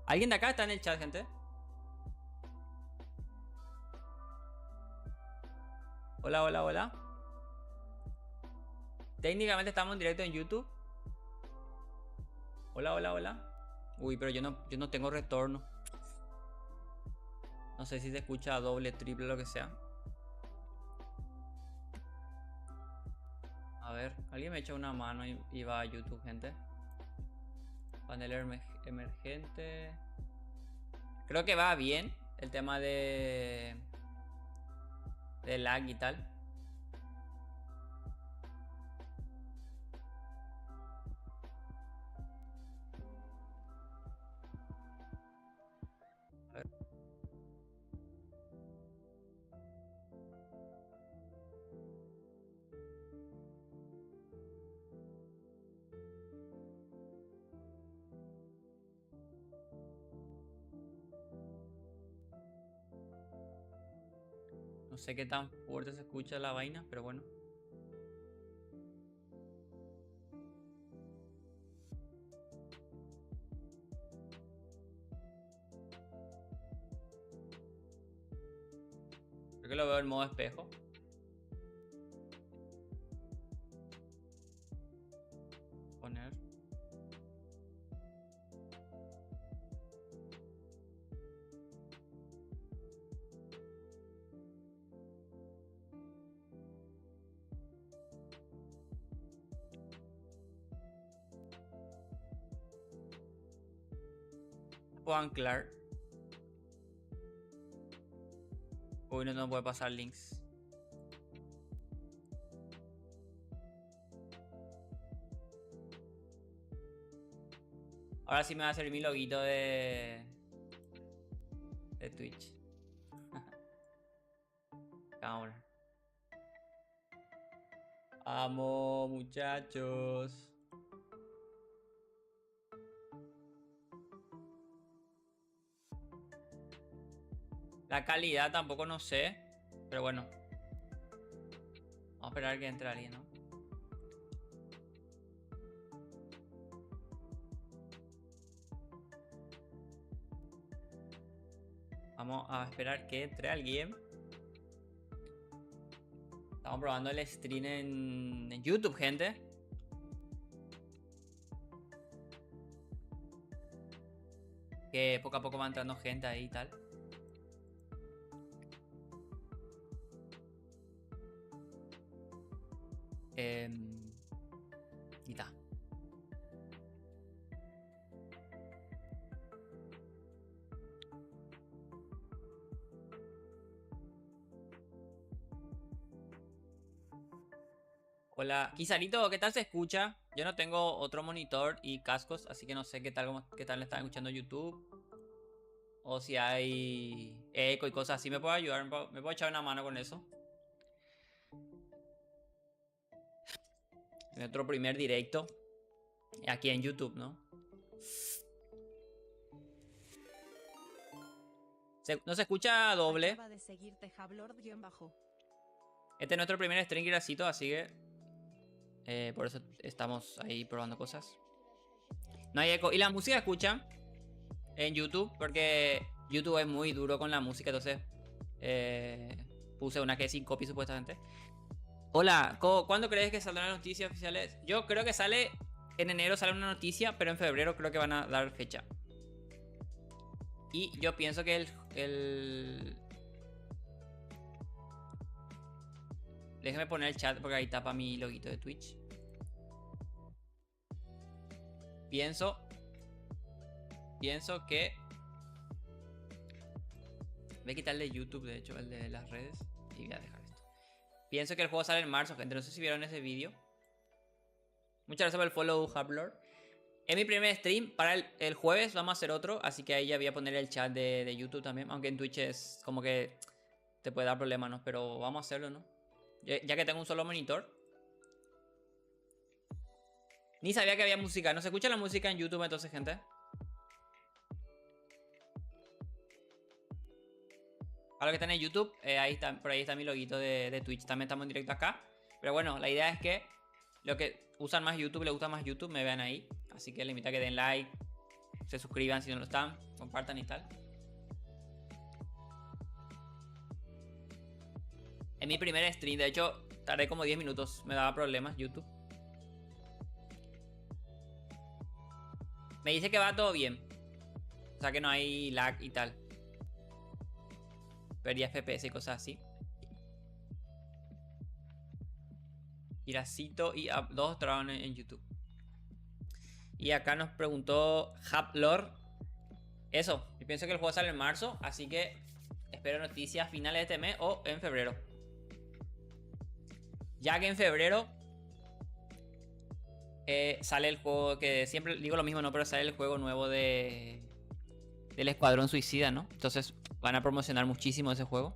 ¿Alguien de acá está en el chat, gente? Hola, hola, hola. Técnicamente estamos en directo en YouTube. Hola, hola, hola. Uy, pero yo no tengo retorno. No sé si se escucha doble, triple, lo que sea. A ver, alguien me echa una mano y va a YouTube, gente. Panel emergente. Creo que va bien el tema de lag y tal. A ver. No sé qué tan fuerte se escucha la vaina, pero bueno. Creo que lo veo en modo espejo. Poner. Puedo anclar. Uy, no puede pasar links. Ahora sí me va a servir mi loguito de Twitch. Cámara. Vamos, muchachos. La calidad tampoco no sé. Pero bueno. Vamos a esperar que entre alguien, ¿no? Vamos a esperar que entre alguien. Estamos probando el stream en YouTube, gente. Que poco a poco va entrando gente ahí y tal. Y está. Hola, Kizarito, ¿qué tal se escucha? Yo no tengo otro monitor y cascos, así que no sé qué tal le están escuchando YouTube. O si hay eco y cosas así, ¿me puedo ayudar? ¿Me puedo echar una mano con eso? Nuestro primer directo aquí en YouTube, ¿no? No se escucha doble. Acaba de seguirte Jablord-bajo. Este es nuestro primer stream, gracito, así que por eso estamos ahí probando cosas. No hay eco. Y la música escucha en YouTube, porque YouTube es muy duro con la música, entonces puse una que es sin copy supuestamente. Hola, ¿cuándo crees que saldrán las noticias oficiales? Yo creo que sale en enero, sale una noticia, pero en febrero creo que van a dar fecha. Y yo pienso que Déjeme poner el chat porque ahí tapa mi loguito de Twitch. Pienso que... Voy a quitar el de YouTube, de hecho, el de las redes. Y voy a dejar esto. Pienso que el juego sale en marzo, gente. No sé si vieron ese vídeo. Muchas gracias por el follow, Hablord. Es mi primer stream. Para el jueves vamos a hacer otro. Así que ahí ya voy a poner el chat de YouTube también. Aunque en Twitch es como que te puede dar problemas, ¿no? Pero vamos a hacerlo, ¿no? Ya que tengo un solo monitor. Ni sabía que había música. ¿No se escucha la música en YouTube entonces, gente? A lo que están en YouTube, ahí está, por ahí está mi loguito de Twitch. También estamos en directo acá. Pero bueno, la idea es que los que usan más YouTube, les gusta más YouTube, me vean ahí. Así que les invito a que den like, se suscriban si no lo están, compartan y tal. En mi primer stream, de hecho, tardé como 10 minutos. Me daba problemas YouTube. Me dice que va todo bien. O sea que no hay lag y tal. Perdí FPS y cosas así. Iracito y Up2 trabajan en YouTube. Y acá nos preguntó Haplor. Eso, yo pienso que el juego sale en marzo. Así que espero noticias a finales de este mes o en febrero. Ya que en febrero sale el juego, que siempre digo lo mismo, no, pero sale el juego nuevo del Escuadrón Suicida, ¿no? Entonces van a promocionar muchísimo ese juego.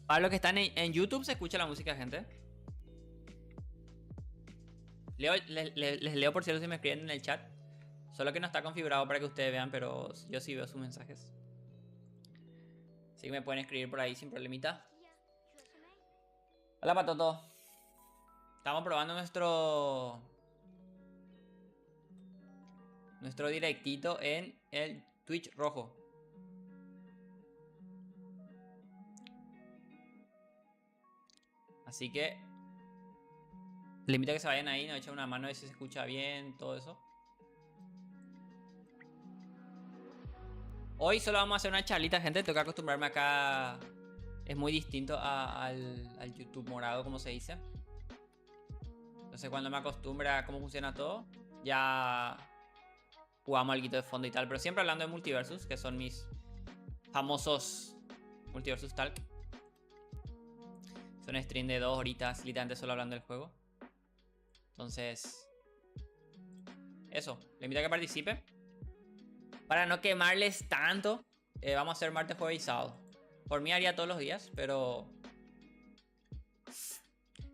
Para los que están en YouTube se escucha la música, gente. Les leo por cierto si me escriben en el chat. Solo que no está configurado para que ustedes vean, pero yo sí veo sus mensajes. Así que me pueden escribir por ahí sin problemita. Hola Patoto. Estamos probando nuestro directito en el Twitch rojo. Así que les invito a que se vayan ahí, nos echen una mano a ver si se escucha bien, todo eso. Hoy solo vamos a hacer una charlita, gente. Tengo que acostumbrarme acá. Es muy distinto al YouTube morado, como se dice. Entonces cuando me acostumbre a cómo funciona todo, ya jugamos algo de fondo y tal. Pero siempre hablando de Multiversus, que son mis famosos Multiversus Talk. Son stream de 2 horitas, literalmente solo hablando del juego. Entonces, eso, le invito a que participe. Para no quemarles tanto, vamos a hacer martes, jueves y sábado. Por mí haría todos los días, pero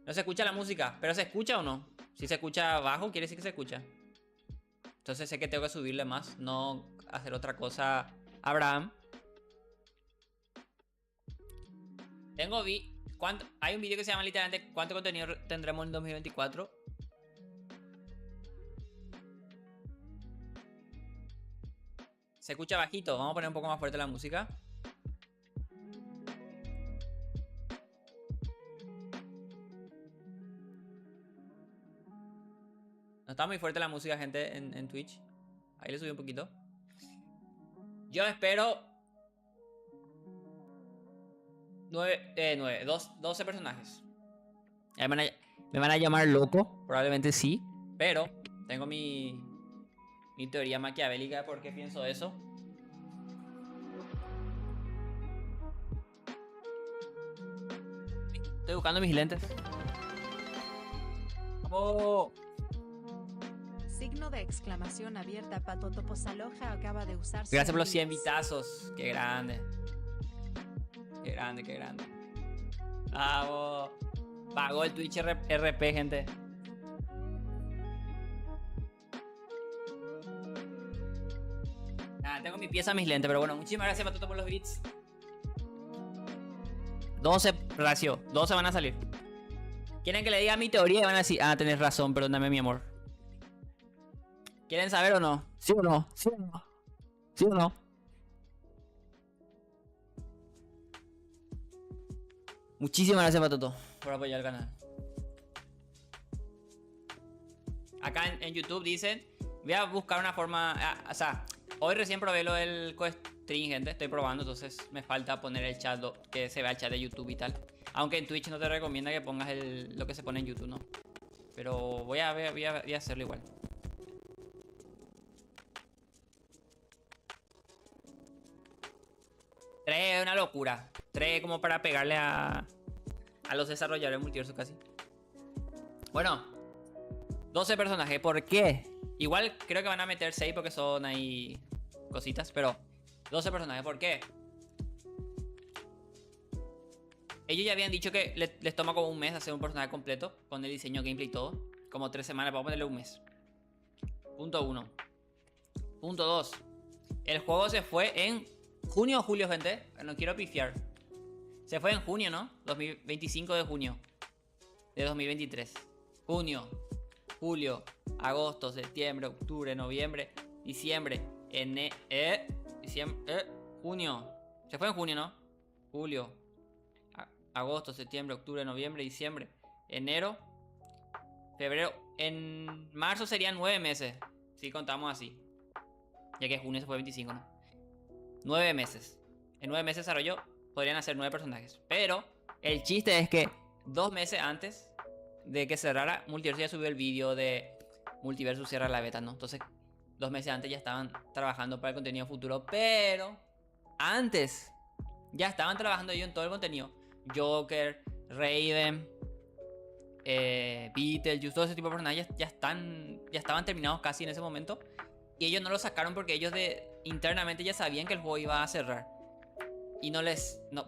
no se escucha la música. ¿Pero se escucha o no? Si se escucha bajo, quiere decir que se escucha. Entonces sé que tengo que subirle más, no hacer otra cosa. Abraham. Hay un video que se llama literalmente ¿cuánto contenido tendremos en 2024? Se escucha bajito. Vamos a poner un poco más fuerte la música. No está muy fuerte la música, gente, en Twitch. Ahí le subí un poquito. Yo espero 12 personajes. Me van a llamar loco, probablemente sí. Pero tengo mi teoría maquiavélica de por qué pienso eso. Estoy buscando mis lentes. ¡Vamos! Signo de exclamación abierta. Patoto Posaloja acaba de usar. Gracias por los 100 vitazos. Qué grande. Qué grande, qué grande. ¡Vamos! Pagó el Twitch RP, gente. Tengo mi pieza, mis lentes, pero bueno, muchísimas gracias Patoto por los bits. 12 ratio, 12 van a salir. ¿Quieren que le diga mi teoría? Y van a decir, tenés razón, perdóname mi amor. ¿Quieren saber o no? ¿Sí o no? ¿Sí o no? ¿Sí o no? Muchísimas gracias Patoto por apoyar el canal. Acá en YouTube dicen, voy a buscar una forma, o sea, hoy recién probé lo del co-stream, gente. Estoy probando, entonces me falta poner el chat, que se vea el chat de YouTube y tal. Aunque en Twitch no te recomienda que pongas lo que se pone en YouTube, ¿no? Pero voy a hacerlo igual. Es una locura. 3 como para pegarle a los desarrolladores de Multiversus casi. Bueno, 12 personajes. ¿Por qué? Igual creo que van a meter 6 porque son ahí cositas, pero 12 personajes. ¿Por qué? Ellos ya habían dicho que les toma como un mes hacer un personaje completo con el diseño, gameplay y todo. Como 3 semanas, vamos a ponerle un mes. Punto 1. Punto 2. El juego se fue en junio o julio, gente. No quiero pifiar. Se fue en junio, ¿no? 25 de junio de 2023. Junio, julio, agosto, septiembre, octubre, noviembre. diciembre, junio. Se fue en junio, ¿no? Julio, agosto, septiembre, octubre, noviembre, diciembre, enero, febrero. En marzo serían 9 meses, si contamos así. Ya que junio se fue 25, ¿no? 9 meses. En 9 meses desarrollo podrían hacer 9 personajes. Pero el chiste es que 2 meses antes de que cerrara, Multiverso ya subió el vídeo de Multiverso cierra la beta, ¿no? Entonces, 2 meses antes ya estaban trabajando para el contenido futuro. Pero antes ya estaban trabajando ellos en todo el contenido. Joker, Raven, Beetlejuice, todo ese tipo de personajes ya estaban terminados casi en ese momento. Y ellos no lo sacaron porque ellos internamente ya sabían que el juego iba a cerrar. Y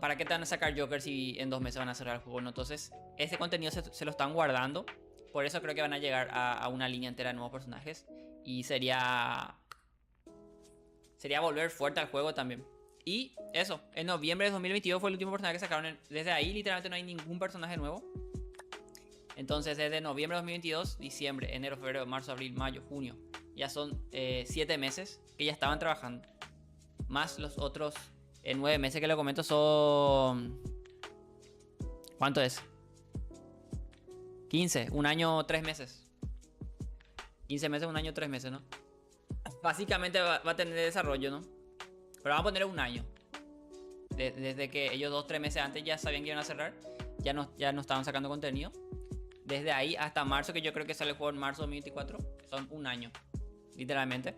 ¿para qué te van a sacar Joker si en 2 meses van a cerrar el juego? ¿No? Entonces, ese contenido se lo están guardando. Por eso creo que van a llegar a una línea entera de nuevos personajes. Y sería volver fuerte al juego también. Y eso, en noviembre de 2022 fue el último personaje que sacaron. Desde ahí literalmente no hay ningún personaje nuevo. Entonces desde noviembre de 2022, diciembre, enero, febrero, marzo, abril, mayo, junio. Ya son 7 meses que ya estaban trabajando. Más los otros 9 meses que le comento son... ¿Cuánto es? 15, un año, 3 meses. 15 meses, un año, 3 meses, ¿no? Básicamente va a tener desarrollo, ¿no? Pero vamos a poner un año. Desde que ellos 2-3 meses antes ya sabían que iban a cerrar. Ya no estaban sacando contenido. Desde ahí hasta marzo, que yo creo que sale el juego en marzo de 2024. Son un año, literalmente.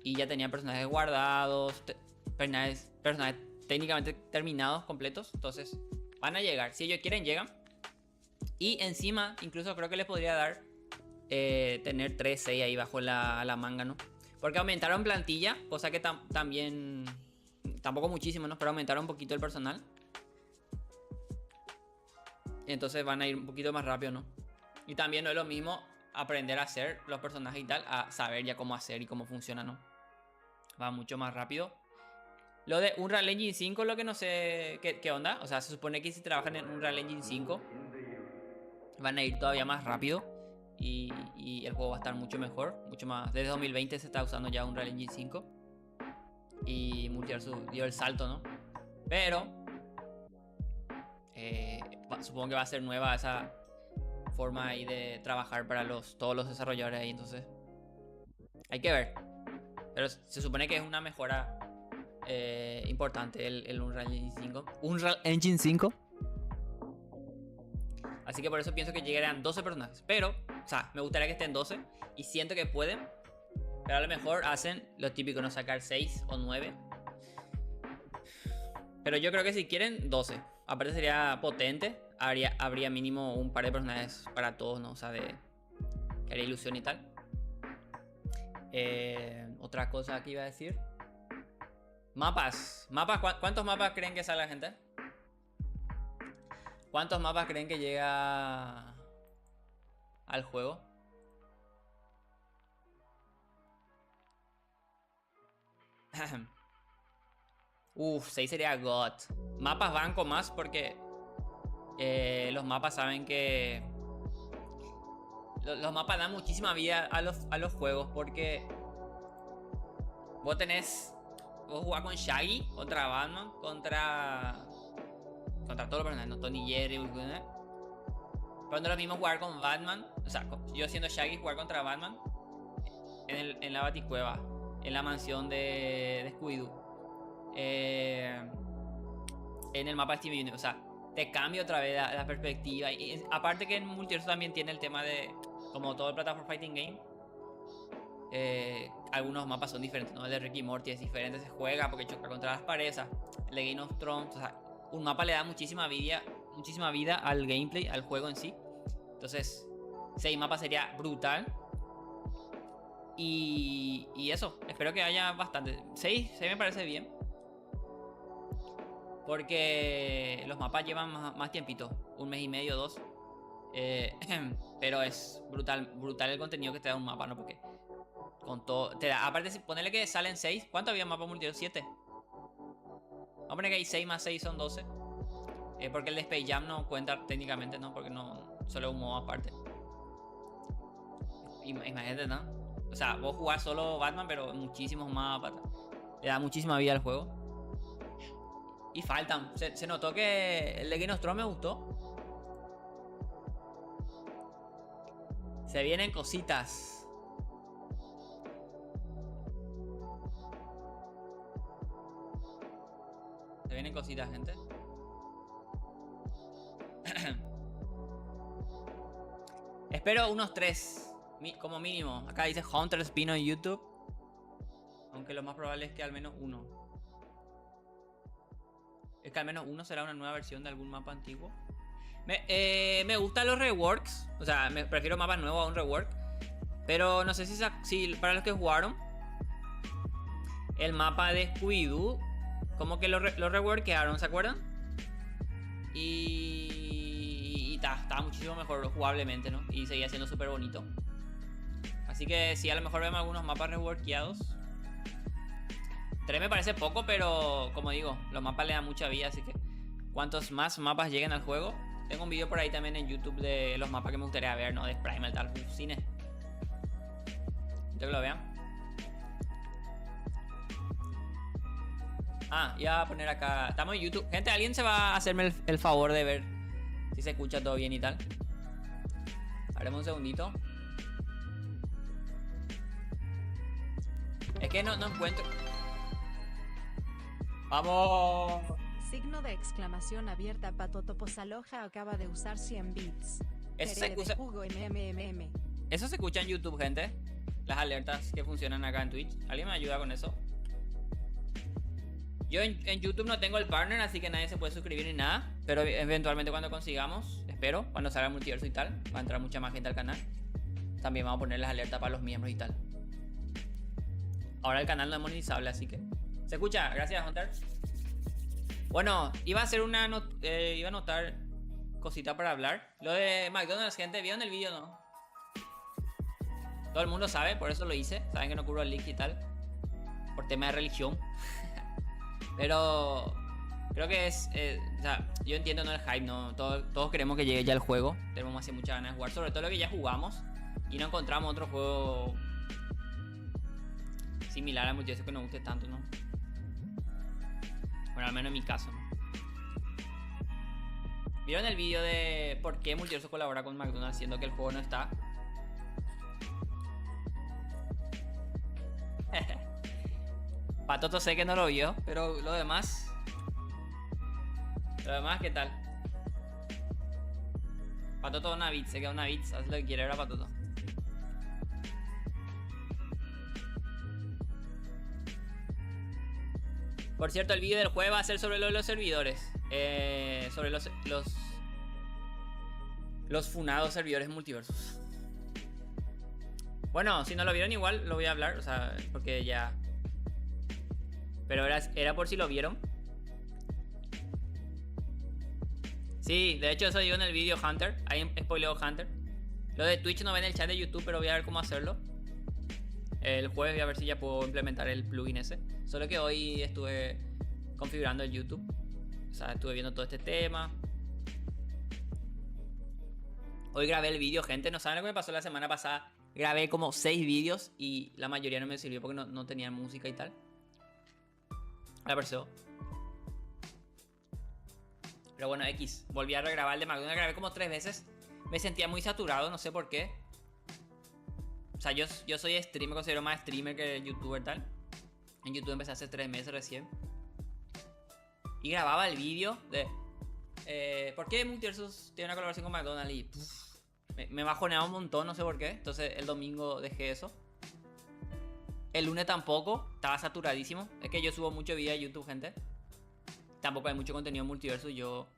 Y ya tenían personajes guardados. Personajes técnicamente terminados, completos. Entonces van a llegar. Si ellos quieren, llegan. Y encima, incluso creo que les podría dar tener 3-6 ahí bajo la manga, ¿no? Porque aumentaron plantilla, cosa que también... Tampoco muchísimo, ¿no? Pero aumentaron un poquito el personal. Entonces van a ir un poquito más rápido, ¿no? Y también no es lo mismo aprender a hacer los personajes y tal, a saber ya cómo hacer y cómo funciona, ¿no? Va mucho más rápido. Lo de Unreal Engine 5, lo que no sé qué onda. O sea, se supone que si trabajan en Unreal Engine 5 van a ir todavía más rápido. Y el juego va a estar mucho mejor, mucho más. Desde 2020 se está usando ya Unreal Engine 5. Y Multiverso dio el salto, ¿no? Pero supongo que va a ser nueva esa forma ahí de trabajar para todos los desarrolladores ahí. Entonces hay que ver. Pero se supone que es una mejora importante el Unreal Engine 5. Unreal Engine 5. Así que por eso pienso que llegarían 12 personajes. Pero, o sea, me gustaría que estén 12. Y siento que pueden. Pero a lo mejor hacen lo típico, no sacar 6 o 9. Pero yo creo que si quieren, 12. Aparte sería potente. Habría mínimo un par de personajes para todos, ¿no? O sea, que haría ilusión y tal. Otra cosa que iba a decir. Mapas. ¿Cuántos mapas creen que sale la gente? ¿Cuántos mapas creen que llega al juego? Uf, 6 sería God. Mapas banco más porque los mapas saben que... Los mapas dan muchísima vida a los juegos porque... Vos jugás con Shaggy, contra Batman, contra todos los personajes, ¿no? Tony Jerry, pero no es lo mismo jugar con Batman. O sea, yo siendo Shaggy, jugar contra Batman en la Baticueva, en la mansión de Scooby-Doo, en el mapa de Steven Universe. O sea, te cambia otra vez la perspectiva. Y aparte que en Multiverso también tiene el tema de, como todo el Platform Fighting Game, algunos mapas son diferentes, ¿no? El de Ricky Morty es diferente, se juega porque choca contra las paredes. El de Game of Thrones, o sea, un mapa le da muchísima vida al gameplay, al juego en sí. Entonces 6 mapas sería brutal. Y eso, espero que haya bastante. 6 me parece bien, porque los mapas llevan más tiempito, 1 mes y medio, 2. Pero es brutal el contenido que te da un mapa, ¿no? Porque con todo te da, aparte si ponerle que salen 6. ¿Cuánto había mapa multiverso? 7. Vamos a poner que hay 6 más 6 son 12. Porque el de Space Jam no cuenta técnicamente, ¿no? Porque no, solo un modo aparte. Imagínate, ¿no? O sea, vos jugás solo Batman, pero muchísimos mapas. Le da muchísima vida al juego. Y faltan. Se notó que el de Game of Thrones me gustó. Se vienen cositas. Se vienen cositas, gente. Espero unos 3. Como mínimo. Acá dice Hunter Spino en YouTube. Aunque lo más probable es que al menos uno. Es que al menos uno será una nueva versión de algún mapa antiguo. Me gustan los reworks. O sea, prefiero mapas nuevos a un rework. Pero no sé si para los que jugaron el mapa de Scooby-Doo, como que lo reworkearon, ¿se acuerdan? Y estaba muchísimo mejor jugablemente, ¿no? Y seguía siendo súper bonito. Así que sí, a lo mejor vemos algunos mapas reworkeados. 3 me parece poco, pero como digo, los mapas le dan mucha vida, así que cuantos más mapas lleguen al juego. Tengo un video por ahí también en YouTube de los mapas que me gustaría ver, ¿no? De Primal, tal, cine. Quiero que lo vean. Ah, iba a poner acá. Estamos en YouTube. Gente, ¿alguien se va a hacerme el favor de ver si se escucha todo bien y tal? Haremos un segundito. Es que no encuentro. ¡Vamos! Signo de exclamación abierta. Patotopos acaba de usar 100 bits. Eso se escucha. Eso se escucha en YouTube, gente. Las alertas que funcionan acá en Twitch. ¿Alguien me ayuda con eso? Yo en YouTube no tengo el partner, así que nadie se puede suscribir ni nada. Pero eventualmente cuando consigamos, espero, cuando salga el multiverso y tal, va a entrar mucha más gente al canal. También vamos a poner las alertas para los miembros y tal. Ahora el canal no es monetizable, así que... ¿Se escucha? Gracias, Hunter. Bueno, iba a hacer iba a anotar cosita para hablar. Lo de McDonald's, gente, ¿vieron el vídeo no? Todo el mundo sabe, por eso lo hice. Saben que no cubro el link y tal. Por tema de religión. Pero creo que es... o sea, yo entiendo, no el hype, no. Todos queremos que llegue ya el juego. Tenemos así muchas ganas de jugar. Sobre todo lo que ya jugamos. Y no encontramos otro juego similar al multiverso que nos guste tanto, ¿no? Bueno, al menos en mi caso, ¿no? ¿Vieron el vídeo de por qué Multiverso colabora con McDonald's siendo que el juego no está? Patoto sé que no lo vio, pero lo demás... ¿qué tal? Patoto una bits, se queda una bits, haz lo que quiere, ¿verdad, Patoto? Por cierto, el vídeo del jueves va a ser sobre lo de los servidores. Sobre los funados servidores multiversos. Bueno, si no lo vieron igual lo voy a hablar, o sea, porque ya... Pero era por si lo vieron. Sí, de hecho eso digo en el vídeo Hunter. Ahí spoileo Hunter. Lo de Twitch no ve en el chat de YouTube, pero voy a ver cómo hacerlo. El jueves voy a ver si ya puedo implementar el plugin ese. Solo que hoy estuve configurando el YouTube. O sea, estuve viendo todo este tema. Hoy grabé el vídeo, gente. No saben lo que me pasó la semana pasada. Grabé como 6 vídeos y la mayoría no me sirvió porque no tenían música y tal. La persona. Pero bueno, X. Volví a regrabar el de McDonald's. Grabé como 3 veces. Me sentía muy saturado, no sé por qué. O sea, yo soy streamer, me considero más streamer que youtuber tal. En YouTube empecé hace 3 meses recién. Y grababa el vídeo de... ¿por qué Multiversus tiene una colaboración con McDonald's? Y me bajoneaba un montón, no sé por qué. Entonces el domingo dejé eso. El lunes tampoco, estaba saturadísimo. Es que yo subo mucho video a YouTube, gente. Tampoco hay mucho contenido en Multiversus. Yo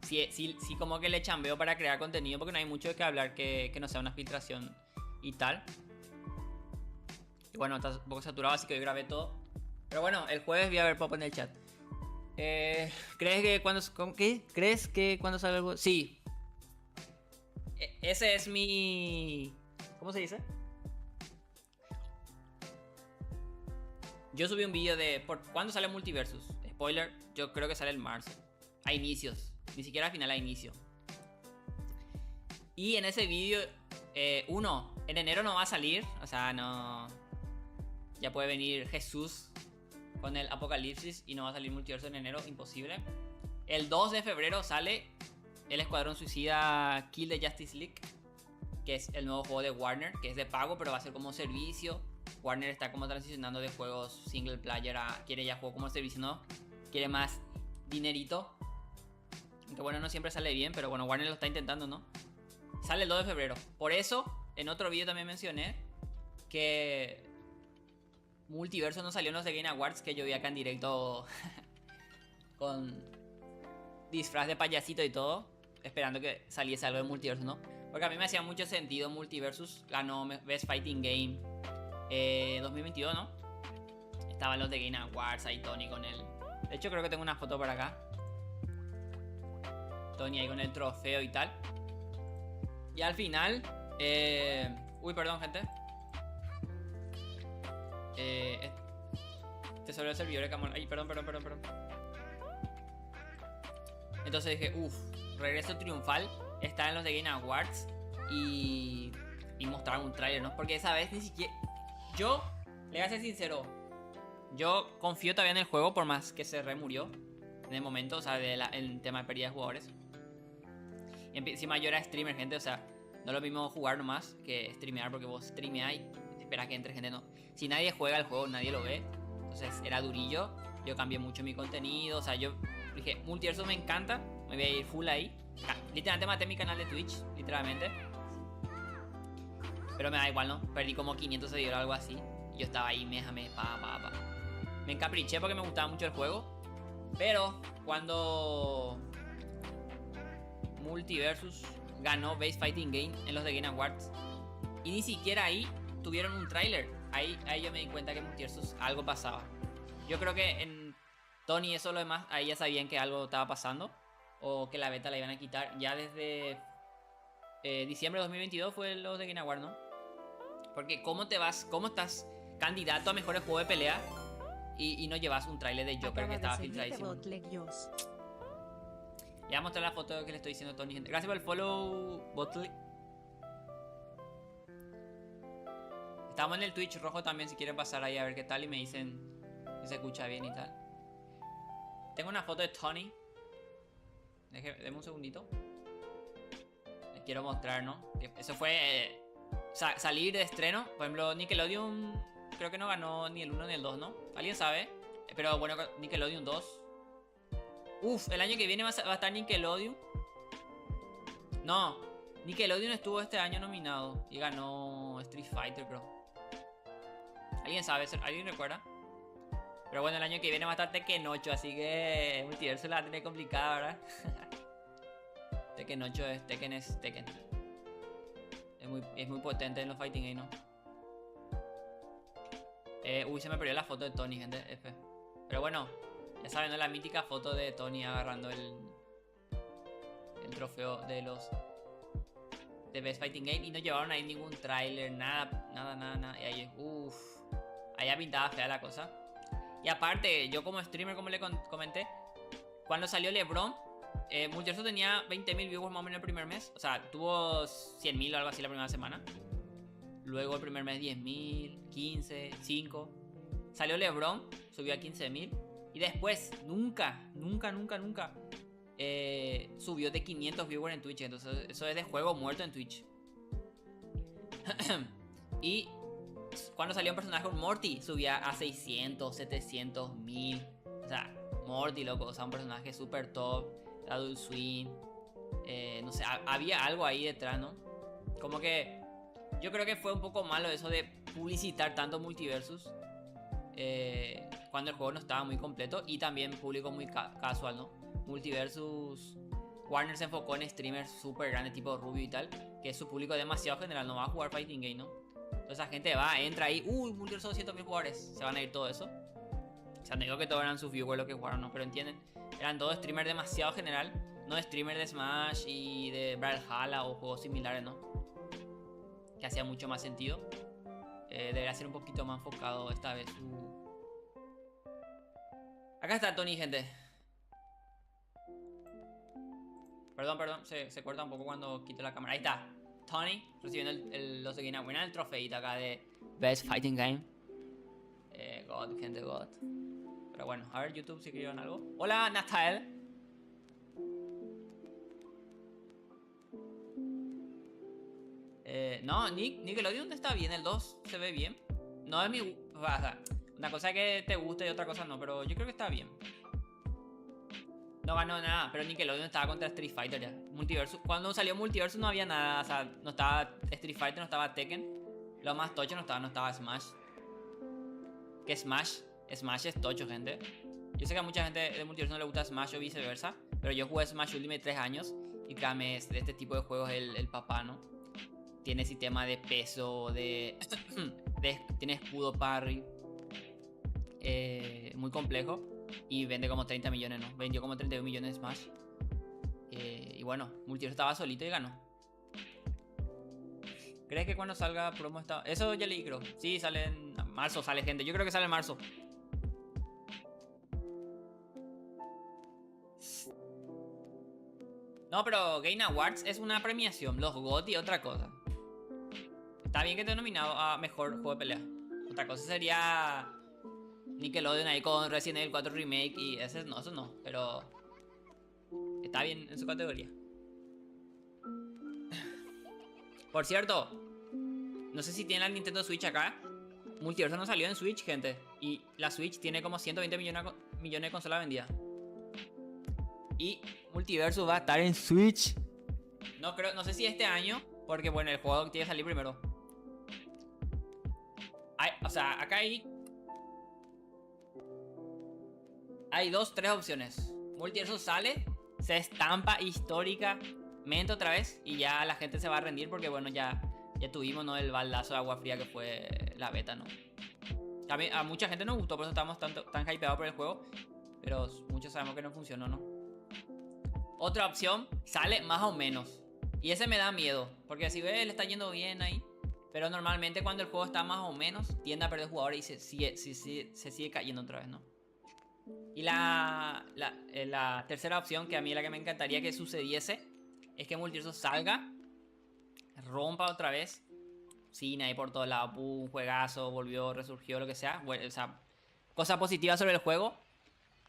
sí como que le chambeo para crear contenido, porque no hay mucho de qué hablar que no sea una filtración y tal. Y bueno, está un poco saturado, así que hoy grabé todo. Pero bueno, el jueves voy a ver pop en el chat. ¿Crees que cuando... ¿Qué? ¿Crees que cuando salga algo? Sí. Ese es mi... ¿Cómo se dice? Yo subí un vídeo de... ¿Cuándo sale Multiversus? Spoiler, yo creo que sale en marzo. A inicios. Ni siquiera a final, a inicio. Y en ese vídeo... En enero no va a salir, o sea, no... Ya puede venir Jesús con el Apocalipsis y no va a salir Multiverso en enero, imposible. El 2 de febrero sale el Escuadrón Suicida Kill the Justice League, que es el nuevo juego de Warner, que es de pago, pero va a ser como servicio. Warner está como transicionando de juegos single player a... Quiere ya juego como servicio, ¿no? Quiere más dinerito. Aunque bueno, no siempre sale bien, pero bueno, Warner lo está intentando, ¿no? Sale el 2 de febrero. Por eso, en otro video también mencioné que Multiverso no salió en los The Game Awards, que yo vi acá en directo con disfraz de payasito y todo, esperando que saliese algo de Multiverso, ¿no? Porque a mí me hacía mucho sentido Multiversus. Ganó Best Fighting Game 2022, ¿no? Estaban los The Game Awards, ahí Tony con él. De hecho creo que tengo una foto por acá. Tony ahí con el trofeo y tal. Y al final uy, perdón, gente. Este sobre el servidor de Camón. Ay, perdón. Entonces dije, regreso triunfal. Está en los The Game Awards. Y mostraron un tráiler, ¿no? Porque esa vez ni siquiera... Yo, le voy a ser sincero, yo confío todavía en el juego, por más que se remurió en el momento, o sea, el tema de pérdida de jugadores. Y encima yo era streamer, gente, o sea, no es lo mismo jugar nomás que streamear, porque vos streameás y esperas que entre gente, no. Si nadie juega el juego, nadie lo ve. Entonces era durillo. Yo cambié mucho mi contenido, o sea, yo dije, Multiverso me encanta, me voy a ir full ahí. Literalmente maté mi canal de Twitch, literalmente. Pero me da igual, ¿no? Perdí como 500 seguidores o algo así. Y yo estaba ahí, me encapriché porque me gustaba mucho el juego. Pero cuando Multiversus ganó Base Fighting Game en los The Game Awards, y ni siquiera ahí tuvieron un tráiler, ahí yo me di cuenta que Multiversus algo pasaba. Yo creo que en Tony y eso lo demás, ahí ya sabían que algo estaba pasando, o que la beta la iban a quitar. Ya desde diciembre de 2022 fue los The Game Awards, ¿no? Porque cómo estás candidato a mejores juegos de pelea y no llevas un tráiler de Joker que estaba filtradísimo. Le voy a mostrar la foto que le estoy diciendo a Tony, gente. Gracias por el follow, Botley. Estamos en el Twitch rojo también, si quieren pasar ahí a ver qué tal y me dicen si se escucha bien y tal. Tengo una foto de Tony. Deme un segundito. Les quiero mostrar, ¿no? Eso fue salir de estreno. Por ejemplo, Nickelodeon creo que no ganó ni el 1 ni el 2, ¿no? ¿Alguien sabe? Pero bueno, Nickelodeon 2. El año que viene va a estar Nickelodeon. No, Nickelodeon estuvo este año nominado y ganó Street Fighter, creo. ¿Alguien sabe? ¿Alguien recuerda? Pero bueno, el año que viene va a estar Tekken 8, así que Multiverso la va a tener complicada, ¿verdad? Tekken 8 es Tekken. Es muy potente en los fighting game, ¿no? Se me perdió la foto de Tony, gente. F. Pero bueno, ya saben, ¿no? La mítica foto de Tony agarrando el trofeo de los de Best Fighting Game. Y no llevaron ahí ningún tráiler, nada. Y ahí, allá pintaba fea la cosa. Y aparte, yo como streamer, como le comenté, cuando salió LeBron, Multiverso tenía 20.000 viewers más o menos el primer mes. O sea, tuvo 100.000 o algo así la primera semana. Luego el primer mes 10.000, 15, 5. Salió LeBron, subió a 15.000. Y después, nunca subió de 500 viewers en Twitch. Entonces eso es de juego muerto en Twitch. Y cuando salió un personaje, un Morty, subía a 600, 700, 1000. O sea, Morty, loco, o sea, un personaje super top. Adult Swim, no sé, había algo ahí detrás, ¿no? Como que yo creo que fue un poco malo eso de publicitar tanto Multiversus cuando el juego no estaba muy completo, y también público muy casual, ¿no? Multiversus, Warner se enfocó en streamers super grandes tipo Rubio y tal, que su público es demasiado general, no va a jugar fighting game, ¿no? Entonces la gente entra ahí, Multiversus 200.000 jugadores, se van a ir todo eso. O sea, no digo que todos eran sus viewers lo que jugaron, ¿no? Pero entienden, eran todos streamers demasiado general, no streamers de Smash y de Brawlhalla o juegos similares, ¿no? Que hacía mucho más sentido. Debería ser un poquito más enfocado esta vez. Acá está Tony, gente. Perdón, se corta un poco cuando quito la cámara. Ahí está. Tony recibiendo los de Game Award, el trofeito acá de Best Fighting Game. God, gente, God. Pero bueno, a ver YouTube si escribieron algo. Hola, Natal. No, Nickelodeon está bien, el 2 se ve bien. No es mi... O sea, una cosa que te guste y otra cosa no, pero yo creo que está bien. No ganó nada, pero Nickelodeon estaba contra Street Fighter ya. Multiversus. Cuando salió Multiversus no había nada, o sea, no estaba Street Fighter, no estaba Tekken. Lo más tocho no estaba Smash. ¿Qué Smash? Smash es tocho, gente. Yo sé que a mucha gente de Multiversus no le gusta Smash o viceversa, pero yo jugué Smash Ultimate 3 años y cada mes de este tipo de juegos el papá, ¿no? Tiene sistema de peso, tiene escudo parry. Muy complejo. Y vende como 30 millones, ¿no? Vendió como 32 millones de Smash. Y bueno, Multiverso estaba solito y ganó. ¿Crees que cuando salga promo está...? Eso ya leí, creo. Sí, sale en marzo, sale, gente. Yo creo que sale en marzo. No, pero Game Awards es una premiación. Los GOTY otra cosa. Está bien que esté nominado a Mejor Juego de Pelea. Otra cosa sería... Nickelodeon ahí con Resident Evil 4 Remake y eso no, pero está bien en su categoría. Por cierto, no sé si tienen la Nintendo Switch acá. Multiverso no salió en Switch, gente. Y la Switch tiene como 120 millones de consolas vendidas. Y Multiverso va a estar en Switch. No sé si este año, porque bueno, el juego tiene que salir primero. O sea, acá hay tres opciones. Multiverso sale, se estampa históricamente otra vez y ya la gente se va a rendir porque bueno, ya tuvimos, ¿no?, el baldazo de agua fría que fue la beta, ¿no? También a mucha gente nos gustó, por eso estamos tan hypeados por el juego, pero muchos sabemos que no funcionó, ¿no? Otra opción, sale más o menos. Y ese me da miedo, porque si ve, le está yendo bien ahí. Pero normalmente cuando el juego está más o menos, tiende a perder jugadores y se sigue cayendo otra vez, ¿no? Y la tercera opción, que a mí es la que me encantaría que sucediese, es que Multiverso salga, rompa otra vez, cine ahí por todos lados, pum, juegazo, volvió, resurgió, lo que sea, bueno, o sea, cosa positiva sobre el juego,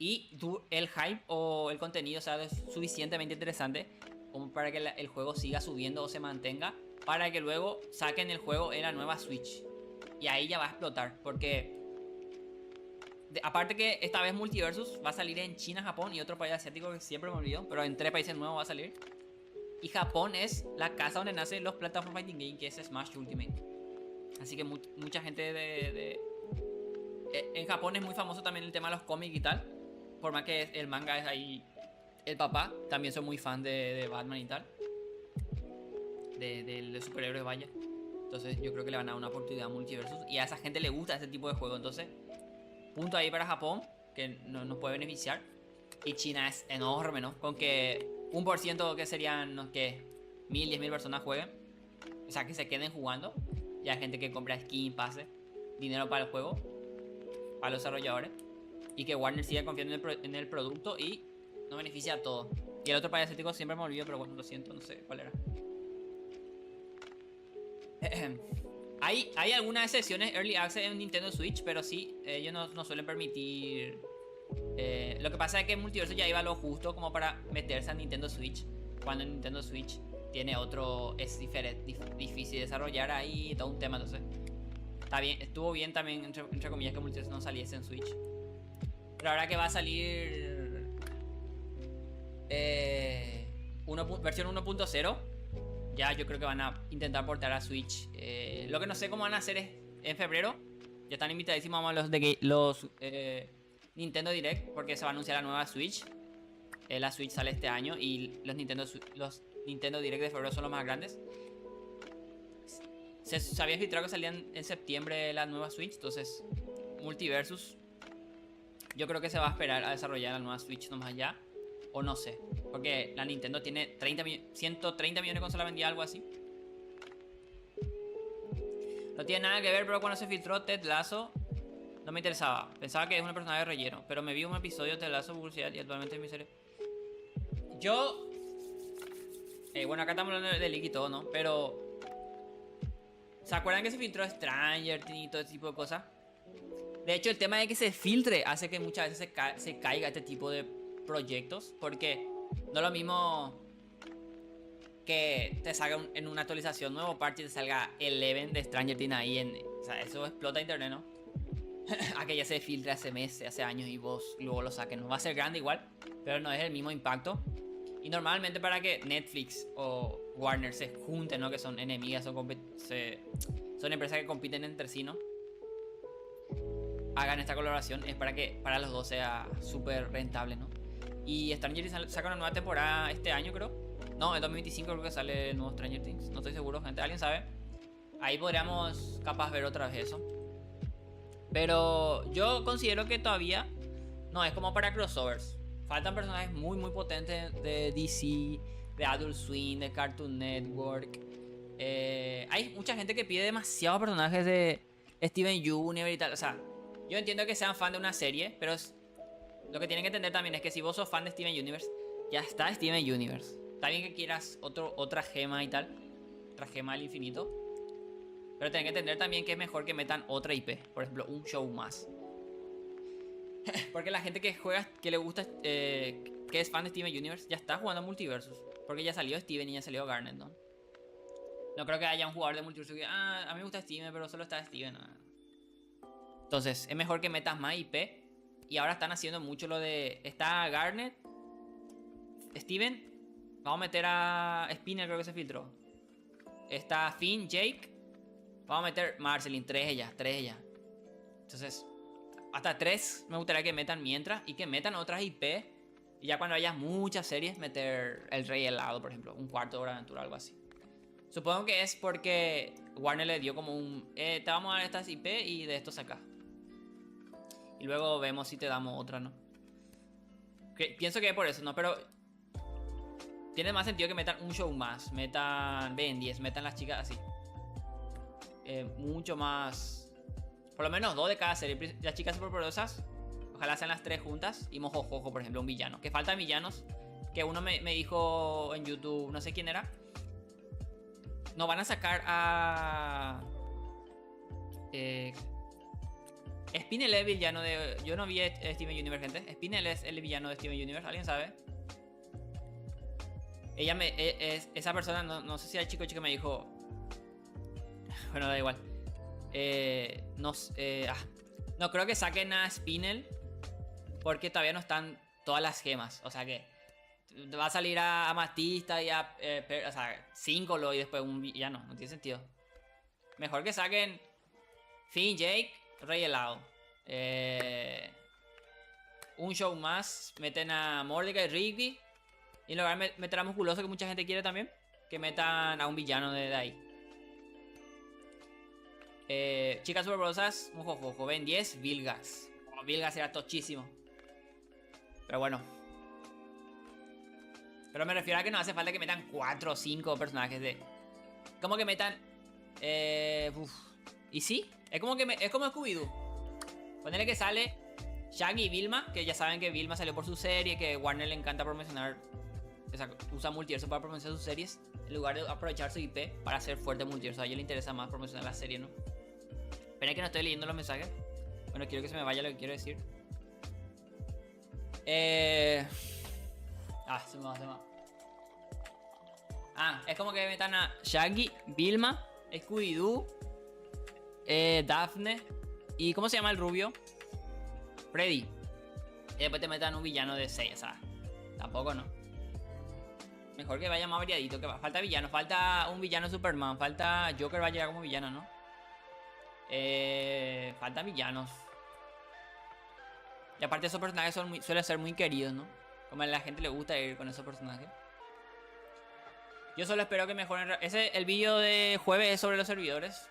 y el hype o el contenido sea suficientemente interesante como para que el juego siga subiendo o se mantenga, para que luego saquen el juego en la nueva Switch. Y ahí ya va a explotar, porque... aparte que esta vez Multiversus va a salir en China, Japón y otro país asiático que siempre me olvido, pero en 3 países nuevos va a salir. Y Japón es la casa donde nacen los Platform Fighting Game, que es Smash Ultimate. Así que mucha gente en Japón es muy famoso también el tema de los cómics y tal. Por más que el manga es ahí el papá, también soy muy fan de Batman y tal. De superhéroes, vaya. Entonces yo creo que le van a dar una oportunidad a Multiversus. Y a esa gente le gusta ese tipo de juego, entonces... punto ahí para Japón, que nos puede beneficiar. Y China es enorme, ¿no? Con que 1% que serían, ¿no?, que 1000 personas jueguen. O sea, que se queden jugando. Ya hay gente que compra skin, pase, dinero para el juego, para los desarrolladores. Y que Warner siga confiando en el producto y nos beneficia a todos. Y el otro país asiático siempre me olvido, pero bueno, lo siento, no sé cuál era. Hay algunas excepciones Early Access en Nintendo Switch, pero sí, ellos no suelen permitir... lo que pasa es que Multiverso ya iba a lo justo como para meterse a Nintendo Switch, cuando en Nintendo Switch tiene otro... es difícil desarrollar ahí, todo un tema, entonces... está bien, estuvo bien también, entre comillas, que Multiverso no saliese en Switch. Pero ahora que va a salir... versión 1.0... ya yo creo que van a intentar portar a Switch. Lo que no sé cómo van a hacer es en febrero. Ya están invitadísimos a los Nintendo Direct, porque se va a anunciar la nueva Switch. La Switch sale este año y los Nintendo Direct de febrero son los más grandes. Se había filtrado que salían en septiembre la nueva Switch. Entonces Multiversus, yo creo que se va a esperar a desarrollar la nueva Switch nomás ya. O no sé, porque la Nintendo tiene 130 millones de consolas vendidas, algo así. No tiene nada que ver, pero cuando se filtró Ted Lasso no me interesaba. Pensaba que es una personaje de relleno, pero me vi un episodio de Ted Lasso por curiosidad y actualmente es mi serie. Yo... bueno, acá estamos hablando de League y todo, ¿no? Pero ¿Se acuerdan que se filtró Stranger Things y todo ese tipo de cosas? De hecho, el tema de que se filtre hace que muchas veces se caiga este tipo de proyectos. Porque no es lo mismo que te salga en una actualización nuevo parche y te salga el event de Stranger Things ahí. O sea, eso explota internet, ¿no? A que ya se filtre hace meses, hace años y vos luego lo saquen. No va a ser grande igual, pero no es el mismo impacto. Y normalmente para que Netflix o Warner se junten, ¿no? Que son enemigas, son empresas que compiten entre sí, ¿no? Hagan esta colaboración es para que para los dos sea súper rentable, ¿no? Y Stranger Things saca una nueva temporada este año, creo. No, en 2025 creo que sale el nuevo Stranger Things. No estoy seguro, gente. ¿Alguien sabe? Ahí podríamos capaz ver otra vez eso. Pero yo considero que todavía no es como para crossovers. Faltan personajes muy muy potentes de DC, de Adult Swim, de Cartoon Network. Hay mucha gente que pide demasiados personajes de Steven Universe y tal. O sea, yo entiendo que sean fan de una serie, pero lo que tienen que entender también es que si vos sos fan de Steven Universe, ya está Steven Universe. Está bien que quieras otra gema y tal, otra gema al infinito, pero tienen que entender también que es mejor que metan otra IP, por ejemplo, un show más. Porque la gente que juega, que le gusta, que es fan de Steven Universe, ya está jugando Multiversus. Porque ya salió Steven y ya salió Garnet, ¿no? No creo que haya un jugador de Multiversus que, a mí me gusta Steven, pero solo está Steven. Entonces, es mejor que metas más IP. Y ahora están haciendo mucho lo de, está Garnet, Steven, vamos a meter a Spinner, creo que se filtró. Está Finn, Jake, vamos a meter Marceline, 3 ellas. Entonces, hasta 3 me gustaría que metan mientras. Y que metan otras IP. Y ya cuando haya muchas series, meter El Rey Helado, por ejemplo. Un cuarto de hora de aventura, algo así. Supongo que es porque Warner le dio como un... te vamos a dar estas IP y de esto sacás. Y luego vemos si te damos otra, ¿no? Pienso que es por eso, ¿no? Pero... tiene más sentido que metan un show más. Metan Ben 10, metan las chicas así. Mucho más... por lo menos 2 de cada serie. Las chicas superpoderosas, ojalá sean las 3 juntas. Y Mojojojo, por ejemplo, un villano. Que faltan villanos. Que uno me dijo en YouTube, no sé quién era. No van a sacar a... Spinel es el villano de... yo no vi Steven Universe, gente. Spinel es el villano de Steven Universe, ¿alguien sabe? Ella esa persona, no sé si era chico o chica, me dijo... bueno, da igual. No creo que saquen a Spinel porque todavía no están todas las gemas. O sea que va a salir a Amatista y a... o sea, Síncolo y después un villano. No tiene sentido. Mejor que saquen Finn, Jake, Rey Helado. Un show más. Meten a Mordecai y Rigby. Y en lugar de meter a Musculoso, que mucha gente quiere también, que metan a un villano de ahí. Chicas superpoderosas, Mojojojo, Ben 10, Vilgax. Vilgax era tochísimo. Pero bueno. Pero me refiero a que no hace falta que metan 4 o 5 personajes de... como que metan... ¿y sí? Es como Scooby-Doo. Ponele que sale Shaggy y Vilma, que ya saben que Vilma salió por su serie, que Warner le encanta promocionar... o sea, usa multiverso para promocionar sus series en lugar de aprovechar su IP para hacer fuerte multiverso. A ella le interesa más promocionar la serie, ¿no? Espera que no estoy leyendo los mensajes. Bueno, quiero que se me vaya lo que quiero decir. Se me va. Es como que metan a Shaggy, Vilma, Scooby-Doo, Daphne y... ¿cómo se llama el rubio? Freddy. Y después te metan un villano de 6, o sea, tampoco, ¿no? Mejor que vaya más variadito, que falta villano, falta un villano Superman, falta Joker, va a llegar como villano, ¿no? Faltan villanos. Y aparte esos personajes suelen ser muy queridos, ¿no? Como a la gente le gusta ir con esos personajes. Yo solo espero que mejoren. El vídeo de jueves es sobre los servidores.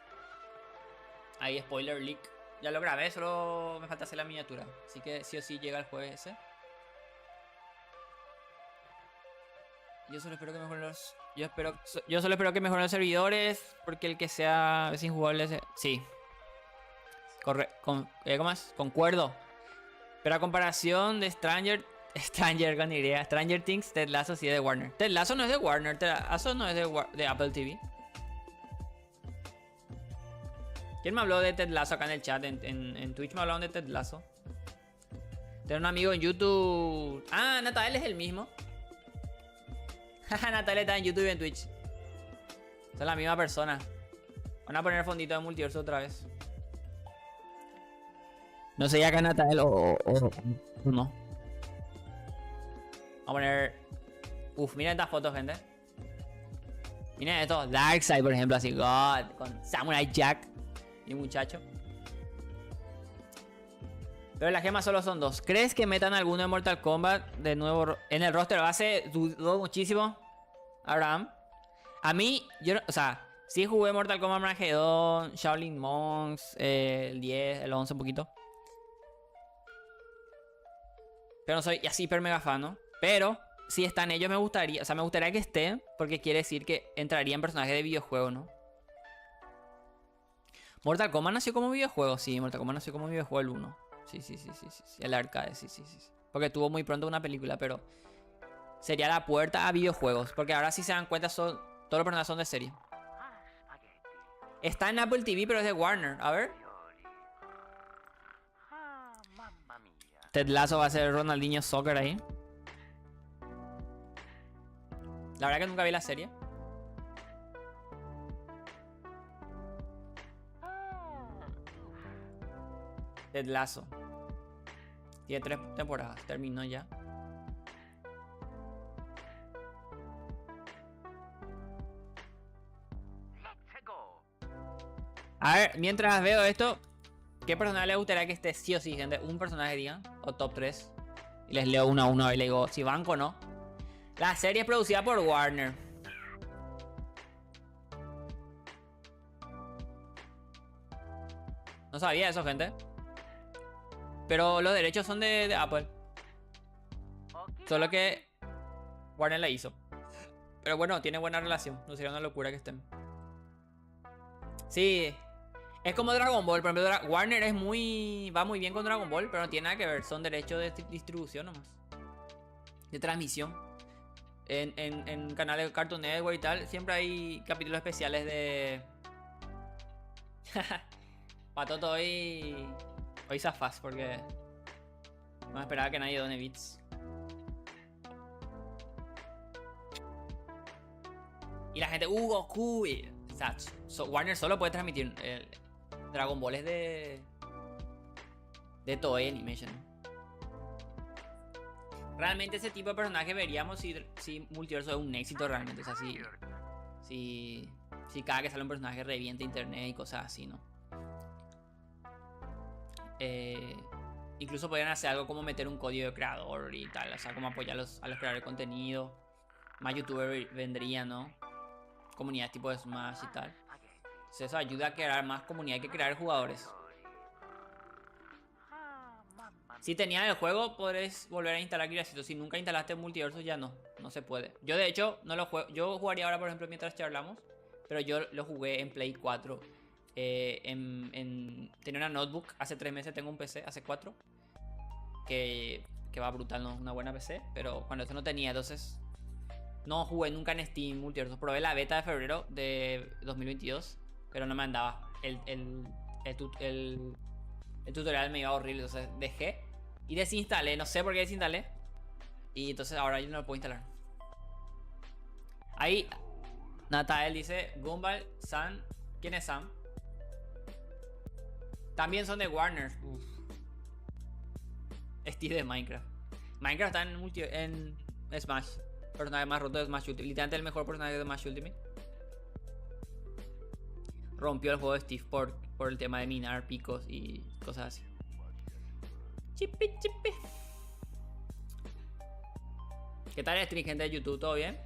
Ahí spoiler leak. Ya lo grabé, solo me falta hacer la miniatura. Así que sí o sí llega el jueves ese. Yo solo espero que mejoren los... Yo solo espero que mejoren los servidores. Porque el que sea sin jugables... sí. ¿Cómo es? Concuerdo. Pero a comparación de Stranger Things, Ted Lasso sí es de Warner. Ted Lasso no es de Warner. Ted Lasso no es de Apple TV. ¿Quién me habló de Ted Lasso acá en el chat? En Twitch me hablaron de Ted Lasso. Tengo un amigo en YouTube. Ah, Natael es el mismo. Natael está en YouTube y en Twitch. Son la misma persona. Van a poner fondito de multiverso otra vez. No sé ya acá Natael o no. Vamos a poner. Uf, miren estas fotos, gente. Miren esto. Darkseid, por ejemplo, así. God. Con Samurai Jack. Y un muchacho. Pero las gemas solo son 2. ¿Crees que metan alguno de Mortal Kombat de nuevo en el roster base? Dudo muchísimo. Abraham. A mí, yo no, o sea, sí jugué Mortal Kombat Armageddon, Shaolin Monks, el 10, el 11 un poquito. Pero no soy así hiper mega fan, ¿no? Pero si están ellos me gustaría, o sea, me gustaría que estén, porque quiere decir que entraría en personajes de videojuego, ¿no? Mortal Kombat nació como videojuego, sí, Mortal Kombat nació como videojuego el 1. Sí. El arcade, sí. Porque tuvo muy pronto una película, pero sería la puerta a videojuegos. Porque ahora si se dan cuenta, todos los personajes son de serie. Está en Apple TV, pero es de Warner. A ver. Ted Lasso va a ser Ronaldinho Soccer ahí. La verdad que nunca vi la serie. Ted Lasso. Tiene 3 temporadas. Terminó ya. A ver, mientras veo esto, ¿qué personaje les gustaría que esté sí o sí, gente? Un personaje, digan. O top 3. Y les leo uno a uno y les digo si banco o no. La serie es producida por Warner. No sabía eso, gente. Pero los derechos son de Apple. Solo que Warner la hizo. Pero bueno, tiene buena relación. No sería una locura que estén. Sí. Es como Dragon Ball. Por ejemplo, Warner es va muy bien con Dragon Ball, pero no tiene nada que ver. Son derechos de distribución nomás. De transmisión. En canales de Cartoon Network y tal, siempre hay capítulos especiales de... Patoto hoy zafás porque no esperaba que nadie done bits. Y la gente, Goku. O sea, Warner solo puede transmitir Dragon Ball es de Toei Animation. Realmente ese tipo de personaje veríamos si Multiverso es un éxito realmente. O sea, si cada que sale un personaje revienta internet y cosas así, ¿no? Incluso podrían hacer algo como meter un código de creador y tal. O sea, como apoyar a los creadores de contenido. Más youtubers vendrían, ¿no? Comunidades tipo de Smash y tal. Entonces eso ayuda a crear más comunidad que crear jugadores. Si tenías el juego, podrás volver a instalar Kiracito. Si nunca instalaste Multiverso, ya no se puede. Yo de hecho no lo juego. Yo jugaría ahora, por ejemplo, mientras charlamos. Pero yo lo jugué en Play 4. Tenía una notebook. Hace 3 meses tengo un PC, hace 4. Que va brutal, ¿no? Una buena PC. Pero cuando eso no tenía, entonces no jugué nunca en Steam Multiverso. Probé la beta de febrero de 2022. Pero no me andaba. El tutorial me iba horrible. Entonces dejé. Y desinstalé, no sé por qué desinstalé. Y entonces ahora yo no lo puedo instalar. Ahí Natael dice Gumball, Sam. ¿Quién es Sam? También son de Warner. Uf. Steve de Minecraft. Minecraft está en Smash. Personaje más roto de Smash Ultimate. Literalmente el mejor personaje de Smash Ultimate. Rompió el juego de Steve por el tema de minar picos y cosas así. Chipi. ¿Qué tal el stream, gente de YouTube? ¿Todo bien?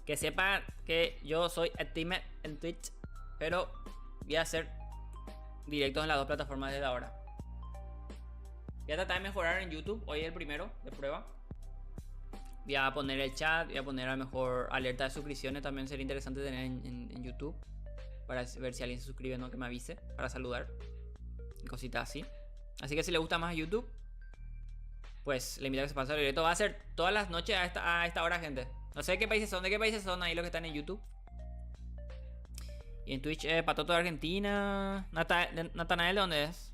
Que sepan que yo soy streamer en Twitch, pero voy a hacer directos en las 2 plataformas desde ahora. Voy a tratar de mejorar en YouTube. Hoy es el primero de prueba. Voy a poner el chat, voy a poner a lo mejor alerta de suscripciones. También sería interesante tener en YouTube, para ver si alguien se suscribe, ¿no? Que me avise, para saludar y cositas así. Así que si le gusta más YouTube, pues le invito a que se pase el directo. Va a ser todas las noches a esta hora, gente. No sé de qué países son ahí los que están en YouTube. Y en Twitch, Patoto de Argentina. Natanael, ¿de dónde es?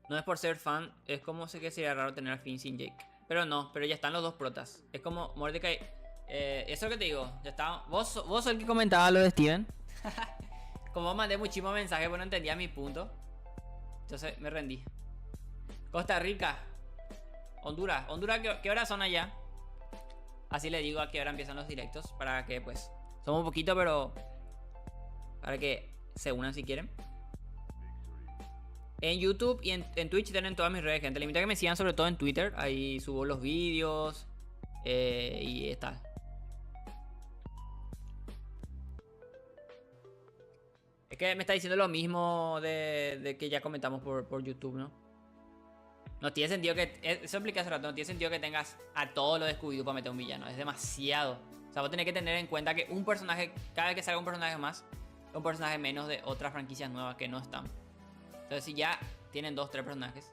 No es por ser fan, es como sé que sería raro tener a Finn sin Jake. Pero no, pero ya están los dos protas. Es como Mordecai. Eso es lo que te digo. Ya está. Vos sos el que comentaba lo de Steven. Como mandé muchísimos mensajes, pero no entendía mi punto. Entonces me rendí. Costa Rica. Honduras. Honduras, ¿qué horas son allá? Así le digo a qué hora empiezan los directos. Para que pues. Somos un poquito, pero. Para que se unan si quieren. En YouTube y en Twitch tienen todas mis redes, gente. Les invito a que me sigan sobre todo en Twitter. Ahí subo los vídeos. Y tal. Es que me está diciendo lo mismo de que ya comentamos por YouTube, ¿no? No tiene sentido que... Eso expliqué hace rato. No tiene sentido que tengas a todo lo de Scooby-Doo para meter un villano. Es demasiado. O sea, vos tenés que tener en cuenta que un personaje... Cada vez que salga un personaje más... Es un personaje menos de otras franquicias nuevas que no están. Entonces si ya tienen 2, 3 personajes.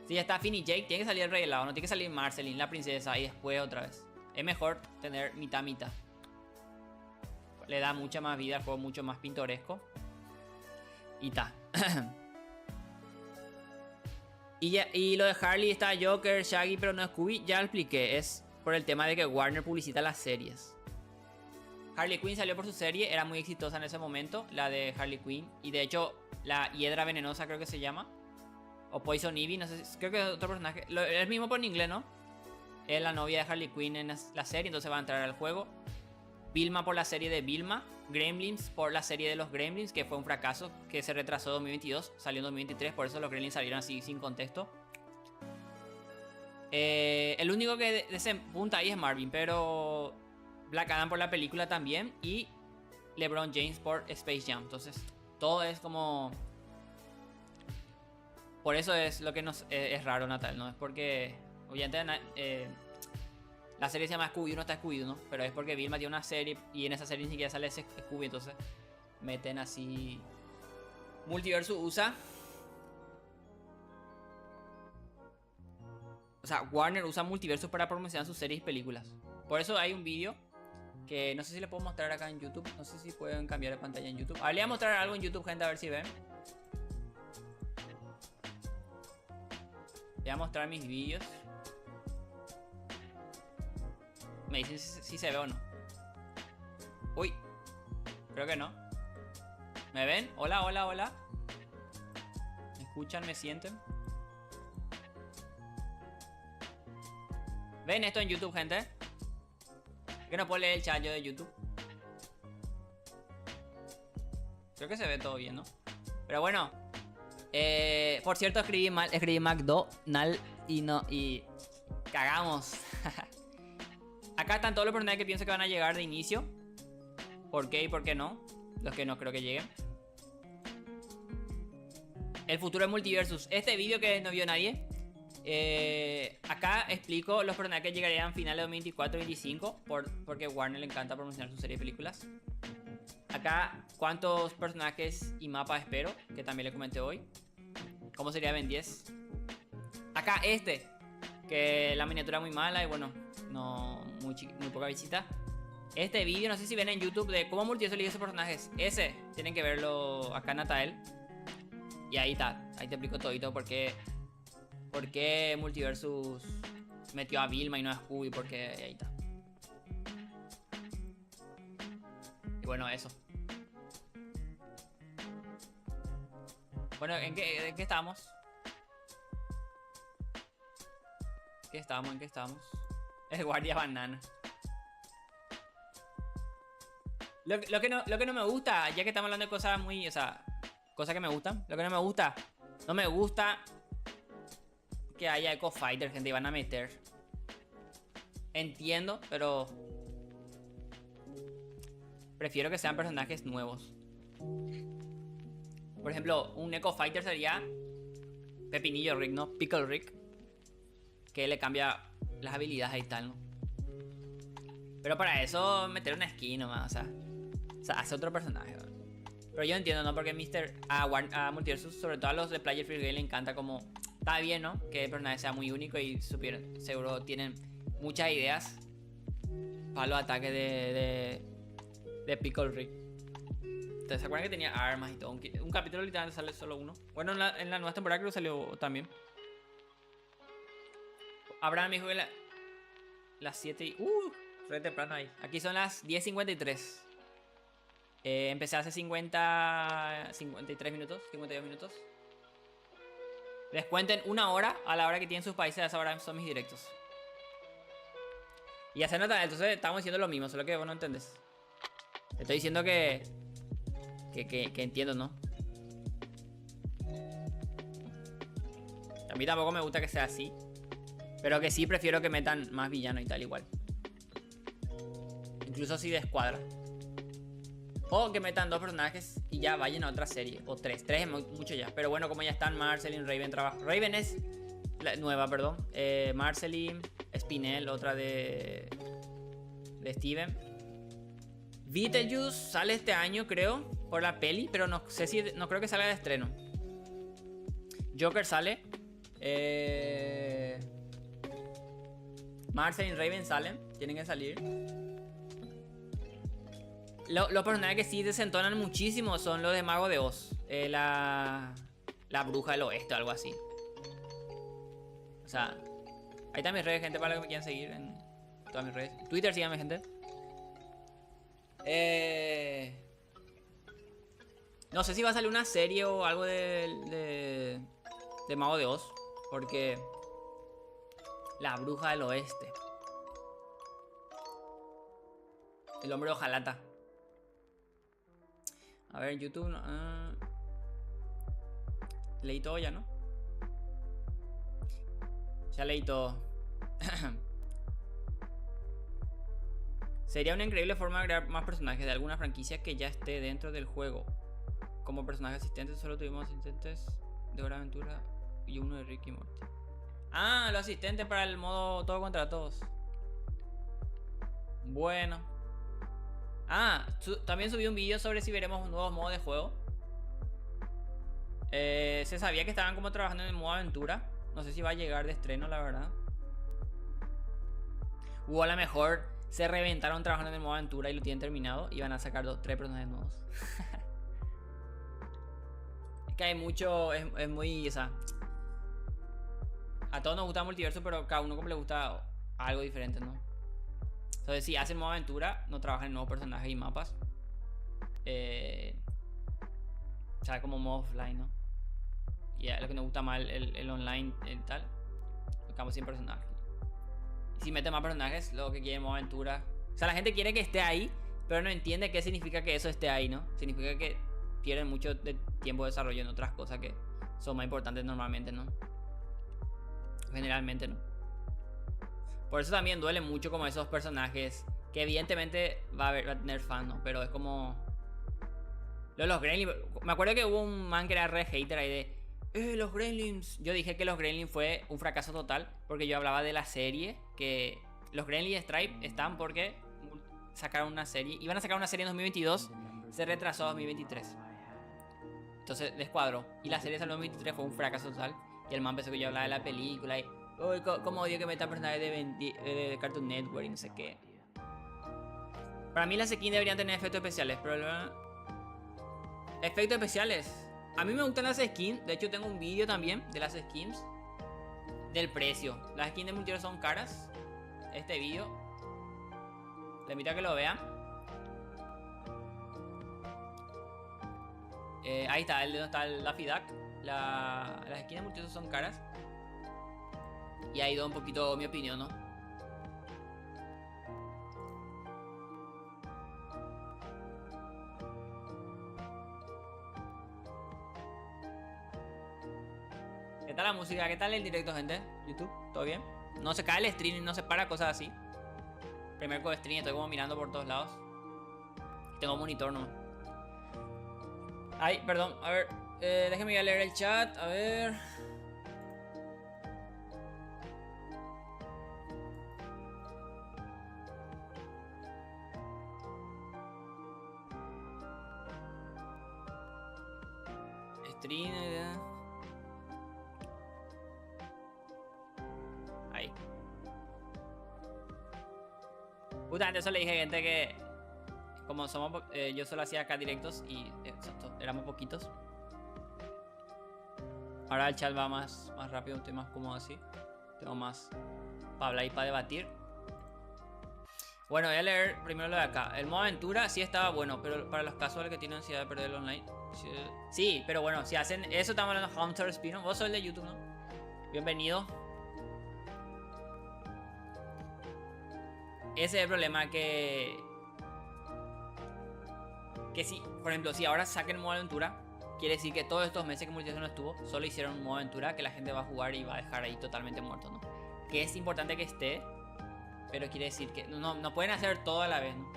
Si ya está Finn y Jake, tiene que salir el Rey Helado. No tiene que salir Marceline, la princesa. Y después otra vez. Es mejor tener mitad. Le da mucha más vida al juego, mucho más pintoresco. Y ta. y lo de Harley está Joker, Shaggy, pero no Scooby. Ya lo expliqué. Es por el tema de que Warner publicita las series. Harley Quinn salió por su serie. Era muy exitosa en ese momento. La de Harley Quinn. Y de hecho, la Hiedra Venenosa creo que se llama. O Poison Ivy. No sé. Creo que es otro personaje. Es el mismo por en inglés, ¿no? Es la novia de Harley Quinn en la serie. Entonces va a entrar al juego. Vilma por la serie de Vilma. Gremlins por la serie de los Gremlins, que fue un fracaso, que se retrasó en 2022, salió en 2023, por eso los Gremlins salieron así sin contexto. El único que despunta ahí es Marvin, pero Black Adam por la película también y LeBron James por Space Jam. Entonces todo es como... Por eso es lo que nos es raro, Natal, ¿no? Es porque obviamente la serie se llama Scooby, no está Scooby, ¿no? Pero es porque Vilma tiene una serie y en esa serie ni siquiera sale ese Scooby, entonces meten así... Multiverso usa... O sea, Warner usa Multiverso para promocionar sus series y películas. Por eso hay un vídeo que no sé si le puedo mostrar acá en YouTube. No sé si pueden cambiar de pantalla en YouTube. Ahora le voy a mostrar algo en YouTube, gente, a ver si ven. Le voy a mostrar mis vídeos. Me dicen si se ve o no. Uy, creo que no. ¿Me ven? Hola, hola, hola. ¿Me escuchan? ¿Me sienten? ¿Ven esto en YouTube, gente? Es que no puedo leer el chat yo de YouTube. Creo que se ve todo bien, ¿no? Pero bueno. Por cierto, escribí mal. Escribí McDonald y no. Y cagamos. Acá están todos los personajes que pienso que van a llegar de inicio. ¿Por qué y por qué no? Los que no creo que lleguen. El futuro de Multiversus. Este vídeo que no vio nadie. Acá explico los personajes que llegarían a finales de 2024-2025. Porque Warner le encanta promocionar su serie de películas. Acá cuántos personajes y mapas espero. Que también le comenté hoy. ¿Cómo sería Ben 10? Acá que la miniatura es muy mala y bueno, no muy poca visita. Este vídeo, no sé si ven en YouTube de cómo Multiverso elige esos personajes. Ese, tienen que verlo acá en Natael. Y ahí está, ahí te explico todito por qué Multiversus metió a Vilma y no a Scooby, porque ahí está. Y bueno, eso. Bueno, ¿en qué estamos? ¿En qué estamos? El guardia banana. Lo que no me gusta, ya que estamos hablando de cosas muy... O sea, cosas que me gustan. Lo que no me gusta... No me gusta que haya Echo Fighter, gente, y van a meter. Entiendo, pero... Prefiero que sean personajes nuevos. Por ejemplo, un Echo Fighter sería... Pepinillo Rick, ¿no? Pickle Rick. Que le cambia las habilidades y tal, ¿no? Pero para eso meter una skin nomás, o sea, hace otro personaje, ¿no? Pero yo entiendo, ¿no? Porque a Multiversus, sobre todo a los de Player Free Game, le encanta como Está bien, ¿no? Que el personaje sea muy único y seguro tienen muchas ideas para los ataques de Pickle Rick. ¿Se acuerdan que tenía armas y todo? Un capítulo literalmente sale solo uno. Bueno, en la nueva temporada creo que salió también. Abraham dijo que las 7 y... re temprano ahí. Aquí son las 10:53. Empecé hace 53 minutos, 52 minutos. Descuenten una hora a la hora que tienen sus países. A esa hora son mis directos. Y hacer nota, entonces estamos diciendo lo mismo, solo que vos no entendés. Te estoy diciendo que entiendo, ¿no? A mí tampoco me gusta que sea así. Pero que sí prefiero que metan más villano y tal igual. Incluso si de escuadra. O que metan 2 personajes y ya vayan a otra serie. O 3. 3 es mucho ya. Pero bueno, como ya están Marceline, Raven trabaja. Raven es la nueva, perdón. Marceline, Spinel, otra de Steven. Beetlejuice sale este año, creo, por la peli, pero no sé si no creo que salga de estreno. Joker sale. Marceline y Raven salen, tienen que salir. Los personajes que sí desentonan muchísimo son los de Mago de Oz. La bruja del oeste o algo así. O sea, ahí están mis redes, gente, para los que me quieran seguir en todas mis redes. Twitter, síganme, gente. No sé si va a salir una serie o algo de Mago de Oz. Porque la bruja del oeste. El hombre de hojalata. A ver, en YouTube no, leí todo ya, ¿no? Ya leí todo. Sería una increíble forma de crear más personajes de alguna franquicia que ya esté dentro del juego. Como personajes asistentes, solo tuvimos asistentes de Hora de Aventura y uno de Rick y Morty. Ah, los asistentes para el modo todo contra todos. Bueno. Ah, también subí un vídeo sobre si veremos un nuevo modo de juego. Se sabía que estaban como trabajando en el modo aventura. No sé si va a llegar de estreno, la verdad. O a lo mejor se reventaron trabajando en el modo aventura y lo tienen terminado y van a sacar 3 personajes nuevos. Es que hay mucho, es muy, o sea, a todos nos gusta el multiverso, pero cada uno como le gusta algo diferente, ¿no? Entonces si hacen modo aventura, no trabajan en nuevos personajes y mapas. O sea, como modo offline, ¿no? Y a lo que nos gusta más el online y tal, lo quedamos sin personajes. Y si meten más personajes, lo que quieren modo aventura. O sea, la gente quiere que esté ahí, pero no entiende qué significa que eso esté ahí, ¿no? Significa que pierden mucho de tiempo de desarrollo en otras cosas que son más importantes normalmente, ¿no? Generalmente, ¿no? Por eso también duele mucho como esos personajes que evidentemente va a tener fans, ¿no? Pero es como los Gremlins. Me acuerdo que hubo un man que era re hater ahí de los Gremlins. Yo dije que los Gremlins fue un fracaso total porque yo hablaba de la serie, que los Gremlins Stripe están porque sacaron una serie. Iban a sacar una serie en 2022, se retrasó a 2023. Entonces descuadró. Y la serie salió en 2023, fue un fracaso total. Y el man pensó que yo hablaba de la película y uy, cómo odio que metan personajes de Cartoon Network y no sé qué. Para mí las skins deberían tener efectos especiales, pero efectos especiales. A mí me gustan las skins. De hecho tengo un vídeo también de las skins. Del precio. Las skins de multiverso son caras. Este vídeo les invito a que lo vean. Ahí está, donde está la FIDAC. Las skins de multiverso son caras. Y ha ido un poquito mi opinión, ¿no? ¿Qué tal la música? ¿Qué tal el directo, gente? YouTube, ¿todo bien? No se cae el stream, no se para, cosas así. Primer co-stream, estoy como mirando por todos lados. Tengo monitor nomás. Ay, perdón, a ver. Déjenme ir a leer el chat, a ver. Stream, Justamente eso le dije a gente que, como somos, yo solo hacía acá directos y éramos poquitos. Ahora el chat va más rápido, estoy más cómodo así. Tengo más para hablar y para debatir. Bueno, voy a leer primero lo de acá. El modo aventura sí estaba bueno, pero para los casuales que tienen ansiedad de perder el online. Sí, pero bueno, si hacen eso, estamos hablando de Hunter Spino. Vos sos el de YouTube, ¿no? Bienvenido. Ese es el problema que si, por ejemplo, si ahora saquen modo aventura, quiere decir que todos estos meses que Multiverso no estuvo, solo hicieron un modo aventura que la gente va a jugar y va a dejar ahí totalmente muerto, ¿no? Que es importante que esté, pero quiere decir que no pueden hacer todo a la vez, ¿no?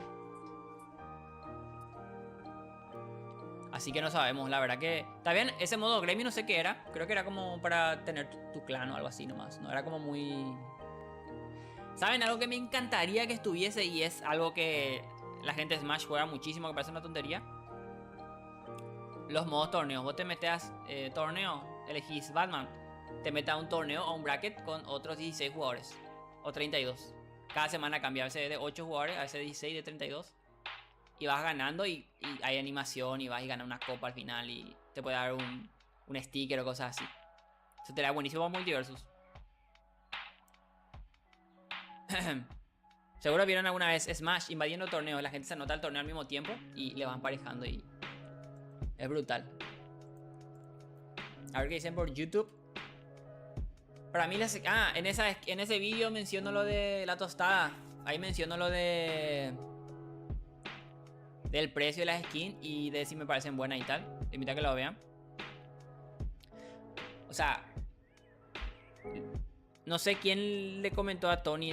Así que no sabemos, la verdad que... Está bien, ese modo gremio no sé qué era. Creo que era como para tener tu clan o algo así nomás. No era como muy... ¿Saben? Algo que me encantaría que estuviese y es algo que la gente de Smash juega muchísimo, que parece una tontería. Los modos torneos. Vos te metes torneo, elegís Batman, te metes a un torneo o un bracket con otros 16 jugadores. O 32. Cada semana cambia, a veces de 8 jugadores, a veces de 16, de 32. Y vas ganando y hay animación y vas y ganas una copa al final y te puede dar un sticker o cosas así. Eso te da buenísimo para Multiversus. Seguro vieron alguna vez Smash invadiendo torneos. La gente se anota el torneo al mismo tiempo y le van emparejando y es brutal. A ver qué dicen por YouTube. Para mí en ese vídeo menciono lo de la tostada. Ahí menciono lo de del precio de las skins y de si me parecen buenas y tal. Te invito a que lo vean. O sea, no sé quién le comentó a Tony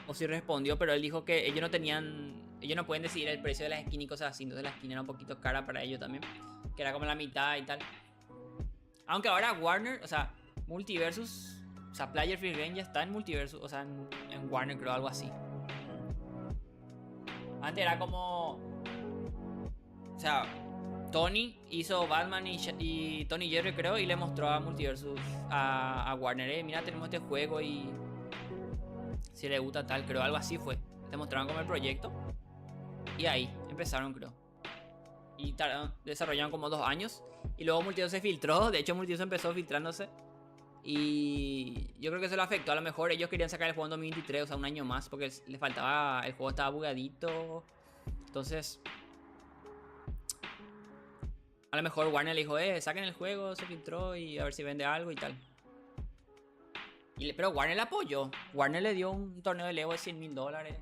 o si respondió, pero él dijo que ellos no pueden decidir el precio de las skins y cosas así. Entonces la skin era un poquito cara para ellos también, que era como la mitad y tal. Aunque ahora Warner, o sea, Multiversus, o sea, Player Free Game ya está en Multiversus, o sea, en Warner creo, algo así. Antes era como... O sea, Tony hizo Batman y Tony Jerry creo y le mostró a Multiversus a Warner, mira, tenemos este juego y si le gusta tal, creo, algo así fue. Le mostraron como el proyecto y ahí empezaron, creo. Y desarrollaron como 2 años y luego Multiversus se filtró. De hecho Multiversus empezó filtrándose y yo creo que eso lo afectó. A lo mejor ellos querían sacar el juego en 2023, o sea, un año más, porque les faltaba, el juego estaba bugadito. Entonces a lo mejor Warner le dijo, saquen el juego, se filtró y a ver si vende algo y tal. Pero Warner le apoyó. Warner le dio un torneo de Lego de $100,000.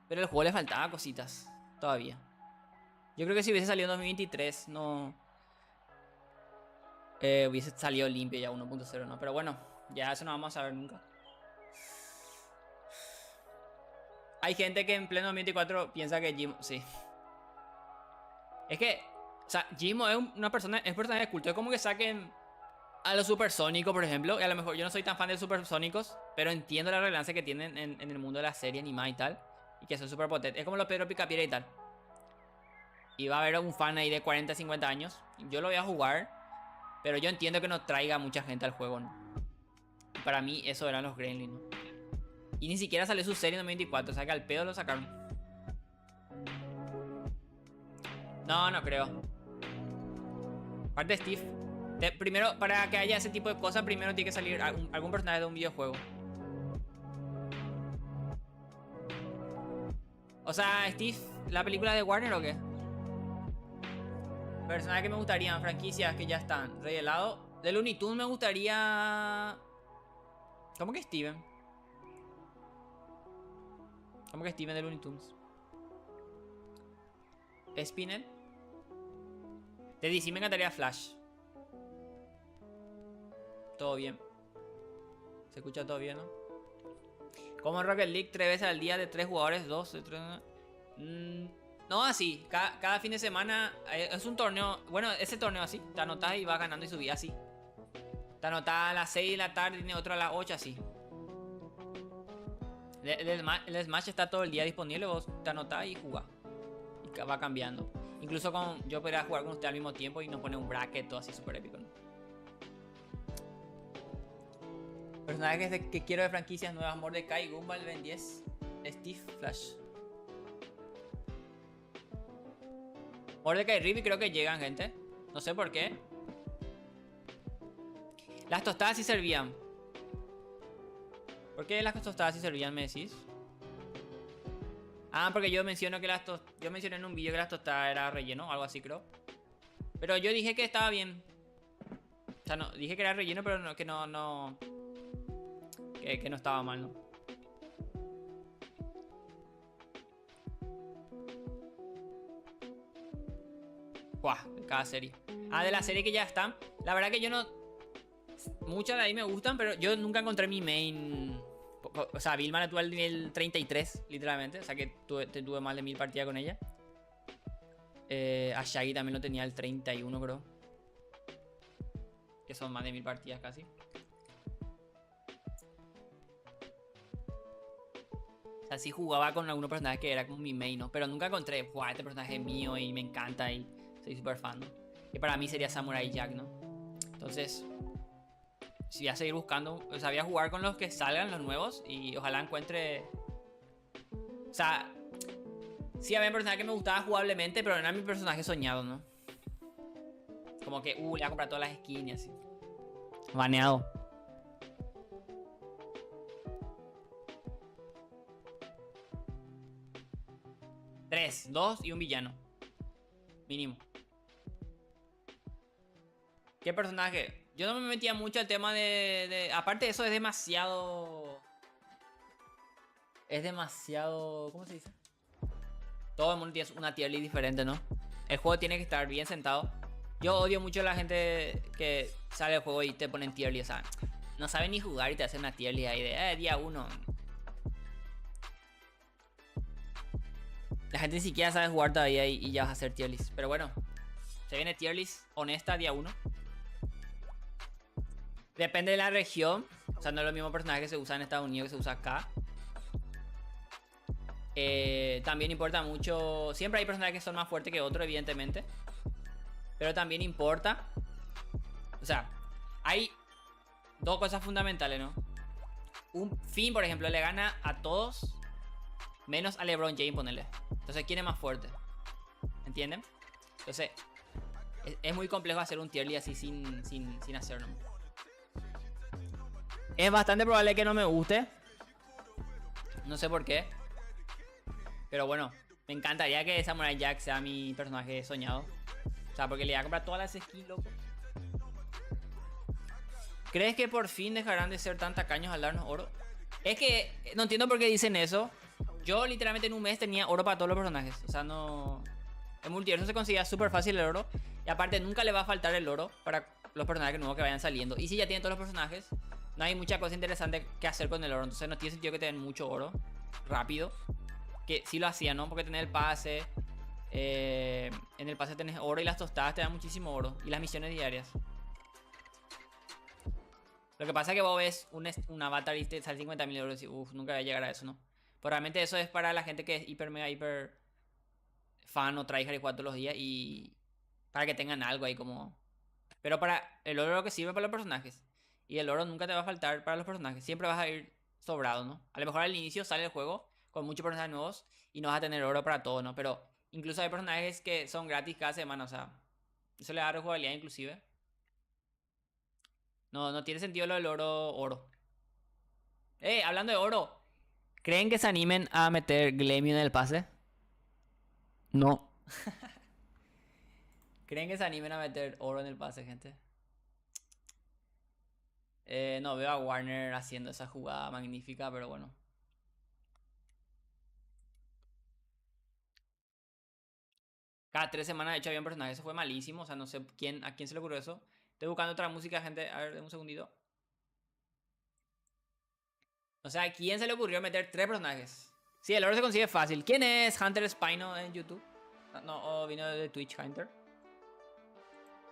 Pero el juego le faltaba cositas todavía. Yo creo que si hubiese salido en 2023 no... hubiese salido limpio ya 1.0, ¿no? Pero bueno, ya eso no vamos a ver nunca. Hay gente que en pleno 2024 piensa que Jim... Sí. Es que... O sea, Gizmo es una persona, es personaje de culto. Es como que saquen a los supersónicos, por ejemplo. Y a lo mejor yo no soy tan fan de los supersónicos, pero entiendo la relevancia que tienen en el mundo de la serie animada y tal. Y que son súper potentes. Es como los Pedro Picapiedra y tal. Y va a haber un fan ahí de 40, 50 años. Yo lo voy a jugar, pero yo entiendo que no traiga mucha gente al juego, ¿no? Y para mí eso eran los Gremlins, ¿no? Y ni siquiera salió su serie en 2024. O sea que al pedo lo sacaron. No creo. Aparte Steve, primero, para que haya ese tipo de cosas, primero tiene que salir algún personaje de un videojuego. O sea, Steve, ¿la película de Warner o qué? Personajes que me gustarían, franquicias que ya están. Rey Helado. De Looney Tunes me gustaría... ¿Cómo que Steven? ¿Cómo que Steven de Looney Tunes? ¿Spinel? De DC me encantaría Flash. Todo bien. Se escucha todo bien, ¿no? Como en Rocket League, 3 veces al día de 3 jugadores, 2 de 3... no así. Cada fin de semana es un torneo. Bueno, ese torneo así. Te anotás y vas ganando y subís así. Te anotás a las 6 de la tarde y tiene otro a las 8 así. El Smash está todo el día disponible. Vos te anotás y jugás. Y va cambiando. Incluso yo podría jugar con usted al mismo tiempo y nos pone un bracket todo así súper épico, ¿no? Personajes que quiero de franquicias nuevas: Mordecai, Gumball, Ben 10, Steve, Flash. Mordecai y Rippy creo que llegan, gente. No sé por qué. Las tostadas sí servían. ¿Por qué las tostadas sí servían, me decís? Ah, porque yo menciono que yo mencioné en un vídeo que las tostadas era relleno, algo así creo. Pero yo dije que estaba bien. O sea, no, dije que era relleno, pero no, que no estaba mal, ¿no? Buah, cada serie. Ah, de la serie que ya están. La verdad que yo no... Muchas de ahí me gustan, pero yo nunca encontré mi main... O sea, Vilma la tuve al nivel 33, literalmente. O sea, que tuve más de 1000 partidas con ella. A Shaggy también lo tenía al 31, creo. Que son más de 1000 partidas casi. O sea, sí jugaba con algunos personajes que era como mi main, ¿no? Pero nunca encontré, ¡buah! Este personaje es mío y me encanta y soy súper fan, ¿no? Que para mí sería Samurai Jack, ¿no? Entonces, sí, voy a seguir buscando. O sea, voy a jugar con los que salgan, los nuevos. Y ojalá encuentre... O sea, sí había personajes que me gustaba jugablemente, pero no era mi personaje soñado, ¿no? Como que, le voy a comprar todas las skins y así. Baneado. Tres, 2 y un villano. Mínimo. ¿Qué personaje? Yo no me metía mucho al tema aparte de eso, es demasiado... Es demasiado... ¿Cómo se dice? Todo el mundo tiene una tier list diferente, ¿no? El juego tiene que estar bien sentado. Yo odio mucho a la gente que sale del juego y te ponen tier list. O sea, no saben ni jugar y te hacen una tier list ahí de día 1. La gente ni siquiera sabe jugar todavía y ya vas a hacer tier list. Pero bueno, se viene tier list honesta día 1. Depende de la región. O sea, no es lo mismo personaje que se usa en Estados Unidos que se usa acá. También importa mucho. Siempre hay personajes que son más fuertes que otros, evidentemente. Pero también importa. O sea, hay dos cosas fundamentales, ¿no? Un Finn, por ejemplo, le gana a todos menos a LeBron James, ponele. Entonces, ¿quién es más fuerte? ¿Entienden? Entonces, es muy complejo hacer un tier list así sin hacerlo. Es bastante probable que no me guste. No sé por qué. Pero bueno, me encantaría que Samurai Jack sea mi personaje soñado. O sea, porque le voy a comprar todas las skins, loco. ¿Crees que por fin dejarán de ser tan tacaños al darnos oro? Es que no entiendo por qué dicen eso. Yo literalmente en un mes tenía oro para todos los personajes. O sea, no... En multiverso se conseguía súper fácil el oro. Y aparte nunca le va a faltar el oro para los personajes nuevos que vayan saliendo. Y si ya tienen todos los personajes, no hay mucha cosa interesante que hacer con el oro. Entonces no tiene sentido que te den mucho oro rápido. Que sí lo hacían, ¿no? Porque tener el pase... en el pase tenés oro y las tostadas te dan muchísimo oro. Y las misiones diarias. Lo que pasa es que vos ves un avatar y te sale 50.000 euros y uff, nunca voy a llegar a eso, ¿no? Pero realmente eso es para la gente que es hiper, mega, hiper fan o tryhard y juega todos los días y para que tengan algo ahí como... Pero para el oro lo que sirve para los personajes. Y el oro nunca te va a faltar para los personajes. Siempre vas a ir sobrado, ¿no? A lo mejor al inicio sale el juego con muchos personajes nuevos y no vas a tener oro para todo, ¿no? Pero incluso hay personajes que son gratis cada semana, o sea, eso le da rejugabilidad inclusive. No tiene sentido lo del oro. Hablando de oro. ¿Creen que se animen a meter Glemio en el pase? No. ¿Creen que se animen a meter oro en el pase, gente? No veo a Warner haciendo esa jugada magnífica, pero bueno. Cada 3 semanas de hecho había un personaje. Eso fue malísimo. O sea, no sé a quién se le ocurrió eso. Estoy buscando otra música, gente. A ver, un segundito. O sea, ¿a quién se le ocurrió meter 3 personajes? Sí, el oro se consigue fácil. ¿Quién es Hunter Spino en YouTube? No, vino de Twitch Hunter.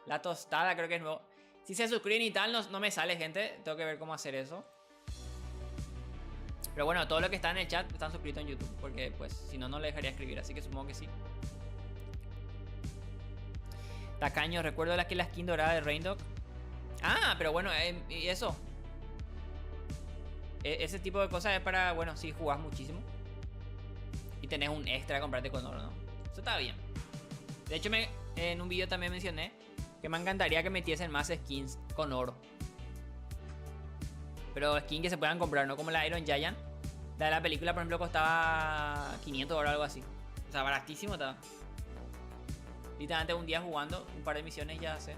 La tostada creo que es nuevo. Si se suscriben y tal, no me sale, gente. Tengo que ver cómo hacer eso. Pero bueno, todo lo que está en el chat están suscritos en YouTube. Porque pues, si no, no le dejaría escribir. Así que supongo que sí. Tacaño, recuerdo la skin dorada de Raindog. Ah, pero bueno, y eso. Ese tipo de cosas es para, bueno, si jugás muchísimo y tenés un extra de comprarte con oro, ¿no? Eso está bien. De hecho, en un video también mencioné que me encantaría que metiesen más skins con oro. Pero skins que se puedan comprar, ¿no? Como la Iron Giant. La de la película, por ejemplo, costaba 500 o algo así. O sea, baratísimo estaba. Literalmente un día jugando, un par de misiones ya sé.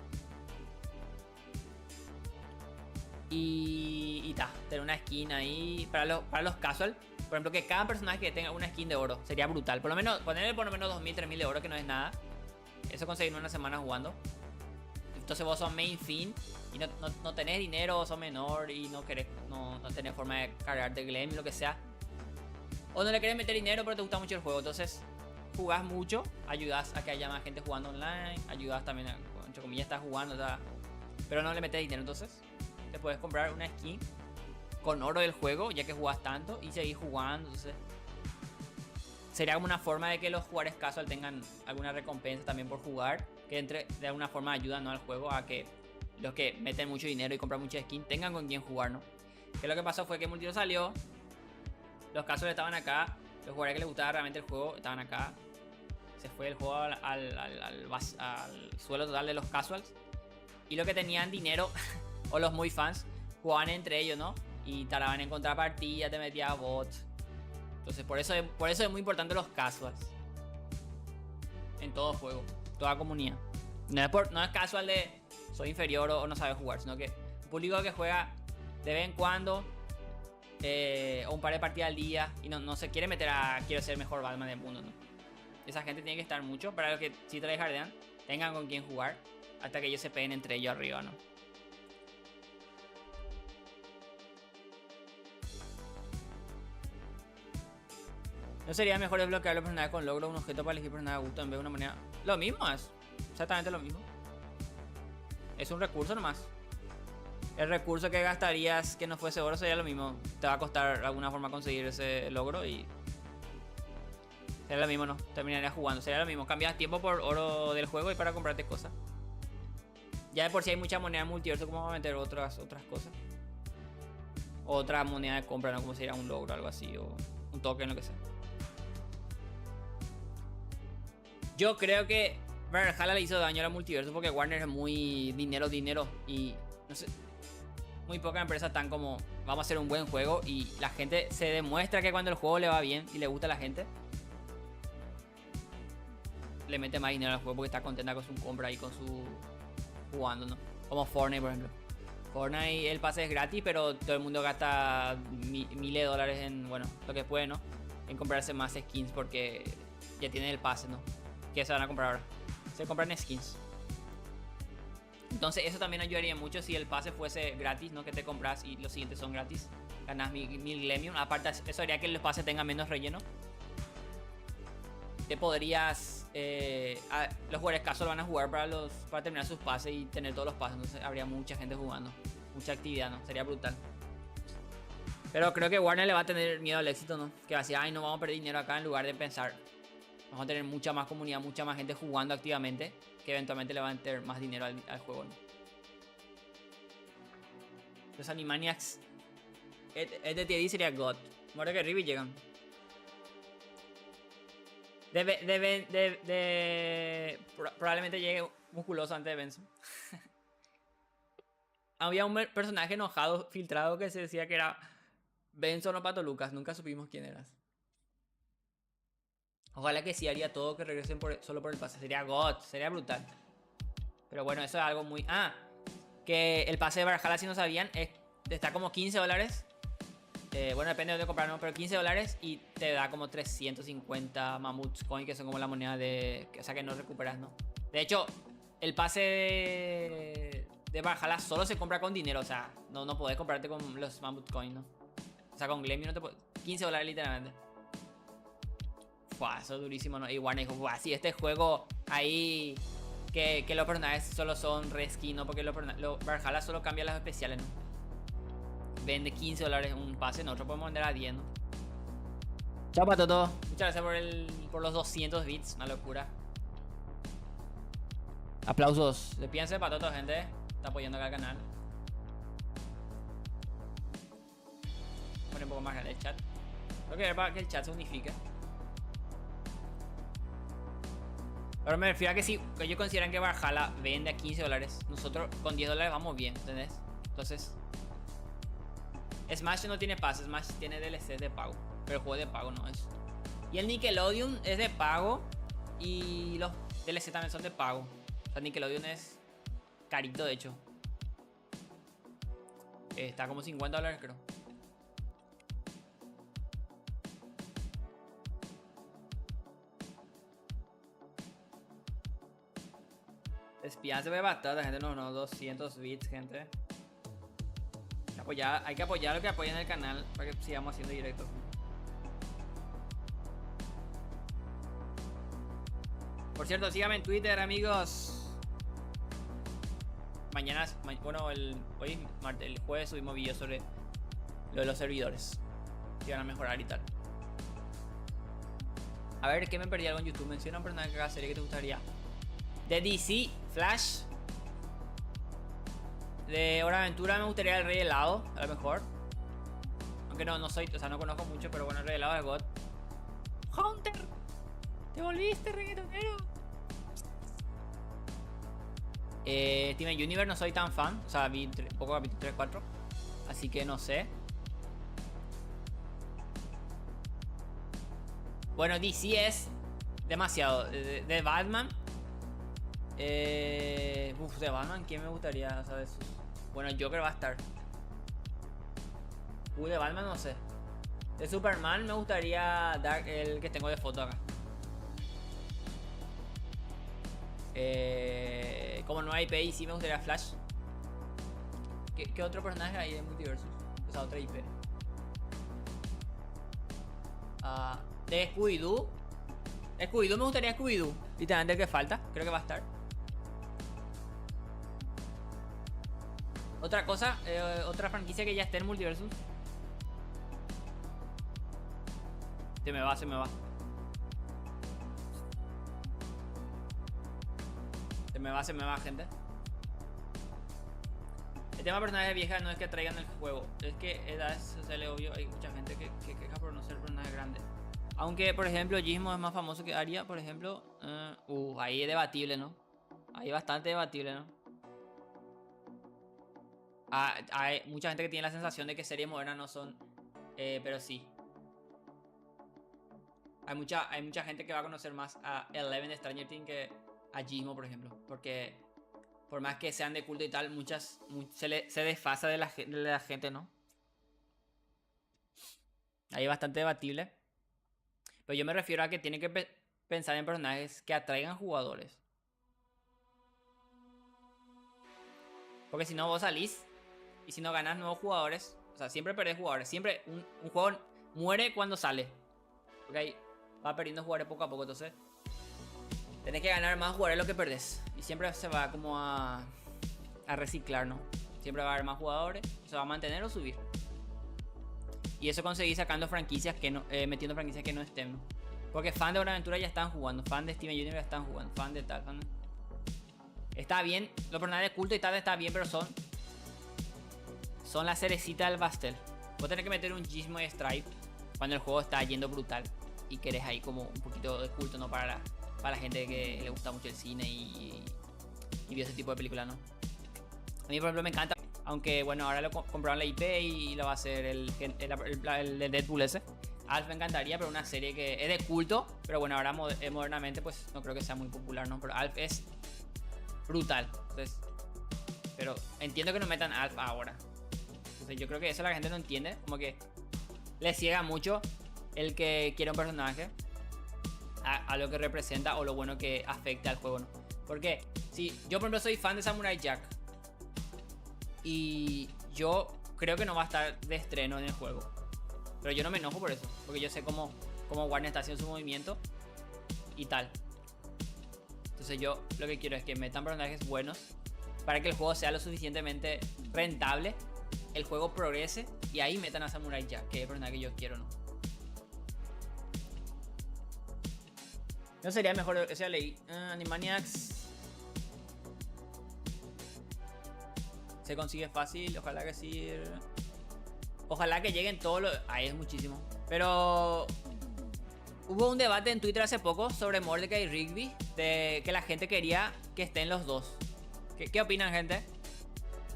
Y ta, tener una skin ahí para los casual. Por ejemplo, que cada personaje que tenga una skin de oro sería brutal. Por lo menos, ponerle por lo menos 2000, 3000 de oro, que no es nada. Eso conseguir en una semana jugando. Entonces vos sos main fin y no tenés dinero, sos menor y no tenés forma de cargarte Glam, lo que sea. O no le querés meter dinero pero te gusta mucho el juego. Entonces jugás mucho, ayudás a que haya más gente jugando online, ayudás también a, entre comillas, estás jugando, pero no le metes dinero. Entonces te puedes comprar una skin con oro del juego, ya que jugás tanto, y seguir jugando. Entonces sería como una forma de que los jugadores casual tengan alguna recompensa también por jugar, que entre de alguna forma ayuda, ¿no?, al juego, a que los que meten mucho dinero y compran mucha skin tengan con quién jugar, ¿no? Que lo que pasó fue que Multiverso salió, los casuals estaban acá, los jugadores que les gustaba realmente el juego estaban acá, se fue el juego al suelo total de los casuals, y los que tenían dinero o los muy fans jugaban entre ellos, ¿no? Y tardaban en encontrar partidas, te metía bots. Entonces por eso es muy importante los casuals en todo juego, toda comunidad. No es casual de soy inferior o no sabe jugar, sino que un público que juega de vez en cuando, o un par de partidas al día, y no se quiere meter a quiero ser el mejor Batman del mundo, ¿no? Esa gente tiene que estar mucho para que si tryhardean tengan con quién jugar hasta que ellos se peguen entre ellos arriba, ¿no? ¿No sería mejor desbloquear los personajes con logro un objeto para elegir personaje a gusto en vez de una moneda? Lo mismo es. Exactamente lo mismo. Es un recurso nomás. El recurso que gastarías que no fuese oro sería lo mismo. Te va a costar de alguna forma conseguir ese logro y... sería lo mismo, ¿no? Terminarías jugando. Sería lo mismo. Cambias tiempo por oro del juego y para comprarte cosas. Ya de por sí hay mucha moneda en multiverso, como vamos a meter otras cosas. Otra moneda de compra, ¿no? Como sería un logro, algo así. O un token, lo que sea. Yo creo que Valhalla le hizo daño al multiverso porque Warner es muy dinero y no sé, muy pocas empresas están como vamos a hacer un buen juego y la gente se demuestra que cuando el juego le va bien y le gusta a la gente le mete más dinero al juego porque está contenta con su compra y con su jugando, ¿no? Como Fortnite, por ejemplo. Fortnite el pase es gratis, pero todo el mundo gasta miles de dólares en, bueno, lo que puede, ¿no? En comprarse más skins porque ya tienen el pase, ¿no? Que se van a comprar ahora. Se compran skins. Entonces eso también ayudaría mucho si el pase fuese gratis, ¿no? Que te compras y los siguientes son gratis. Ganas 1000 Glemium. Aparte eso haría que el pase tenga menos relleno. Te podrías... los jugadores casual van a jugar para terminar sus pases y tener todos los pases. Entonces habría mucha gente jugando. Mucha actividad, ¿no? Sería brutal. Pero creo que Warner le va a tener miedo al éxito, ¿no? Que va a decir, ay, no vamos a perder dinero acá, en lugar de pensar... vamos a tener mucha más comunidad, mucha más gente jugando activamente, que eventualmente le va a meter más dinero al juego, ¿no? Los Animaniacs, este TD sería God. Muere que Rivi llegan. Probablemente llegue musculoso antes de Benson. Había un personaje enojado, filtrado, que se decía que era Benson o Pato Lucas. Nunca supimos quién eras. Ojalá que sí haría todo que regresen solo por el pase. Sería God, sería brutal. Pero bueno, eso es algo muy... que el pase de Valhalla, si no sabían, está como $15. Bueno, depende de dónde comprarlo, pero $15 y te da como 350 Mammoths Coin, que son como la moneda o sea, que no recuperas, ¿no? De hecho, el pase de Valhalla solo se compra con dinero. O sea, no podés comprarte con los Mammoth Coin, ¿no? O sea, con Glemmy no te puedes... $15 literalmente. Eso es durísimo, ¿no? Y Warner dijo, sí, este juego ahí que los personajes solo son reskin, ¿no? Porque Valhalla solo cambia las especiales, ¿no? Vende $15 un pase, nosotros podemos vender a 10, ¿no? Chao, Patoto. Muchas gracias por los 200 bits, una locura. Aplausos. Despídense de Patoto, gente. Está apoyando acá al canal. un poco más grande el chat. Tengo que ver para que el chat se unifique. Pero me refiero a que si ellos consideran que Valhalla vende a $15, nosotros con $10 vamos bien, ¿entendés? Entonces, Smash no tiene pase, Smash tiene DLC de pago, pero el juego de pago no es. Y el Nickelodeon es de pago y los DLC también son de pago. O sea, Nickelodeon es carito, de hecho. Está como $50, creo. Despidanse ve bastante, gente. No, 200 bits, gente. Hay que apoyar lo que apoyen el canal para que sigamos haciendo directos. Por cierto, síganme en Twitter, amigos. Mañana, bueno, el jueves subimos videos sobre lo de los servidores, que van a mejorar y tal. A ver, ¿qué me perdí algo en YouTube? Menciona un personaje de cada serie que te gustaría. De DC, Flash. De Hora de Aventura me gustaría el Rey Helado, a lo mejor. Aunque no soy, o sea, no conozco mucho, pero bueno, el Rey Helado es God. Hunter, te volviste reggaetonero. Steven Universe no soy tan fan, o sea, vi poco capítulo 3, 4. Así que no sé. Bueno, DC es demasiado. De Batman. De Batman, ¿quién me gustaría? ¿Sabes? Bueno, Joker va a estar. De Batman no sé. De Superman me gustaría dar el que tengo de foto acá. Como no hay IP, sí me gustaría Flash. ¿Qué otro personaje hay de Multiversus? Esa otra IP. De Scooby-Doo. Scooby-Doo me gustaría Scooby-Doo. Literalmente el que falta. Creo que va a estar. Otra cosa, otra franquicia que ya esté en Multiversus. Se me va. Se me va, gente. El tema de personajes viejas no es que traigan el juego, es que es obvio, hay mucha gente que queja por no ser personaje grande. Aunque, por ejemplo, Gizmo es más famoso que Arya, por ejemplo. Ahí es debatible, ¿no? Ahí es bastante debatible, ¿no? Hay mucha gente que tiene la sensación de que series modernas no son, pero sí. Hay mucha gente que va a conocer más a Eleven de Stranger Things que a Gizmo, por ejemplo. Porque por más que sean de culto y tal, se desfasa de la gente, ¿no? Ahí es bastante debatible. Pero yo me refiero a que tienen que pensar en personajes que atraigan jugadores. Porque si no, vos salís y si no ganas nuevos jugadores, o sea, siempre perdés jugadores. Siempre un juego muere cuando sale. Porque ahí va perdiendo jugadores poco a poco. Entonces, tenés que ganar más jugadores de lo que perdés. Y siempre se va como a reciclar, ¿no? Siempre va a haber más jugadores. Se va a mantener o subir. Y eso conseguí sacando franquicias que no, metiendo franquicias que no estén, ¿no? Porque fan de Hora de Aventura ya están jugando. Fan de Steven Universe ya están jugando. Fan de tal, fan de... Está bien. Los personajes de culto y tal está bien, pero son la cerecita del pastel. Vos tenés que meter un Gizmo y Stripe cuando el juego está yendo brutal y querés ahí como un poquito de culto, ¿no? Para la gente que le gusta mucho el cine y vio ese tipo de películas, ¿no? A mí, por ejemplo, me encanta. Aunque, bueno, ahora lo compraron la IP y lo va a hacer el de Deadpool ese. Alf me encantaría, pero una serie que es de culto. Pero bueno, ahora modernamente pues no creo que sea muy popular, ¿no? Pero Alf es brutal. Entonces, pero entiendo que no metan Alf ahora. Entonces yo creo que eso la gente no entiende. Como que le ciega mucho el que quiere un personaje a lo que representa o lo bueno que afecta al juego, ¿no? Porque si yo, por ejemplo, soy fan de Samurai Jack y yo creo que no va a estar de estreno en el juego, pero yo no me enojo por eso, porque yo sé cómo Warner está haciendo su movimiento y tal. Entonces yo lo que quiero es que metan personajes buenos para que el juego sea lo suficientemente rentable, el juego progrese y ahí metan a Samurai Jack, que es el personaje que yo quiero, ¿no? No sería mejor, o sea, leí Animaniacs se consigue fácil, ojalá que sí. Ojalá que lleguen todos los... Ahí es muchísimo. Pero... Hubo un debate en Twitter hace poco sobre Mordecai y Rigby. De que la gente quería que estén los dos. ¿Qué opinan, gente?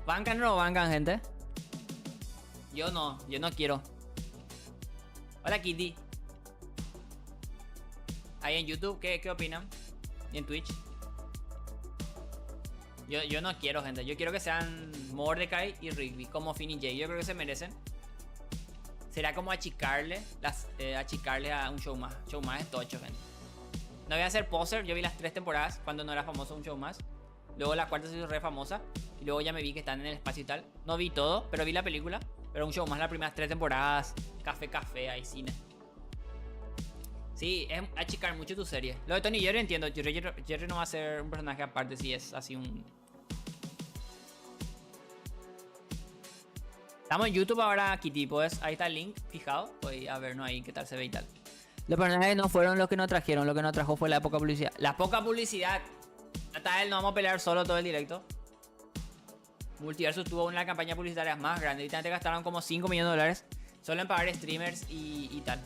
¿Bancan o no bancan, gente? Yo no quiero. Hola, Kitty. Ahí en YouTube, ¿qué opinan? Y en Twitch. Yo no quiero, gente. Yo quiero que sean Mordecai y Rigby como Finn y Jake. Yo creo que se merecen. Será como achicarle a un show más. Show más es tocho, gente. No voy a hacer poser. Yo vi las 3 temporadas cuando no era famoso un show más. Luego la cuarta se hizo re famosa. Y luego ya me vi que están en el espacio y tal. No vi todo, pero vi la película. Pero un show más las primeras 3 temporadas. Café, hay cine. Sí, es achicar mucho tu serie. Lo de Tony Jerry entiendo. Jerry no va a ser un personaje aparte si es así un... Estamos en YouTube ahora, Kitty. Pues ahí está el link fijado. Voy a vernos ahí qué tal se ve y tal. Los personajes no fueron los que nos trajeron. Lo que nos trajo fue la poca publicidad. La poca publicidad. Hasta él no vamos a pelear solo todo el directo. Multiversus tuvo una campaña publicitaria más grande. Ahorita gastaron como 5 millones de dólares solo en pagar streamers y tal.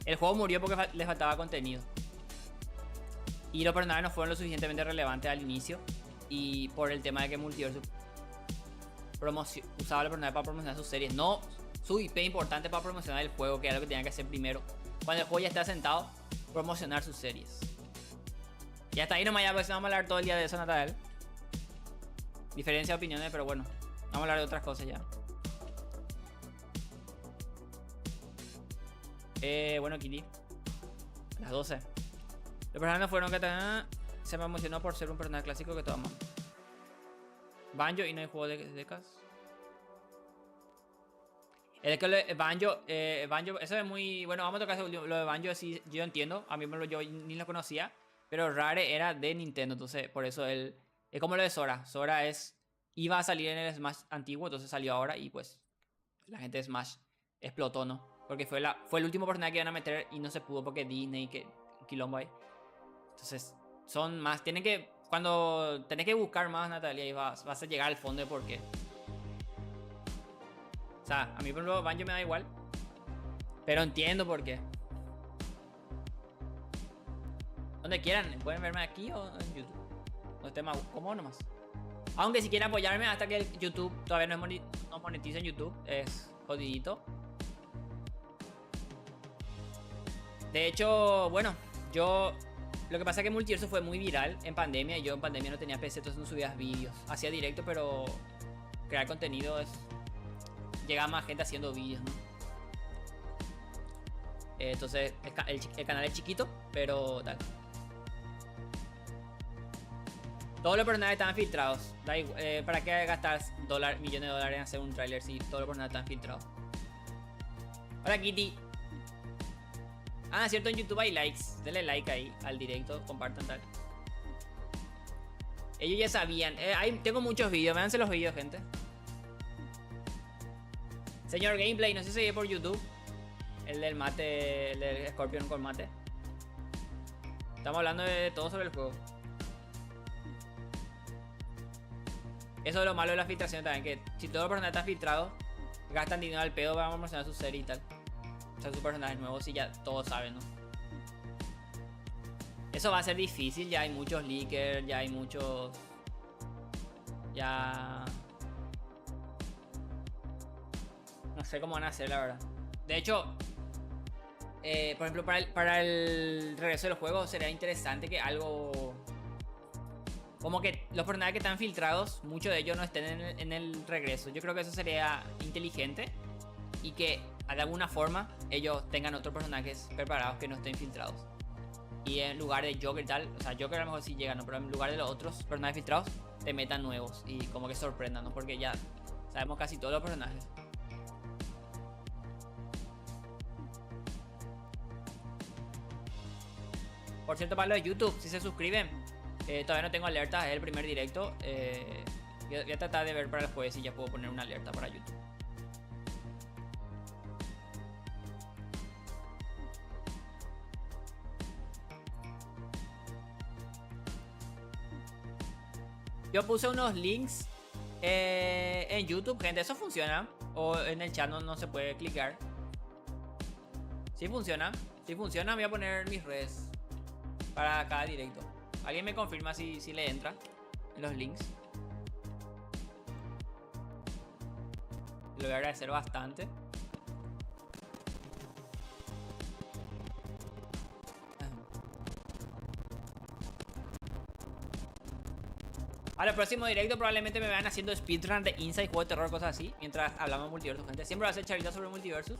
El juego murió porque les faltaba contenido. Y los personajes no fueron lo suficientemente relevantes al inicio. Y por el tema de que Multiversus usaba los personajes para promocionar sus series. No su IP importante para promocionar el juego, que era lo que tenían que hacer primero. Cuando el juego ya está sentado, promocionar sus series. Y hasta ahí nomás, ya pues vamos a hablar todo el día de eso, Natal. Diferencia de opiniones, pero bueno. Vamos a hablar de otras cosas ya. Bueno, Kitty. Las 12. Los personajes fueron que se me emocionó por ser un personaje clásico que todos amamos. Banjo y no hay juego de cas. Es que Banjo, eso es muy... Bueno, vamos a tocar lo de Banjo, sí, yo entiendo. A mí yo ni lo conocía. Pero Rare era de Nintendo, entonces por eso él... Es como lo de Sora. Sora iba a salir en el Smash antiguo, entonces salió ahora y pues... La gente de Smash explotó, ¿no? Porque fue el último personaje que iban a meter y no se pudo porque Disney, quilombo ahí. Entonces, son más... Cuando tenés que buscar más, Natalia, y vas a llegar al fondo de por qué. O sea, a mí por ejemplo Banjo me da igual. Pero entiendo por qué. Donde quieran, pueden verme aquí o en YouTube. No esté más cómodo nomás. Aunque si quieren apoyarme hasta que el YouTube todavía no monetiza en YouTube, es jodidito. De hecho, bueno, lo que pasa es que Multiverso fue muy viral en pandemia. Y yo en pandemia no tenía PC, entonces no subía vídeos. Hacía directo, pero crear contenido llegaba más gente haciendo vídeos, ¿no? Entonces el canal es chiquito, pero tal. Todos los personajes están filtrados. ¿Para qué gastar millones de dólares en hacer un tráiler si todos los personajes están filtrados? Hola, Kitty. Ah, cierto, en YouTube hay likes. Denle like ahí al directo, compartan tal. Ellos ya sabían. Tengo muchos vídeos, véanse los vídeos, gente. Señor Gameplay, no sé si se ve por YouTube. El del mate, el del Scorpion con mate. Estamos hablando de todo sobre el juego. Eso es lo malo de la filtración también, que si todo el personaje está filtrado, gastan dinero al pedo para promocionar su serie y tal. O sea, sus personajes nuevos y ya todos saben, ¿no? Eso va a ser difícil, ya hay muchos leakers, ya hay muchos... Ya... No sé cómo van a hacer, la verdad. De hecho, por ejemplo, para el regreso del juego sería interesante que algo... Como que los personajes que están filtrados, muchos de ellos no estén en el regreso. Yo creo que eso sería inteligente. Y que de alguna forma ellos tengan otros personajes preparados que no estén filtrados. Y en lugar de Joker y tal, o sea, Joker a lo mejor sí llega, ¿no? Pero en lugar de los otros personajes filtrados, te metan nuevos. Y como que sorprendan, ¿no? Porque ya sabemos casi todos los personajes. Por cierto, para los de YouTube, si se suscriben, todavía no tengo alertas, es el primer directo. Voy a tratar de ver para el jueves si ya puedo poner una alerta para YouTube. Yo puse unos links En YouTube, gente, eso funciona. O en el chat no se puede clicar. Sí funciona. Si funciona, voy a poner mis redes para cada directo. Alguien me confirma si le entra en los links. Lo voy a agradecer bastante. A los próximos directos probablemente me vean haciendo speedrun de Inside, juego de terror, cosas así. Mientras hablamos de multiversos, gente. Siempre voy a hacer charitas sobre multiversos.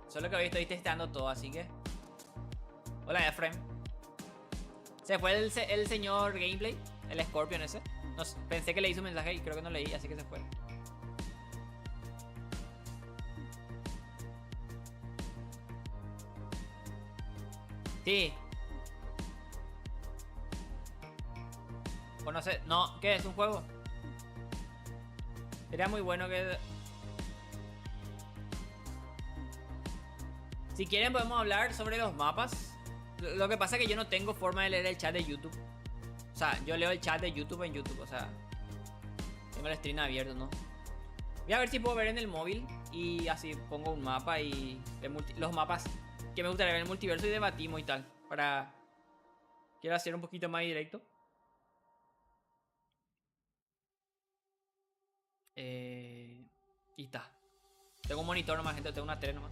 Solo que hoy estoy testeando todo, así que... Hola, Efrem. Se fue el señor Gameplay, el Scorpion ese. No, pensé que le hice un mensaje y creo que no leí, así que se fue. Sí. O no sé, no, ¿qué es? ¿Un juego? Sería muy bueno que... Si quieren podemos hablar sobre los mapas. Lo que pasa es que yo no tengo forma de leer el chat de YouTube. O sea, yo leo el chat de YouTube en YouTube, o sea... Tengo el stream abierto, ¿no? Voy a ver si puedo ver en el móvil. Y así pongo un mapa y... los mapas que me gustaría ver en el multiverso y debatimos y tal. Para... Quiero hacer un poquito más directo. Y está. Tengo un monitor nomás, gente. Tengo una tele nomás.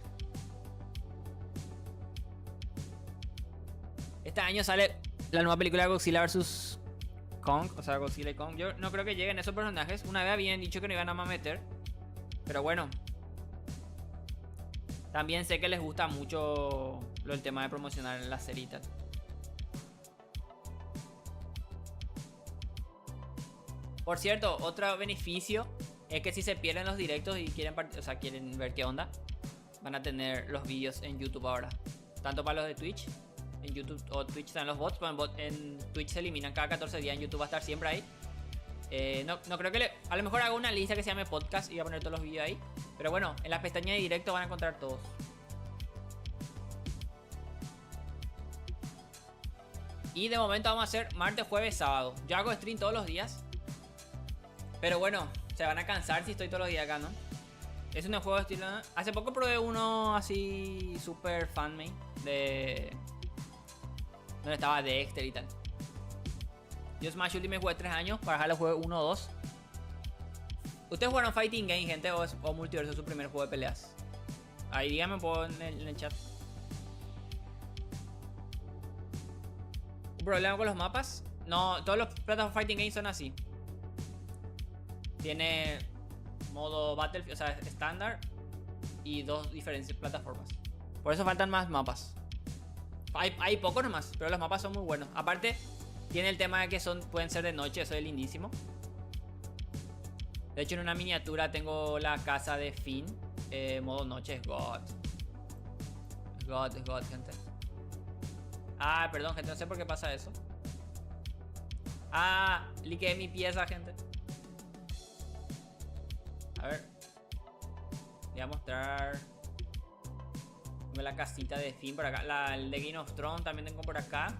Este año sale la nueva película de Godzilla vs Kong. O sea, Godzilla y Kong. Yo no creo que lleguen esos personajes. Una vez habían dicho que no iban a meter. Pero bueno. También sé que les gusta mucho el tema de promocionar la serie y tal. Por cierto, otro beneficio es que si se pierden los directos y quieren ver qué onda, van a tener los vídeos en YouTube ahora. Tanto para los de Twitch, en YouTube o Twitch están los bots, pero en Twitch se eliminan cada 14 días, en YouTube va a estar siempre ahí. No creo que a lo mejor hago una lista que se llame podcast y voy a poner todos los vídeos ahí. Pero bueno, en la pestaña de directo van a encontrar todos. Y de momento vamos a hacer martes, jueves, sábado. Yo hago stream todos los días. Pero bueno, se van a cansar si estoy todos los días acá, ¿no? Es un juego de estilo... Hace poco probé uno así super fanmade de... donde estaba Dexter y tal. Yo Smash Ultimate jugué 3 años, para Halo jugué 1 o 2. ¿Ustedes jugaron Fighting Game, gente? ¿O Multiverso es su primer juego de peleas? Ahí díganme en el chat. ¿Un problema con los mapas? No, todos los plataformas Fighting Games son así. Tiene modo Battlefield, o sea, estándar y 2 diferentes plataformas. Por eso faltan más mapas. Hay pocos nomás, pero los mapas son muy buenos. Aparte, tiene el tema de que pueden ser de noche, eso es lindísimo. De hecho, en una miniatura tengo la casa de Finn. Modo noche es God. Es God, gente. Ah, perdón, gente, no sé por qué pasa eso. Ah, liqueé mi pieza, gente. A ver. Voy a mostrar. Tengo la casita de Finn por acá. El de Game of Thrones también tengo por acá.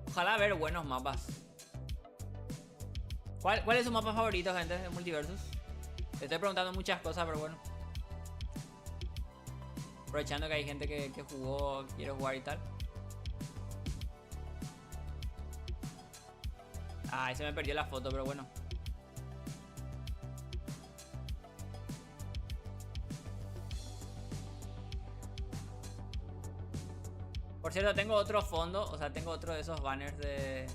Ojalá ver buenos mapas. ¿Cuál es su mapa favorito, gente, de Multiversus? Te estoy preguntando muchas cosas, pero bueno. Aprovechando que hay gente que jugó, quiere jugar y tal. Ah, ahí se me perdió la foto, pero bueno. Por cierto, tengo otro fondo, o sea, tengo otro de esos banners de...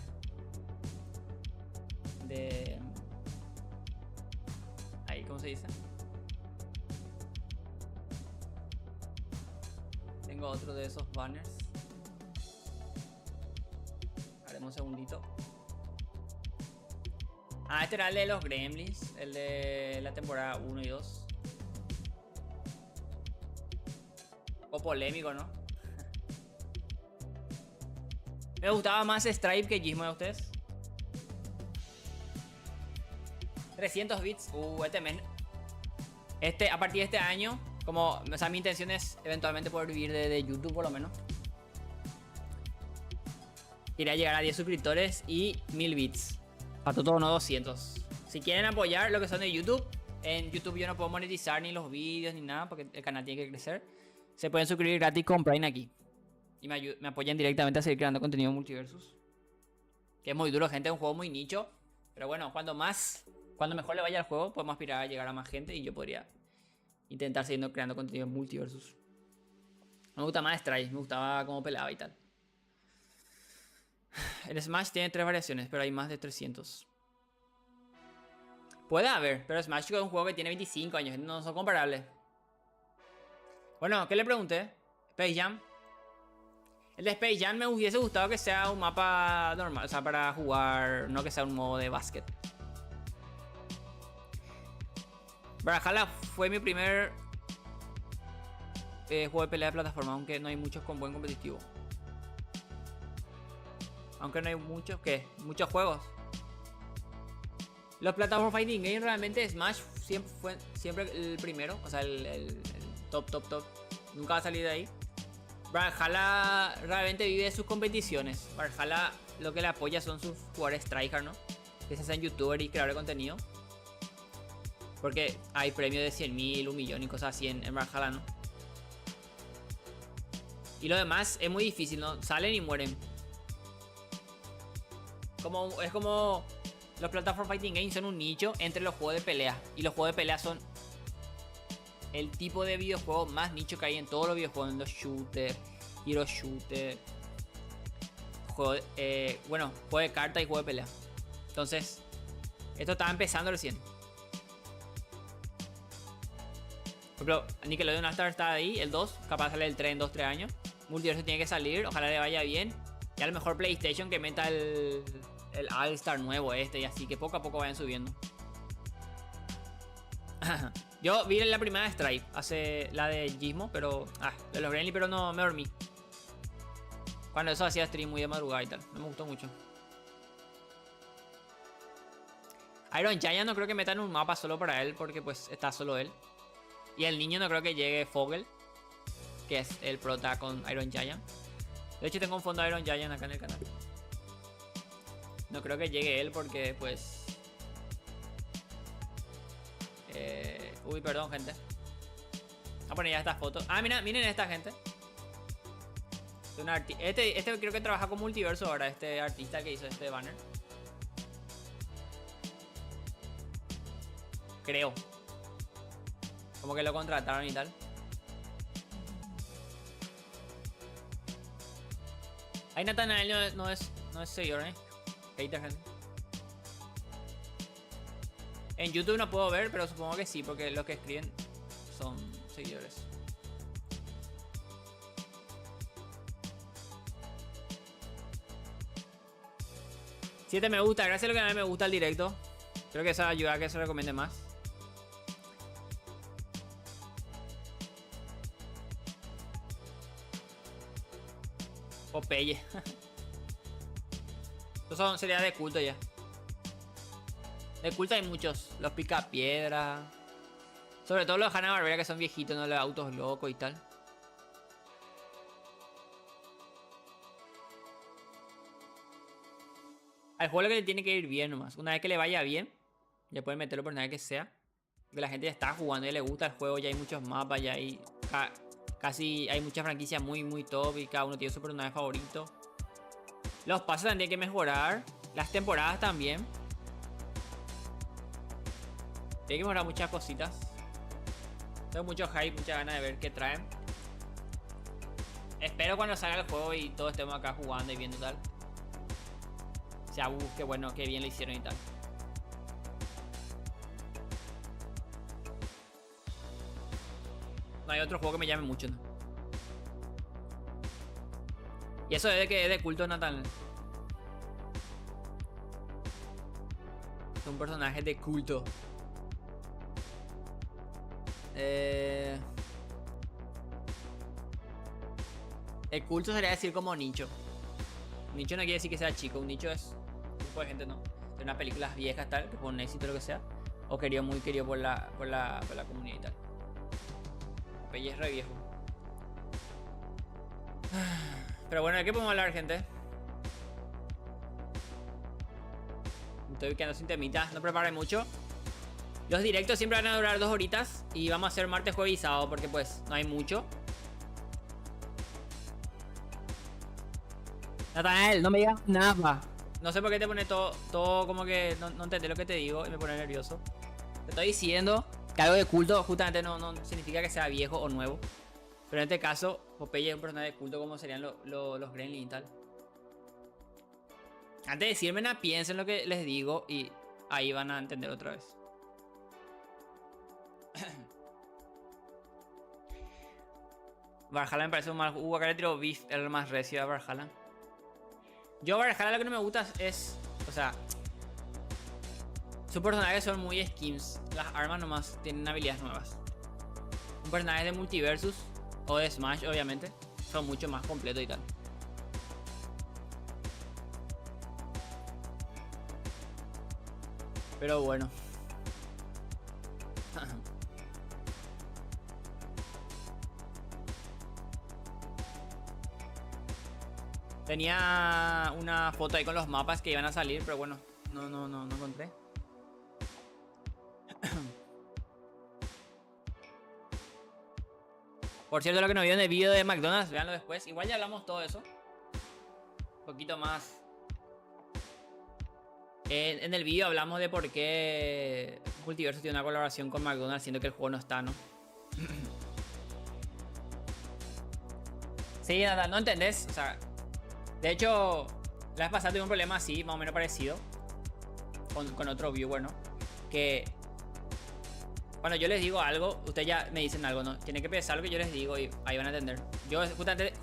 Ahí, ¿cómo se dice? Tengo otro de esos banners. Haremos un segundito. Ah, este era el de los Gremlins, el de la temporada 1 y 2. O polémico, ¿no? Me gustaba más Stripe que Gizmo, de ustedes. 300 bits. Este mes. A partir de este año, como, o sea, mi intención es eventualmente poder vivir de YouTube por lo menos. Quería llegar a 10 suscriptores y 1000 bits. Patoto no 200. Si quieren apoyar lo que son de YouTube, en YouTube yo no puedo monetizar ni los vídeos ni nada porque el canal tiene que crecer. Se pueden suscribir gratis con Prime aquí. Y me apoyan directamente a seguir creando contenido Multiversus. Que es muy duro, gente, es un juego muy nicho. Pero bueno, cuando mejor le vaya al juego, podemos aspirar a llegar a más gente y yo podría intentar seguir creando contenido Multiversus. Me gusta más Stray, me gustaba cómo peleaba y tal. El Smash tiene 3 variaciones, pero hay más de 300. Puede haber, pero Smash es un juego que tiene 25 años, no son comparables. Bueno, ¿qué le pregunté? Space Jam. El de Space Jam me hubiese gustado que sea un mapa normal, o sea, para jugar, no que sea un modo de básquet. Brawlhalla fue mi primer juego de pelea de plataforma, aunque no hay muchos con buen competitivo. Aunque no hay muchos, ¿qué? Muchos juegos. Los Platform Fighting Games realmente Smash siempre fue el primero. O sea, el top. Nunca va a salir de ahí. Brawlhalla realmente vive de sus competiciones. Brawlhalla lo que le apoya son sus jugadores tryhard, ¿no? Que se hacen youtubers y creadores de contenido. Porque hay premios de 100.000, 1 millón y cosas así en Brawlhalla, ¿no? Y lo demás es muy difícil, ¿no? Salen y mueren. Es como los Platform Fighting Games son un nicho entre los juegos de pelea. Y los juegos de pelea son el tipo de videojuego más nicho que hay en todos los videojuegos. En los shooters, hero shooter, juego de cartas y juego de pelea. Entonces, esto estaba empezando recién. Por ejemplo, Nickelodeon All Star está ahí, el 2. Capaz sale el 3 en 2-3 años. Multiverso tiene que salir, ojalá le vaya bien. Y a lo mejor PlayStation que meta el All-Star nuevo y así que poco a poco vayan subiendo. Yo vi la primera de Stripe, hace la de Gizmo, pero de los Gremlins, pero no me dormí. Cuando eso hacía stream muy de madrugada y tal, no me gustó mucho. Iron Giant no creo que metan un mapa solo para él, porque pues está solo él. Y el niño no creo que llegue Fogel, que es el prota con Iron Giant. De hecho tengo un fondo de Iron Giant acá en el canal. No creo que llegue él porque pues... Uy, perdón, gente. Voy a poner ya estas fotos. Miren esta, gente. Este creo que trabaja con Multiverso ahora, este artista que hizo este banner. Creo. Como que lo contrataron y tal. Ahí Nathanael no es seguidor, Hater, gente. En YouTube no puedo ver, pero supongo que sí, porque los que escriben son seguidores. Siete me gusta, gracias a lo que a mí me gusta el directo. Creo que eso ayuda a que se recomiende más. Popeye. Estos sería de culto ya. De culto hay muchos. Los Picapiedra. Sobre todo los de Hanna-Barbera que son viejitos, no los autos locos y tal. Al juego lo que le tiene que ir bien nomás. Una vez que le vaya bien, ya pueden meterlo por nada que sea. Porque la gente ya está jugando, ya le gusta el juego, ya hay muchos mapas, ya hay... Casi hay muchas franquicias muy top y cada uno tiene su personaje favorito. Los pases también hay que mejorar. Las temporadas también. Hay que mejorar muchas cositas. Tengo mucho hype, muchas ganas de ver qué traen. Espero cuando salga el juego y todos estemos acá jugando y viendo tal. sea, qué bueno, qué bien lo hicieron y tal. No hay otro juego que me llame mucho, ¿no? Y eso es de que es de culto natal. Son personajes de culto. El culto sería decir como nicho. Un nicho no quiere decir que sea chico. Un nicho es un grupo de gente, ¿no? De unas películas viejas tal, que con éxito o lo que sea. O querido, muy querido por la comunidad y tal. Popeye es re viejo. Pero bueno, ¿de qué podemos hablar, gente? estoy quedando sin temitas, no preparé mucho. Los directos siempre van a durar 2 horitas y vamos a hacer martes, jueves y sábado porque pues no hay mucho. Natanael, no me digas nada. No sé por qué te pone todo como que no entendés lo que te digo y me pone nervioso. Te estoy diciendo que algo de culto justamente no significa que sea viejo o nuevo. Pero en este caso, Popeye es un personaje de culto como serían los Gremlins y tal. Antes de decirme nada, piensen lo que les digo y ahí van a entender otra vez. Valhalla me parece un mal juego. Acá le tiro Beef, el más recio a Valhalla. Yo a Valhalla lo que no me gusta es... O sea... Sus personajes son muy skins. Las armas nomás tienen habilidades nuevas. Un personaje de Multiversus o de Smash, obviamente, son mucho más completos y tal. Pero bueno. Tenía una foto ahí con los mapas que iban a salir, pero bueno, no encontré. Por cierto, lo que no vieron en el vídeo de McDonald's, véanlo después. Igual ya hablamos todo eso. Un poquito más. En el vídeo hablamos de por qué Multiverso tiene una colaboración con McDonald's, siendo que el juego no está, ¿no? Sí, nada, no entendés. O sea, de hecho, la vez pasada tuve un problema así, más o menos parecido. Con otro viewer, ¿no? Que cuando yo les digo algo, ustedes ya me dicen algo, ¿no? Tienen que pensar lo que yo les digo y ahí van a entender. Yo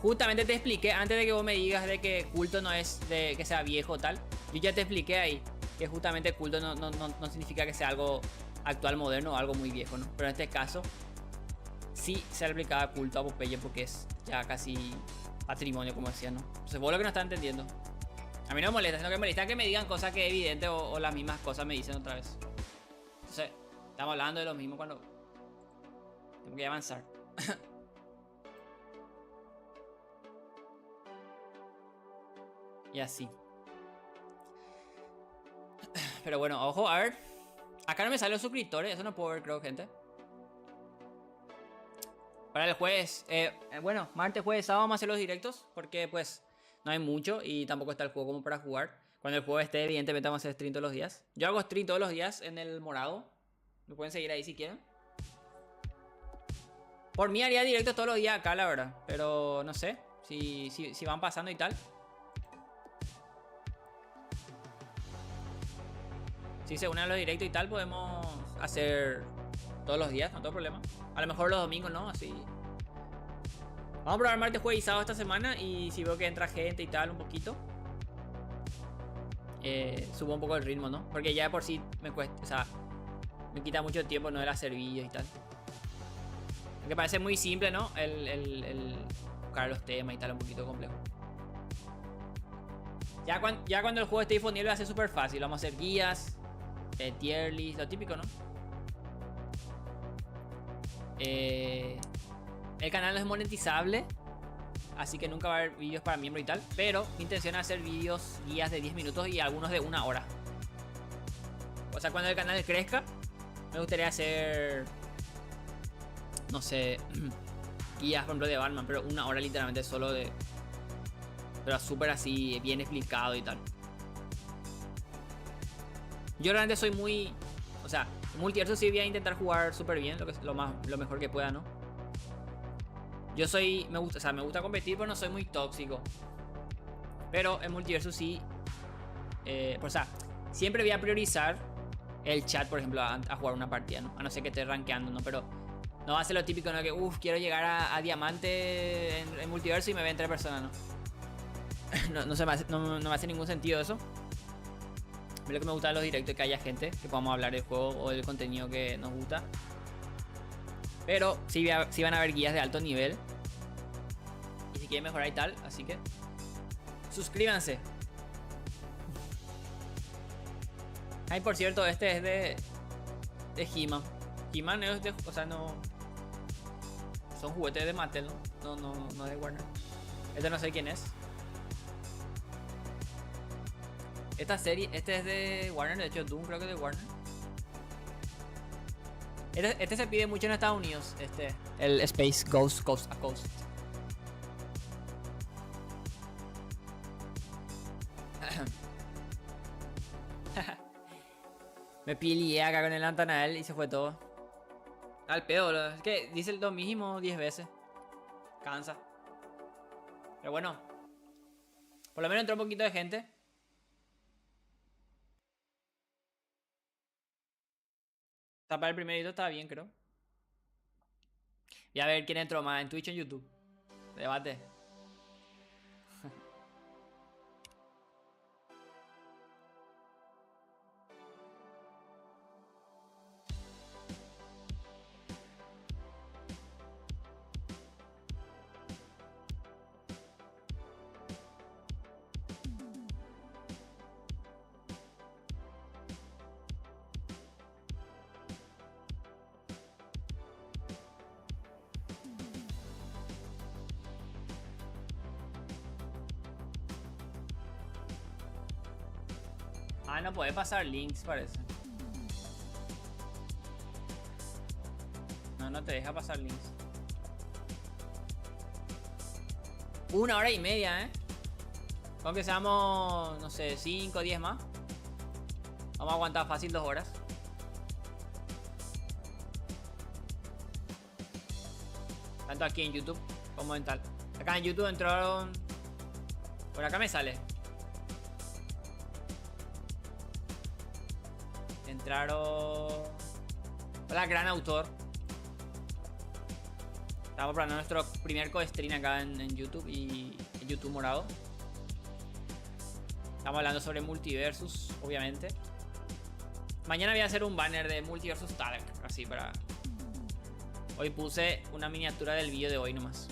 justamente te expliqué, antes de que vos me digas de que culto no es de que sea viejo o tal. Yo ya te expliqué ahí que justamente culto no significa que sea algo actual, moderno o algo muy viejo, ¿no? Pero en este caso, sí se le aplicaba culto a Popeye porque es ya casi patrimonio, como decía, ¿no? Entonces vos lo que no estás entendiendo. A mí no me molesta, sino que me molesta que me digan cosas que es evidente o las mismas cosas me dicen otra vez. Entonces, estamos hablando de lo mismo cuando tengo que avanzar. Y así. Pero bueno, ojo, a ver. Acá no me salen los suscriptores, eso no puedo ver, creo, gente. Para el jueves, bueno, martes, jueves, sábado vamos a hacer los directos. Porque pues no hay mucho y tampoco está el juego como para jugar. Cuando el juego esté, evidentemente vamos a hacer stream todos los días. Yo hago stream todos los días en el morado. Me pueden seguir ahí si quieren. Por mí haría directos todos los días acá, la verdad. Pero no sé si van pasando y tal. Si se unen a los directos y tal, podemos hacer todos los días, no tengo problema. A lo mejor los domingos, ¿no? Así. Vamos a probar martes, jueves y sábado esta semana. Y si veo que entra gente y tal, un poquito, subo un poco el ritmo, ¿no? Porque ya de por sí me cuesta, o sea, me quita mucho tiempo, ¿no? El hacer vídeos y tal. Aunque parece muy simple, ¿no? El buscar los temas y tal, un poquito complejo. Ya cuando el juego esté disponible va a ser súper fácil. Vamos a hacer guías, tier list, lo típico, ¿no? El canal no es monetizable, así que nunca va a haber vídeos para miembros y tal. Pero mi intención es hacer vídeos, guías de 10 minutos y algunos de 1 hora. O sea, cuando el canal crezca, me gustaría hacer, no sé, guías, por ejemplo, de Batman, pero 1 hora literalmente solo de... Pero súper así, bien explicado y tal. Yo realmente soy muy... O sea, en Multiverso sí voy a intentar jugar súper bien, lo mejor que pueda, ¿no? Yo soy... me gusta competir, pero no soy muy tóxico. Pero en Multiverso sí... o sea, siempre voy a priorizar el chat, por ejemplo, a jugar una partida, ¿no? A no ser que esté rankeando, ¿no? Pero no va a ser lo típico, ¿no? Que, quiero llegar a diamante en Multiverso y me ven 3 personas, ¿no? No me hace ningún sentido eso. A mí lo que me gusta de los directos es que haya gente, que podamos hablar del juego o del contenido que nos gusta. Pero sí van a haber guías de alto nivel. Y si quieren mejorar y tal, así que suscríbanse. Ay, por cierto, este es de He-Man. He-Man es de... O sea, no... Son juguetes de Mattel, ¿no? No es de Warner. Este no sé quién es. Esta serie, este es de Warner, de hecho Doom creo que es de Warner. Este se pide mucho en Estados Unidos, el Space Ghost, Coast a Coast. Me pilié acá con el Antanael y se fue todo. Al pedo, es que dice lo mismo 10 veces. Cansa. Pero bueno. Por lo menos entró un poquito de gente. Tapar el primerito estaba bien, creo. Y a ver quién entró más en Twitch o en YouTube. Debate. Ah, no puede pasar links, parece. No te deja pasar links. 1 hora y media, ¿eh? Aunque seamos, no sé, 5 o 10 más. Vamos a aguantar fácil 2 horas. Tanto aquí en YouTube como en tal. Acá en YouTube entraron... Por acá me sale. Entraron... Hola, gran autor. Estamos probando nuestro primer co-stream acá en YouTube y en YouTube morado. Estamos hablando sobre Multiversus, obviamente. Mañana voy a hacer un banner de Multiversus Talk, así para... Hoy puse una miniatura del vídeo de hoy nomás.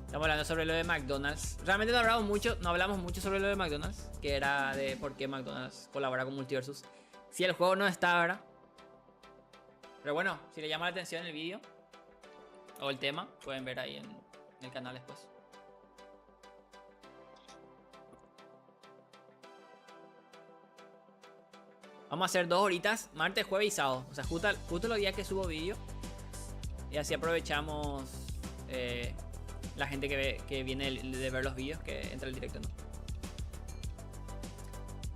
Estamos hablando sobre lo de McDonald's. Realmente no hablamos mucho sobre lo de McDonald's, que era de por qué McDonald's colabora con Multiversus. Si el juego no está ahora. Pero bueno, si le llama la atención el vídeo o el tema, pueden ver ahí en el canal después. Vamos a hacer 2 horitas, martes, jueves y sábado. O sea, justo los días que subo vídeo. Y así aprovechamos la gente que viene de ver los vídeos, que entra al directo, ¿no?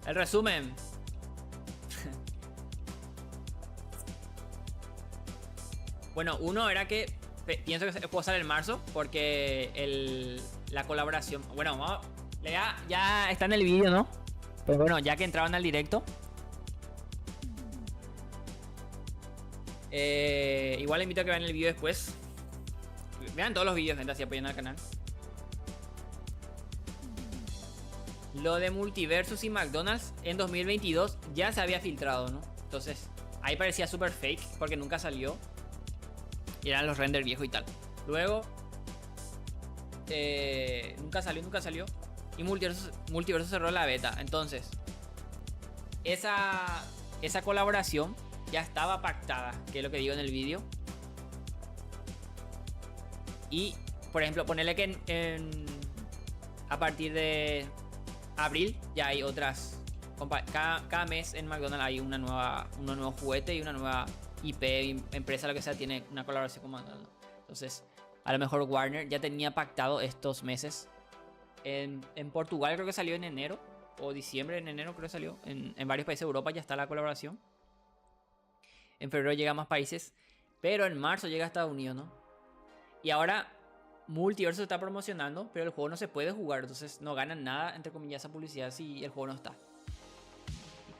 El resumen. Bueno, uno era que pienso que el juego sale en marzo porque la colaboración... Bueno, ya está en el vídeo, ¿no? Pero bueno, ya que entraban al directo... igual les invito a que vean el vídeo después. Vean todos los vídeos, gente, así apoyan al canal. Lo de Multiversus y McDonald's en 2022 ya se había filtrado, ¿no? Entonces, ahí parecía súper fake porque nunca salió. Y eran los renders viejos y tal. Luego, nunca salió. Y Multiversus cerró la beta. Entonces, esa colaboración ya estaba pactada, que es lo que digo en el vídeo. Y, por ejemplo, ponerle que a partir de abril ya hay otras. Cada mes en McDonald's hay un nuevo juguete y una nueva IP, empresa, lo que sea, tiene una colaboración con McDonald's. Entonces, a lo mejor Warner ya tenía pactado estos meses. En Portugal creo que salió en enero o diciembre, en enero creo que salió. En varios países de Europa ya está la colaboración. En febrero llega a más países, pero en marzo llega a Estados Unidos, ¿no? Y ahora Multiversus está promocionando, pero el juego no se puede jugar, entonces no ganan nada, entre comillas, esa publicidad si el juego no está.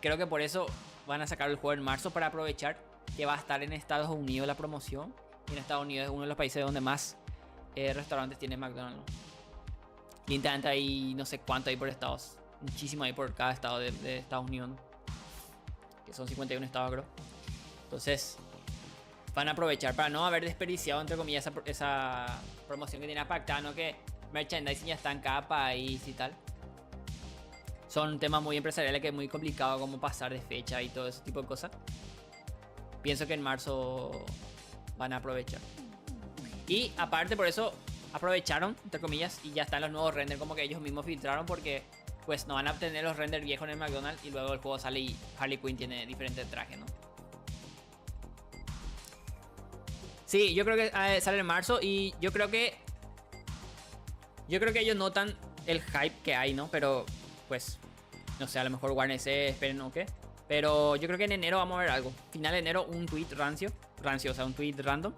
Creo que por eso van a sacar el juego en marzo, para aprovechar que va a estar en Estados Unidos la promoción. Y en Estados Unidos es uno de los países donde más restaurantes tiene McDonald's, ¿no? Literalmente hay no sé cuánto hay por estados, muchísimo hay por cada estado de Estados Unidos, ¿no? Que son 51 estados, creo. Entonces van a aprovechar para no haber desperdiciado, entre comillas, esa promoción que tiene pactada, ¿no? Que merchandising ya está en cada país y tal. Son temas muy empresariales que es muy complicado como pasar de fecha y todo ese tipo de cosas. Pienso que en marzo van a aprovechar. Y aparte por eso aprovecharon, entre comillas, y ya están los nuevos renders como que ellos mismos filtraron, porque pues no van a obtener los renders viejos en el McDonald's y luego el juego sale y Harley Quinn tiene diferentes trajes, ¿no? Sí, yo creo que sale en marzo y yo creo que ellos notan el hype que hay, ¿no? Pero pues no sé, a lo mejor Warner se esperen o qué. Pero yo creo que en enero vamos a ver algo. Final de enero un tweet rancio, o sea, un tweet random.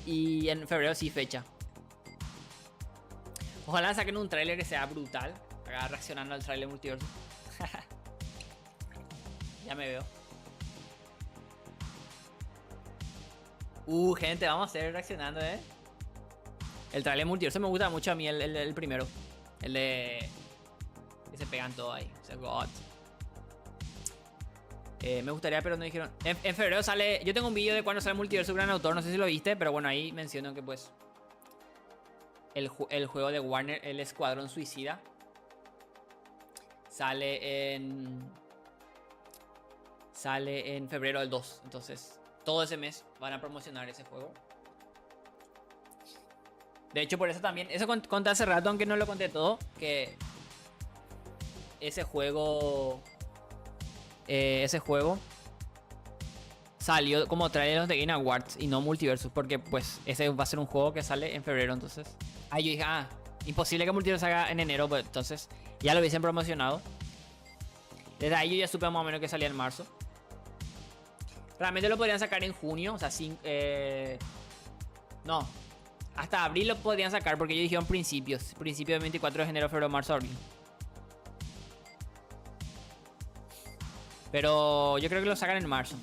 Y en febrero sí fecha. Ojalá saquen un tráiler que sea brutal. Acá reaccionando al tráiler multiverso. Ya me veo. Gente, vamos a hacer reaccionando, El tráiler multiverso me gusta mucho a mí, el primero. El de... que se pegan todo ahí. O sea, God. Me gustaría, pero no dijeron. En febrero sale... Yo tengo un vídeo de cuando sale Multiverso Gran Autor. No sé si lo viste, pero bueno, ahí menciono que pues... El juego de Warner, el Escuadrón Suicida, sale en febrero del 2. Entonces, todo ese mes van a promocionar ese juego. De hecho, por eso también... Eso conté hace rato, aunque no lo conté todo. Que... Ese juego salió como trailer de Game Awards y no Multiversus, porque pues ese va a ser un juego que sale en febrero. Entonces ahí yo dije, imposible que Multiversus salga en enero, pues entonces ya lo hubiesen promocionado. Desde ahí yo ya supe más o menos que salía en marzo. Realmente lo podrían sacar en junio, o sea, no, hasta abril lo podrían sacar, porque ellos dijeron principio de 24 de enero, febrero, marzo, abril. Pero yo creo que lo sacan en marzo.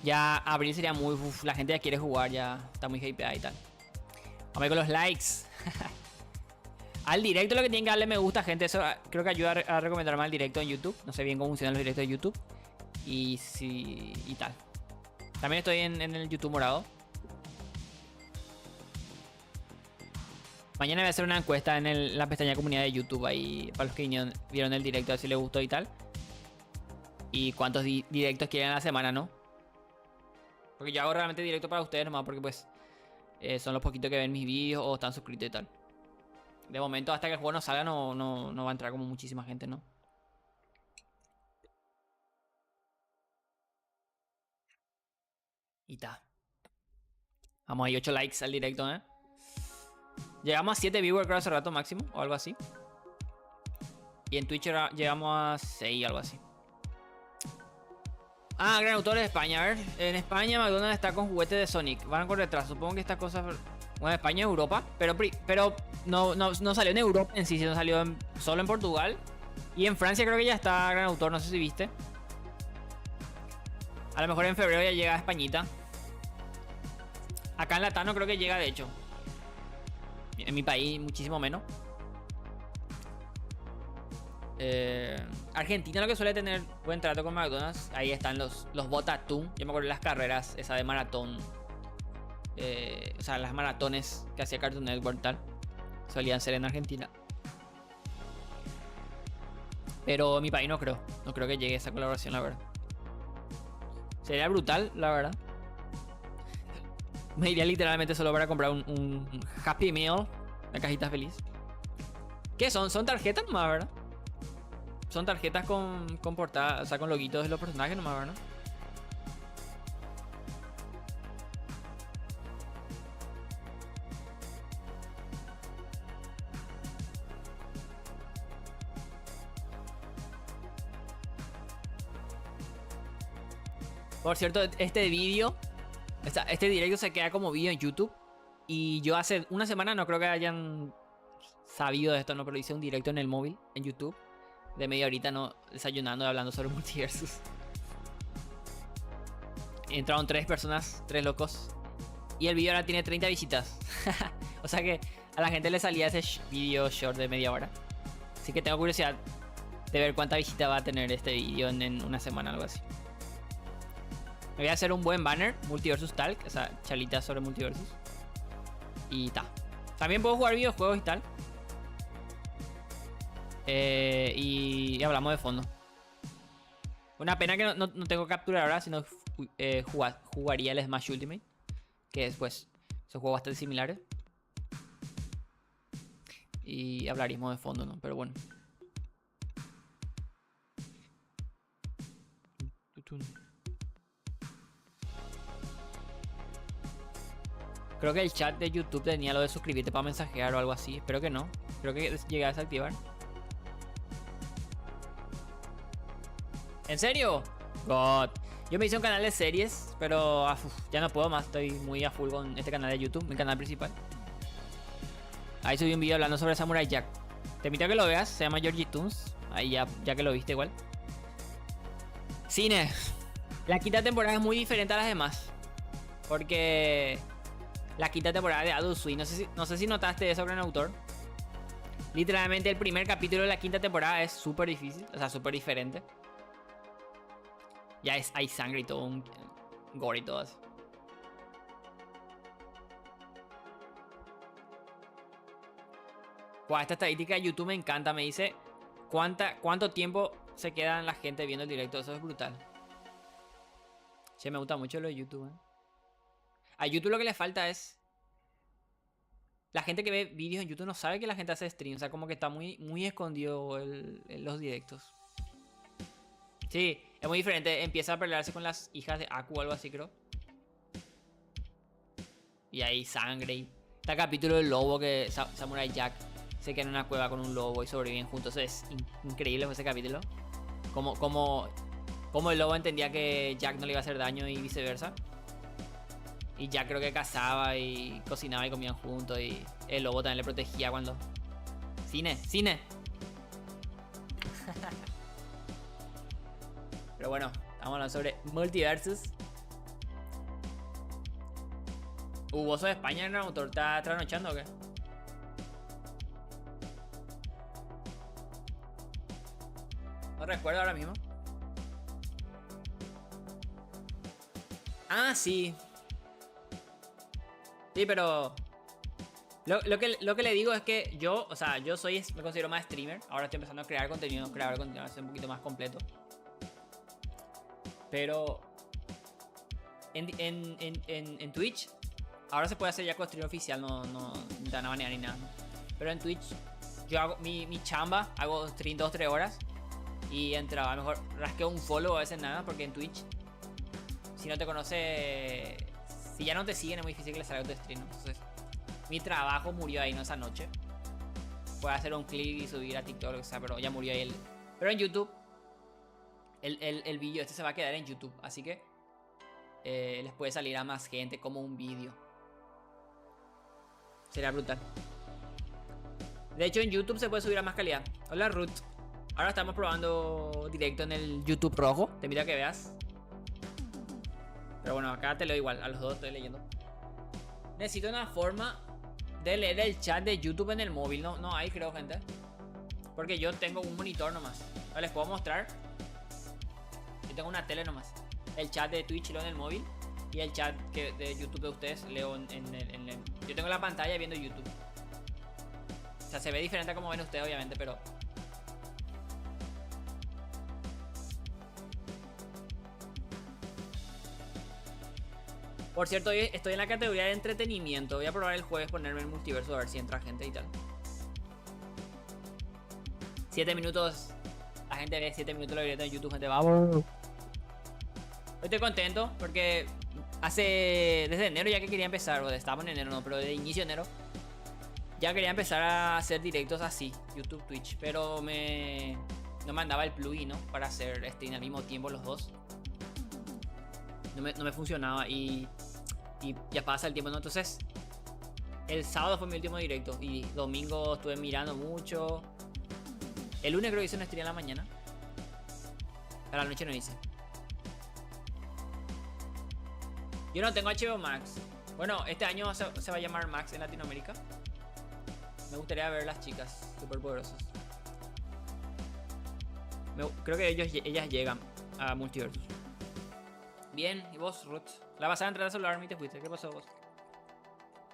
Ya abril sería muy... la gente ya quiere jugar, ya está muy hypeada y tal. Vamos a ver con los likes. Al directo lo que tienen que darle me gusta, gente. Eso creo que ayuda a recomendar más el directo en YouTube. No sé bien cómo funcionan los directos de YouTube. Y tal. También estoy en el YouTube morado. Mañana voy a hacer una encuesta en la pestaña comunidad de YouTube ahí, para los que vieron el directo, a ver si les gustó y tal. Y cuántos directos quieren a la semana, ¿no? Porque yo hago realmente directo para ustedes nomás, porque pues son los poquitos que ven mis vídeos o están suscritos y tal. De momento, hasta que el juego no salga, no va a entrar como muchísima gente, ¿no? Y ta. Vamos ahí, 8 likes al directo, Llegamos a 7 viewers creo hace rato máximo, o algo así. Y en Twitch llegamos a 6, algo así. Gran Autor de España. A ver, en España McDonald's está con juguetes de Sonic. Van con retraso. Supongo que estas cosas... Bueno, España y Europa. Pero no salió en Europa en sí, sino salió solo en Portugal. Y en Francia creo que ya está Gran Autor. No sé si viste. A lo mejor en febrero ya llega a Españita. Acá en Latam no creo que llega, de hecho. En mi país muchísimo menos. Argentina lo que suele tener buen trato con McDonald's. Ahí están los Botatún. Yo me acuerdo de las carreras, esa de maratón. O sea, las maratones que hacía Cartoon Network tal. Solían ser en Argentina. Pero en mi país no creo. No creo que llegue esa colaboración, la verdad. Sería brutal, la verdad. Me iría literalmente solo para comprar un Happy Meal. Una cajita feliz. ¿Qué son? Son tarjetas nomás, ¿verdad? Son tarjetas con portada, o sea, con loguitos de los personajes nomás, ¿verdad? Por cierto, este vídeo, este directo se queda como vídeo en YouTube. Y yo hace una semana no creo que hayan sabido de esto, no, pero hice un directo en el móvil, en YouTube. De media horita, no, desayunando y hablando sobre Multiversus. Entraron 3 personas, 3 locos. Y el video ahora tiene 30 visitas. O sea que a la gente le salía ese video short de media hora. Así que tengo curiosidad de ver cuánta visita va a tener este video en una semana, algo así. Me voy a hacer un buen banner, Multiversus Talk, o sea, charlitas sobre Multiversus. Y ta. También puedo jugar videojuegos y tal. Y hablamos de fondo. Una pena que no tengo captura ahora, sino jugaría el Smash Ultimate, que es pues son juegos bastante similares. Y hablaríamos de fondo, ¿no? Pero bueno. Creo que el chat de YouTube tenía lo de suscribirte para mensajear o algo así. Espero que no. Creo que llegué a desactivar. ¿En serio? God. Yo me hice un canal de series, pero ya no puedo más. Estoy muy a full con este canal de YouTube, mi canal principal. Ahí subí un video hablando sobre Samurai Jack. Te invito a que lo veas, se llama Georgie Toons. Ahí ya que lo viste igual. Cine. La quinta temporada es muy diferente a las demás. Porque la quinta temporada de Adult Swim, no sé si notaste eso, gran autor. Literalmente el primer capítulo de la quinta temporada es súper difícil, o sea, súper diferente. Ya hay sangre y todo, un gore y todo así. Wow, esta estadística de YouTube me encanta, me dice cuánto tiempo se queda la gente viendo el directo, eso es brutal. Che, me gusta mucho lo de YouTube, ¿eh? A YouTube lo que le falta es... La gente que ve vídeos en YouTube no sabe que la gente hace stream, o sea, como que está muy escondido los directos. Sí, es muy diferente, empieza a pelearse con las hijas de Aku o algo así, creo. Y hay sangre y... Está el capítulo del lobo que Samurai Jack se queda en una cueva con un lobo y sobreviven juntos. Es increíble ese capítulo. Como el lobo entendía que Jack no le iba a hacer daño y viceversa. Y Jack creo que cazaba y cocinaba y comían juntos. Y el lobo también le protegía cuando... ¡Cine! Pero bueno, estamos hablando sobre Multiversus. ¿Vos sos de España, el autor? ¿Estás trasnochando o qué? No recuerdo ahora mismo. Ah, sí. Sí, pero... Lo que le digo es que yo, o sea, me considero más streamer. Ahora estoy empezando a crear contenido a ser un poquito más completo. Pero... En Twitch... Ahora se puede hacer ya con stream oficial, no te van a banear ni nada. Pero en Twitch, yo hago mi chamba, hago stream 2-3 horas. Y entra, a lo mejor rasqueo un follow, a veces nada, porque en Twitch, si no te conoce, si ya no te siguen, es muy difícil que le salga tu stream, ¿no? Entonces, mi trabajo murió ahí, ¿no? Esa noche. Puedo hacer un clip y subir a TikTok, o sea, pero ya murió ahí. Pero en YouTube, el vídeo este se va a quedar en YouTube, así que les puede salir a más gente como un vídeo. Sería brutal. De hecho, en YouTube se puede subir a más calidad. Hola, Ruth. Ahora estamos probando directo en el YouTube rojo. Te invito a que veas. Pero bueno, acá te leo igual. A los dos estoy leyendo. Necesito una forma de leer el chat de YouTube en el móvil. No hay, creo, gente. Porque yo tengo un monitor nomás. Les puedo mostrar. Yo tengo una tele nomás. El chat de Twitch leo en el móvil. Y el chat de YouTube de ustedes leo en el... Yo tengo la pantalla viendo YouTube. O sea, se ve diferente a como ven ustedes, obviamente, pero... Por cierto, hoy estoy en la categoría de entretenimiento. Voy a probar el jueves ponerme en multiverso a ver si entra gente y tal. 7 minutos. La gente ve 7 minutos lo directo en YouTube, gente. Vamos. Hoy estoy contento porque desde enero ya que quería empezar, o estábamos en enero no, pero de inicio de enero ya quería empezar a hacer directos así, YouTube, Twitch, pero no me andaba el plugin, ¿no? Para hacer stream al mismo tiempo los dos. No me funcionaba y ya pasa el tiempo, ¿no? Entonces, el sábado fue mi último directo y domingo estuve mirando mucho. El lunes creo que hice un stream en la mañana. A la noche no hice. Yo no tengo HBO Max. Bueno, este año se va a llamar Max en Latinoamérica. Me gustaría ver las chicas superpoderosas. Creo que ellas llegan a Multiversus. Bien, ¿y vos, Ruth? La pasada entrada a celular y te fuiste. ¿Qué pasó vos?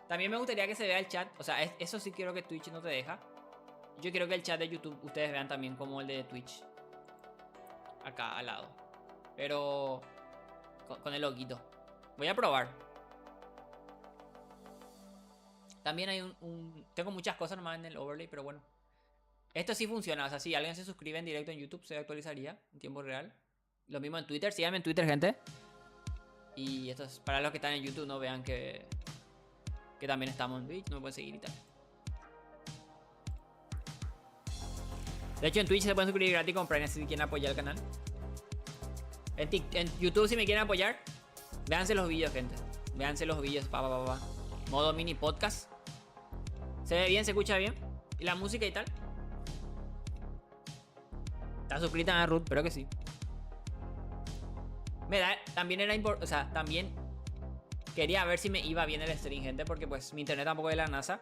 También me gustaría que se vea el chat. O sea, eso sí quiero que Twitch no te deja. Yo quiero que el chat de YouTube ustedes vean también como el de Twitch. Acá al lado. Pero con el loguito. Voy a probar. También hay tengo muchas cosas nomás en el overlay, pero bueno. Esto sí funciona. O sea, si alguien se suscribe en directo en YouTube, se actualizaría en tiempo real. Lo mismo en Twitter. Síganme en Twitter, gente. Y esto es para los que están en YouTube, no vean que también estamos en Twitch. No me pueden seguir y tal. De hecho, en Twitch se pueden suscribir gratis con Prime si quieren apoyar el canal. En YouTube, si me quieren apoyar, véanse los vídeos, gente. Véanse los vídeos. Modo mini podcast. Se ve bien, se escucha bien. Y la música y tal. ¿Está suscrita a Ruth? Espero que sí. También era importante. O sea, también quería ver si me iba bien el stream, gente. Porque pues mi internet tampoco es de la NASA.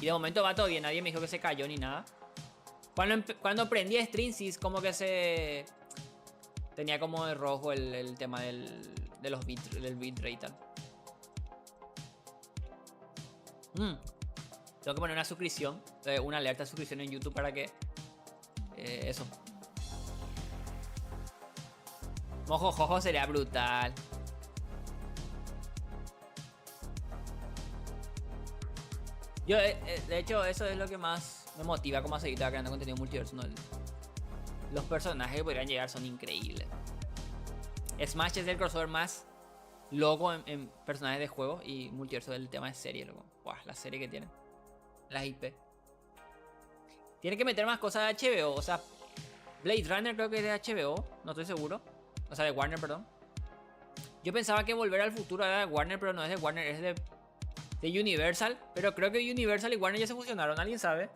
Y de momento va todo bien. Nadie me dijo que se cayó ni nada. Cuando prendí stream, sí, como que se... Tenía como de rojo el tema del bitrate y tal. Tengo que poner una suscripción. Una alerta de suscripción en YouTube para que... eso. Mojojojo sería brutal. Yo, de hecho, eso es lo que más me motiva como a seguir creando contenido multiverso, ¿no? Los personajes que podrían llegar son increíbles. Smash es el crossover más loco en personajes de juegos y multiverso del tema de serie, loco. Wow, la serie que tienen. Las IP. Tiene que meter más cosas de HBO. O sea, Blade Runner creo que es de HBO. No estoy seguro. O sea, de Warner, perdón. Yo pensaba que Volver al Futuro era de Warner, pero no es de Warner, es de Universal. Pero creo que Universal y Warner ya se fusionaron. ¿Alguien sabe?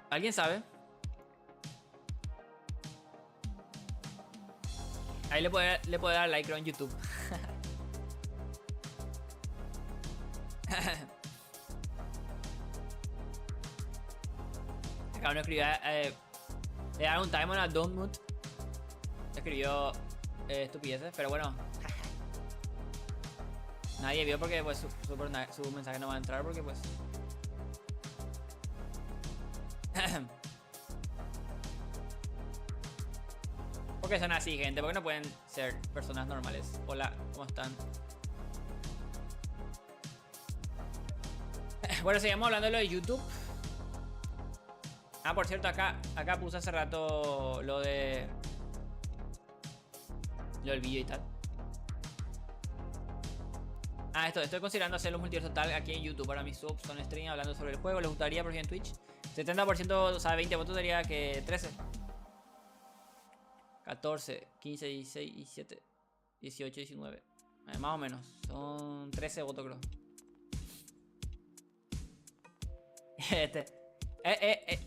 ¿Alguien sabe? Ahí le puede dar like, creo, en YouTube. Acá uno escribió le da un time on a don't mood. Escribió estupideces, pero bueno. Nadie vio porque pues su mensaje no va a entrar porque pues... Porque son así, gente, porque no pueden ser personas normales. Hola, ¿cómo están? Bueno, seguimos hablando de lo de YouTube. Ah, por cierto, acá puse hace rato lo del vídeo y tal. Ah, estoy considerando hacer los multiversos tal aquí en YouTube para mis subs con stream hablando sobre el juego. ¿Les gustaría por ejemplo en Twitch? 70%, o sea, 20 votos sería que 13. 14, 15, 16, 17, 18, 19. Más o menos. Son 13 votos, creo.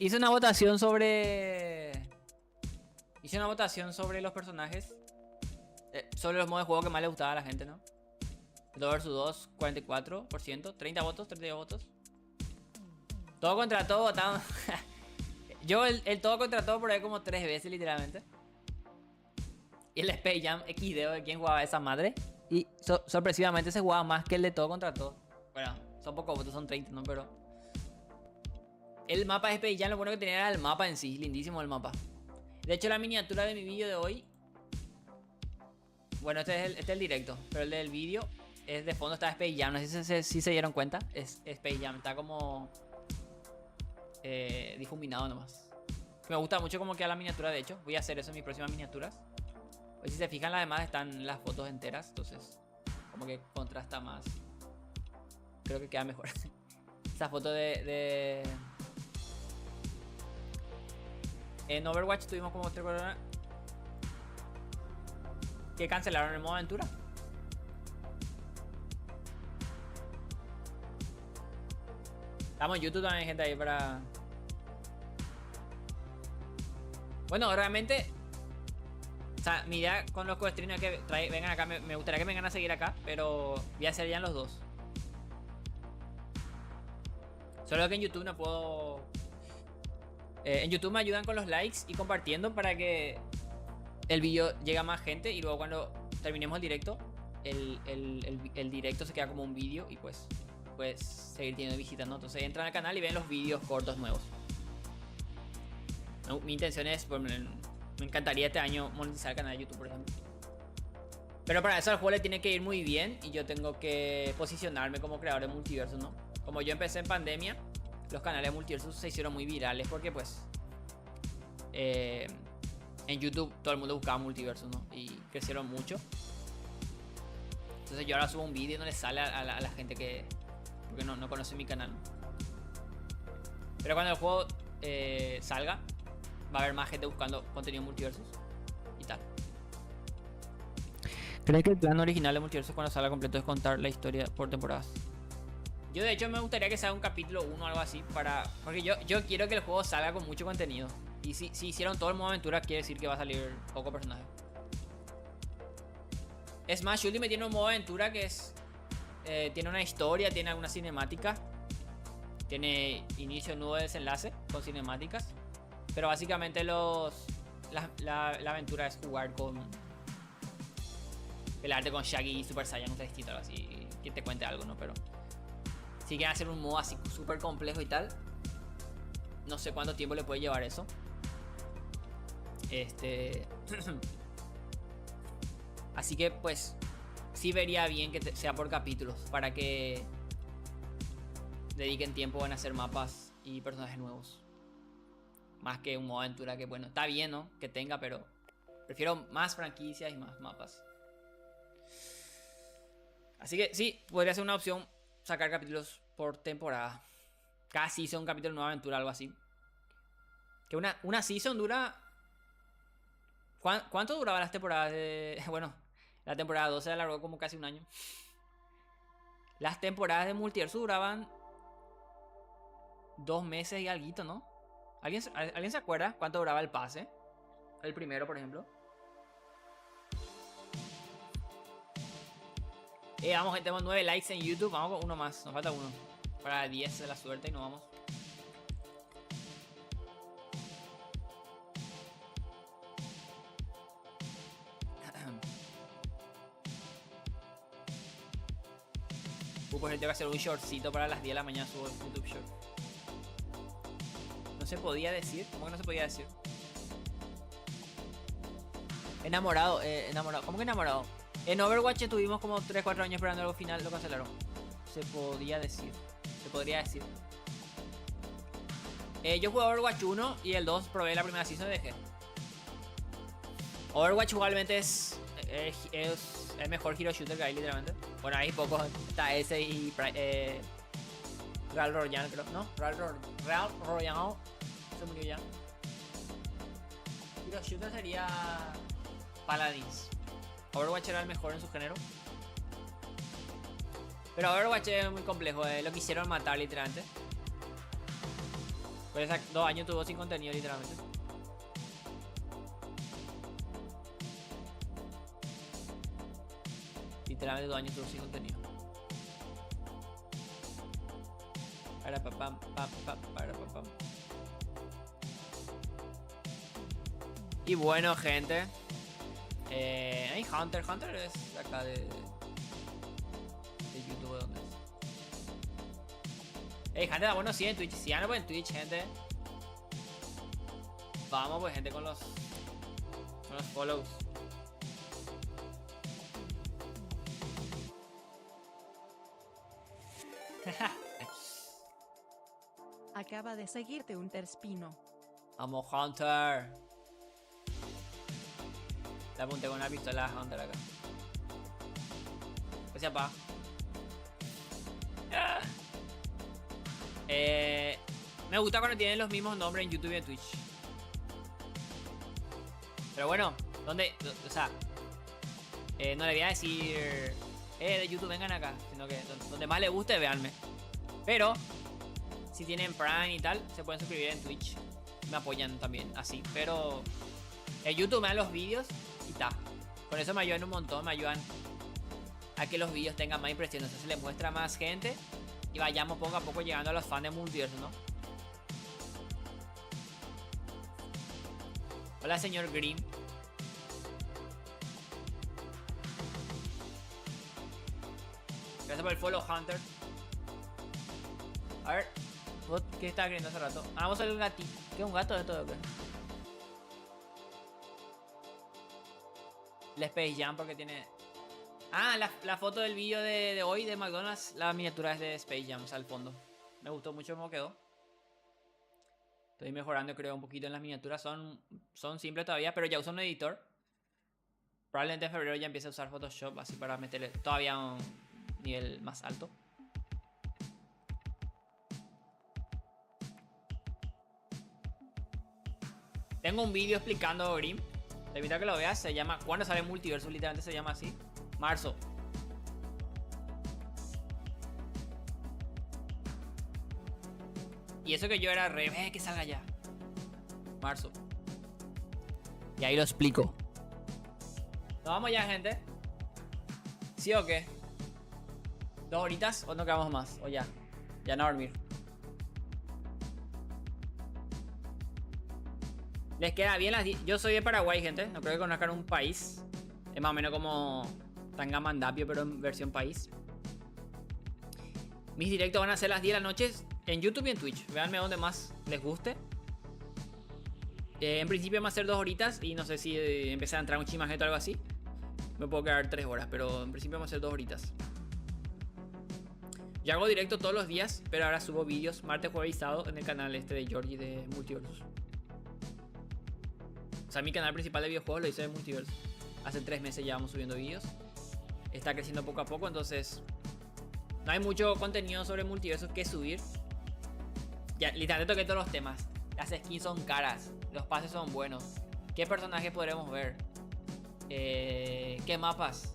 Hice una votación sobre... los personajes. Sobre los modos de juego que más le gustaba a la gente, ¿no? 2 vs 2, 44%. 30 votos, 32 votos. Todo contra todo votamos. Yo el todo contra todo por ahí como 3 veces, literalmente. Y el Space Jam XD de quién jugaba esa madre. Y sorpresivamente se jugaba más que el de todo contra todo. Bueno, son pocos votos, son 30, ¿no? Pero el mapa de Space Jam, lo bueno que tenía era el mapa en sí. Lindísimo el mapa. De hecho, la miniatura de mi vídeo de hoy... Bueno, este es el directo. Pero el del vídeo es de fondo, está Space Jam. No sé si se dieron cuenta. Es Space Jam, está como... difuminado nomás. Me gusta mucho como queda la miniatura, de hecho. Voy a hacer eso en mis próximas miniaturas. Pues si se fijan, además están las fotos enteras. Entonces, como que contrasta más. Creo que queda mejor. Esa foto En Overwatch tuvimos como 3 coronas que cancelaron el modo aventura. Estamos en YouTube también, gente, ahí para... Bueno, realmente... O sea, mi idea con los co-streamers es que vengan acá. Me gustaría que vengan a seguir acá, pero voy a hacer ya los dos. Solo que en YouTube no puedo... en YouTube me ayudan con los likes y compartiendo para que el vídeo llegue a más gente. Y luego cuando terminemos el directo, el directo se queda como un vídeo y pues seguir teniendo visitas, ¿no? Entonces entran al canal y ven los vídeos cortos nuevos. No, mi intención es... Me encantaría este año monetizar el canal de YouTube, por ejemplo. Pero para eso al juego le tiene que ir muy bien. Y yo tengo que posicionarme como creador de multiversos, ¿no? Como yo empecé en pandemia, los canales de multiversos se hicieron muy virales. Porque pues en YouTube todo el mundo buscaba multiverso, ¿no? Y crecieron mucho. Entonces yo ahora subo un vídeo y no le sale a la gente que... Porque no conoce mi canal. Pero cuando el juego salga, va a haber más gente buscando contenido multiversos y tal. ¿Crees que el plan original de multiversos cuando salga completo es contar la historia por temporadas? Yo de hecho me gustaría que sea un capítulo 1 o algo así porque yo quiero que el juego salga con mucho contenido. Y si hicieron todo el modo aventura, quiere decir que va a salir poco personaje. Smash Ultimate tiene un modo aventura que es... tiene una historia, tiene alguna cinemática. Tiene inicio, nudo, desenlace con cinemáticas. Pero básicamente la aventura es jugar con... Pelearte con Shaggy y Super Saiyan, no sé, distinto, algo así. Que te cuente algo, ¿no? Pero... Si quieren hacer un modo así súper complejo y tal, no sé cuánto tiempo le puede llevar eso. Así que pues sí vería bien que sea por capítulos, para que dediquen tiempo en hacer mapas y personajes nuevos. Más que un modo aventura que, bueno, está bien, ¿no? Que tenga, pero prefiero más franquicias y más mapas. Así que sí, podría ser una opción sacar capítulos por temporada. Cada season, un capítulo de nueva aventura, algo así. Que una season dura... ¿Cuánto duraban las temporadas de...? Bueno, la temporada 12 se alargó como casi un año. Las temporadas de multiverso duraban 2 meses y alguito, ¿no? ¿Alguien se acuerda cuánto duraba el pase? El primero, por ejemplo. Vamos, gente, tenemos 9 likes en YouTube. Vamos con uno más, nos falta uno para 10 de la suerte y nos vamos. Pues tengo que hacer un shortcito para las 10 de la mañana. Subo el YouTube Short. No se podía decir. ¿Cómo que no se podía decir? Enamorado. ¿Cómo que enamorado? En Overwatch estuvimos como 3-4 años esperando algo final. Lo cancelaron. Se podía decir. Se podría decir. Yo jugué Overwatch 1 y el 2 probé la primera season y dejé. Overwatch igualmente es el mejor hero shooter que hay, literalmente. Bueno, hay pocos. Está ese y Real Royale, creo. ¿No? Real Royale. Se murió ya. Hero shooter sería Paladins. Overwatch era el mejor en su género. Pero Overwatch es muy complejo. Lo quisieron matar, literalmente. Por esos 2 años tuvo sin contenido, literalmente. Literalmente 2 años tuvo sin contenido. Para papam, para papam. Y bueno, gente. Hay Hunter. Hunter es acá de YouTube, ¿dónde es? Hunter, bueno, sí, en Twitch. Sí, no, pues en Twitch, gente. Vamos, pues, gente, con los follows. Acaba de seguirte un terspino. Vamos, Hunter. Le apunté con una pistola a Hunter acá. Que se apaga. Me gusta cuando tienen los mismos nombres en YouTube y en Twitch. Pero bueno, ¿dónde? O sea, no le voy a decir de YouTube vengan acá, sino que donde más les guste, véanme. Pero si tienen Prime y tal, se pueden suscribir en Twitch. Me apoyan también así. Pero en YouTube me dan los vídeos y ta. Con eso me ayudan un montón, me ayudan a que los vídeos tengan más impresiones. Se les muestra a más gente y vayamos poco a poco llegando a los fans de multiverso, ¿no? Hola, señor Green. Gracias por el follow, Hunter. A ver, ¿vos qué estabas queriendo hace rato? Ah, vamos a ver el gatito. ¿Qué es un gato de todo? ¿Qué? El Space Jam porque tiene... Ah, la foto del vídeo de hoy de McDonald's. La miniatura es de Space Jam, o sea, al fondo. Me gustó mucho cómo quedó. Estoy mejorando, creo, un poquito en las miniaturas. Son simples todavía, pero ya uso un editor. Probablemente en febrero ya empiece a usar Photoshop, así para meterle todavía un nivel más alto. Tengo un vídeo explicando Grim. Te invito a que lo veas. Se llama ¿Cuándo sale Multiversus? Literalmente se llama así. Marzo. Y eso que yo era re... que salga ya. Marzo. Y ahí lo explico. ¿Nos vamos ya, gente? ¿Sí o qué? ¿2 horitas o no quedamos más? O ya. Ya no a dormir. Les queda bien las... Yo soy de Paraguay, gente. No creo que conozcan un país. Es más o menos como Tangamandapio, pero en versión país. Mis directos van a ser las 10 de la noche en YouTube y en Twitch. Véanme donde más les guste. En principio van a ser 2 horitas. Y no sé si empezar a entrar un chimajeto o algo así. Me puedo quedar 3 horas, pero en principio van a ser 2 horitas. Yo hago directo todos los días, pero ahora subo vídeos martes, jueves y sábado en el canal este de Georgie de Multiversus. O sea, mi canal principal de videojuegos lo hice de Multiversus. Hace 3 meses ya vamos subiendo vídeos. Está creciendo poco a poco, entonces no hay mucho contenido sobre Multiversus que subir. Ya, literalmente toqué todos los temas. Las skins son caras, los pases son buenos. ¿Qué personajes podremos ver? ¿Qué mapas?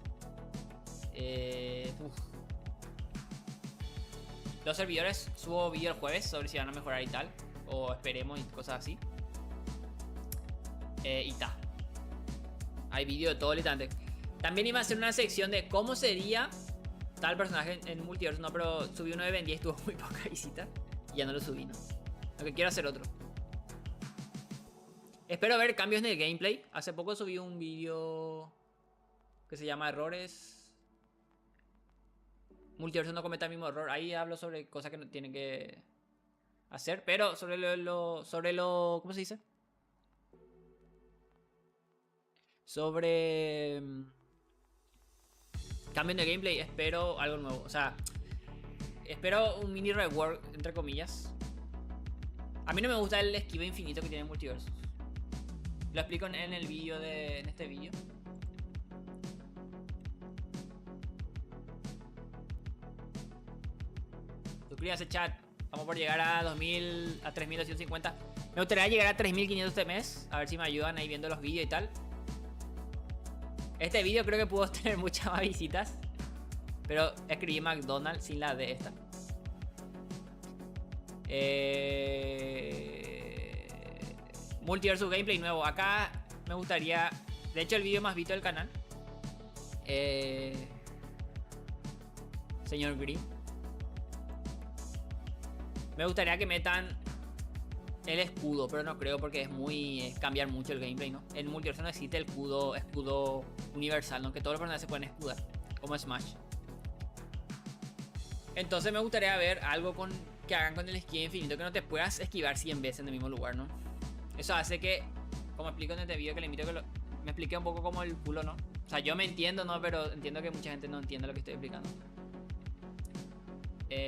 Los servidores, subo vídeo el jueves sobre si van a mejorar y tal. O esperemos y cosas así. Y ta. Hay vídeo de todo literalmente. También iba a hacer una sección de cómo sería tal personaje en Multiversus. No, pero subí uno de Ben 10 y tuvo muy poca visita. Y ya no lo subí, ¿no? Aunque quiero hacer otro. Espero ver cambios en el gameplay. Hace poco subí un vídeo que se llama Errores. Multiversus no cometa el mismo error. Ahí hablo sobre cosas que no tienen que hacer. Pero sobre lo ¿cómo se dice? Sobre cambios de gameplay. Espero algo nuevo. O sea, espero un mini rework, entre comillas. A mí no me gusta el esquive infinito que tiene Multiversus. Lo explico en el vídeo en este vídeo. Suscríbanse, chat. Vamos por llegar a 2000, a 3250. Me gustaría llegar a 3500 este mes. A ver si me ayudan ahí viendo los vídeos y tal. Este vídeo creo que pudo tener muchas más visitas. Pero escribí McDonald's sin la de esta. Multiversus gameplay nuevo. Acá me gustaría... De hecho el vídeo más visto del canal. Señor Green. Me gustaría que metan el escudo, pero no creo porque es muy... cambiar mucho el gameplay, ¿no? En Multiversus no existe el escudo universal, ¿no? Que todos los personajes se pueden escudar, como Smash. Entonces me gustaría ver algo que hagan con el esquive infinito, que no te puedas esquivar 100 veces en el mismo lugar, ¿no? Eso hace que, como explico en este video, que le invito a que me explique un poco como el culo, ¿no? O sea, yo me entiendo, ¿no? Pero entiendo que mucha gente no entiende lo que estoy explicando.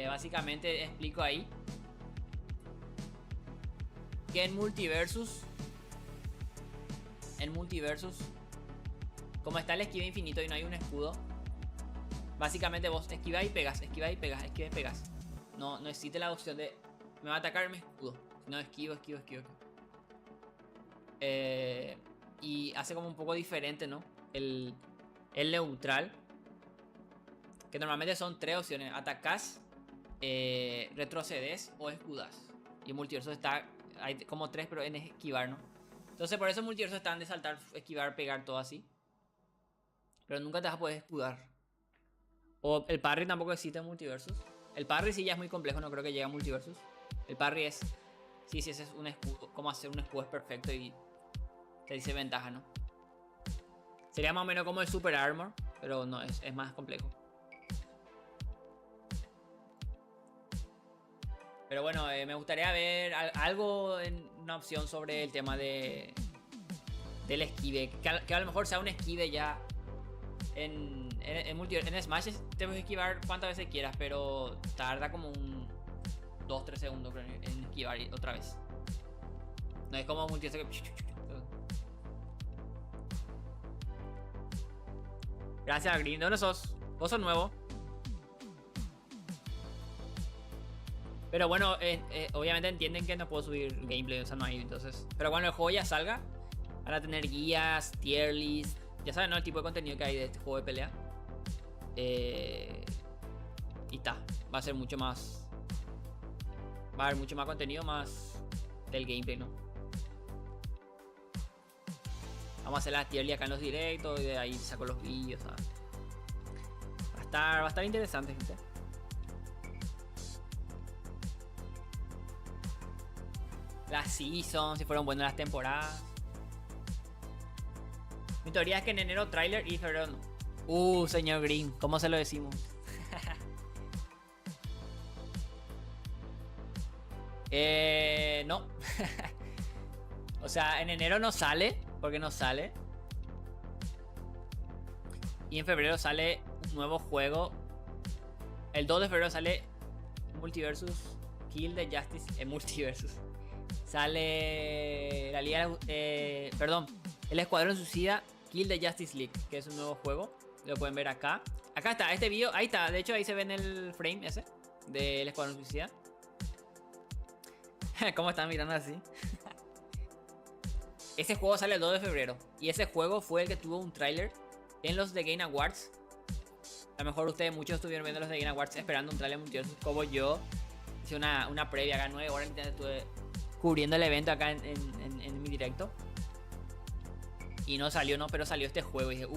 Básicamente explico ahí que en Multiversus, como está el esquive infinito y no hay un escudo, básicamente vos esquivás y pegas, esquivás y pegas, esquivas y pegas. No existe la opción de me va a atacar mi escudo. No, esquivo. Y hace como un poco diferente, ¿no? El neutral, que normalmente son 3 opciones: atacás, retrocedes o escudas. Y en Multiversus hay como 3, pero en esquivar, ¿no? Entonces por eso en Multiversus están de saltar, esquivar, pegar, todo así. Pero nunca te vas a poder escudar. O el parry tampoco existe en Multiversus. El parry sí ya es muy complejo, no creo que llegue a Multiversus. El parry es... Sí, ese es un escudo. Cómo hacer un escudo es perfecto y te dice ventaja, ¿no? Sería más o menos como el Super Armor, pero no, es más complejo. Pero bueno, me gustaría ver algo en una opción sobre el tema del esquive. Que a lo mejor sea un esquive ya en Smash te puedes esquivar cuantas veces quieras, pero tarda como un 2-3 segundos en esquivar otra vez. No es como multiverso que... Gracias, Green. ¿De dónde sos? Vos sos nuevo. Pero bueno, obviamente entienden que no puedo subir gameplay, o sea, no hay, entonces... Pero cuando el juego ya salga, van a tener guías, tier list. Ya saben, ¿no? El tipo de contenido que hay de este juego de pelea. Y ta, va a ser mucho más... Va a haber mucho más contenido, más del gameplay, ¿no? Vamos a hacer las tier list acá en los directos y de ahí saco los vídeos, ¿sabes? Va a estar interesante, gente. Las seasons, si fueron buenas las temporadas. Mi teoría es que en enero trailer y febrero no. Señor Green, ¿cómo se lo decimos? No. O sea, en enero no sale, porque no sale. Y en febrero sale un nuevo juego. El 2 de febrero sale Multiversus Kill the Justice en Multiversus. Sale la Liga... perdón, el Escuadrón Suicida Kill the Justice League, que es un nuevo juego. Lo pueden ver acá. Acá está, este video, ahí está. De hecho, ahí se ve en el frame ese del Escuadrón Suicida. ¿Cómo están mirando así? Ese juego sale el 2 de febrero. Y ese juego fue el que tuvo un tráiler en los The Game Awards. A lo mejor ustedes muchos estuvieron viendo los The Game Awards esperando un tráiler multiverso. Como yo hice una previa acá 9 horas. Estuve cubriendo el evento acá en mi directo. Y no salió, no, pero salió este juego. Y dije,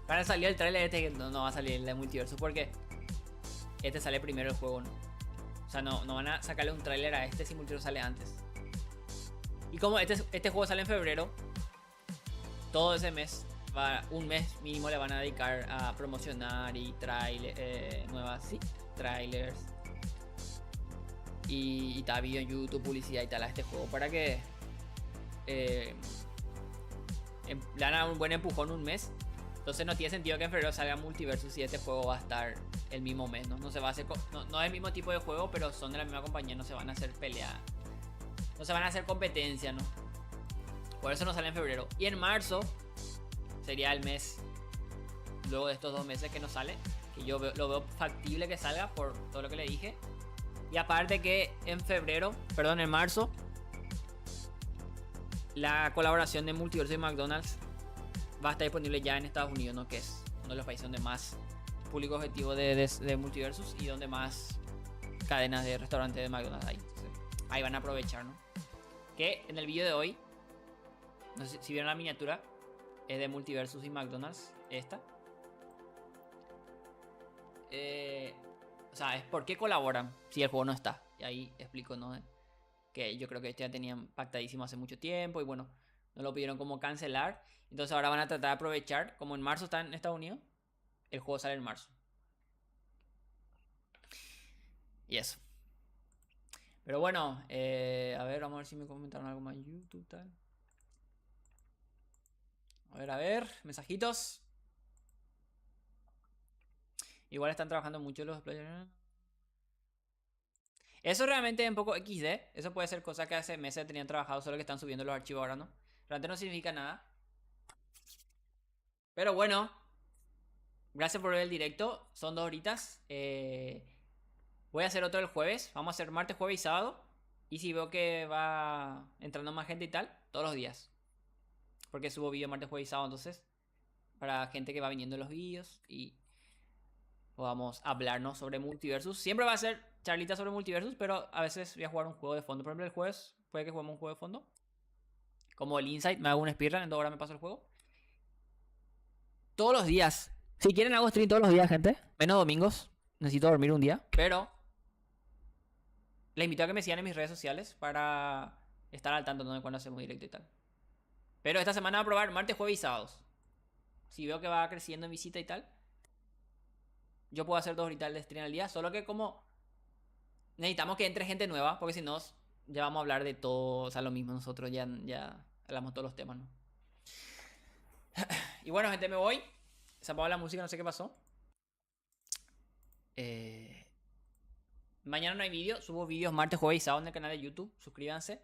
ahora salió el tráiler este, no va a salir el de multiverso. Porque este sale primero el juego, ¿no? O sea, no van a sacarle un tráiler a este si multiverso sale antes. Y como este juego sale en febrero, todo ese mes, un mes mínimo le van a dedicar a promocionar y trailers. Y tal, video en YouTube, publicidad y tal a este juego para que le dan un buen empujón un mes. Entonces no tiene sentido que en febrero salga Multiversus si este juego va a estar el mismo mes, ¿no? No se va a hacer, no es el mismo tipo de juego, pero son de la misma compañía, no se van a hacer pelea. No se van a hacer competencia, ¿no? Por eso no sale en febrero. Y en marzo sería el mes, luego de estos 2 meses que no sale, que yo lo veo factible que salga por todo lo que le dije. Y aparte que en marzo, la colaboración de Multiverso y McDonald's va a estar disponible ya en Estados Unidos, ¿no? Que es uno de los países donde más público objetivo de Multiversus y donde más cadenas de restaurantes de McDonald's hay. Entonces, ahí van a aprovechar, ¿no? Que en el vídeo de hoy, no sé si vieron la miniatura, es de Multiversus y McDonald's, esta. O sea, es por qué colaboran si el juego no está. Y ahí explico, ¿no? Que yo creo que este ya tenían pactadísimo hace mucho tiempo y bueno, no lo pidieron como cancelar. Entonces ahora van a tratar de aprovechar. Como en marzo está en Estados Unidos, el juego sale en marzo. Y eso. Pero bueno, a ver, vamos a ver si me comentaron algo más en YouTube, tal. A ver, mensajitos. Igual están trabajando mucho los players. Eso realmente es un poco XD. Eso puede ser cosa que hace meses tenían trabajado, solo que están subiendo los archivos ahora, ¿no? Realmente no significa nada. Pero bueno, gracias por ver el directo. Son 2 horitas. Voy a hacer otro el jueves. Vamos a hacer martes, jueves y sábado. Y si veo que va entrando más gente y tal, todos los días. Porque subo vídeo martes, jueves y sábado, entonces. Para gente que va viniendo los vídeos. Y podamos hablarnos sobre Multiversus. Siempre va a ser charlitas sobre Multiversus, pero a veces voy a jugar un juego de fondo. Por ejemplo, el jueves puede que juguemos un juego de fondo. Como el Insight, me hago un speedrun, en 2 horas me paso el juego. Todos los días. Si quieren hago stream todos los días, gente. Menos domingos. Necesito dormir un día. Pero les invito a que me sigan en mis redes sociales para estar al tanto, ¿no?, de cuando hacemos directo y tal. Pero esta semana voy a probar martes, jueves y sábados. Si veo que va creciendo en visita y tal, yo puedo hacer 2 horitas de stream al día. Solo que como necesitamos que entre gente nueva, porque si no, ya vamos a hablar de todo. O sea, lo mismo, nosotros ya hablamos todos los temas, ¿no? Y bueno, gente, me voy. Se apagó la música, no sé qué pasó. Mañana no hay vídeo. Subo vídeos martes, jueves y sábado en el canal de YouTube. Suscríbanse.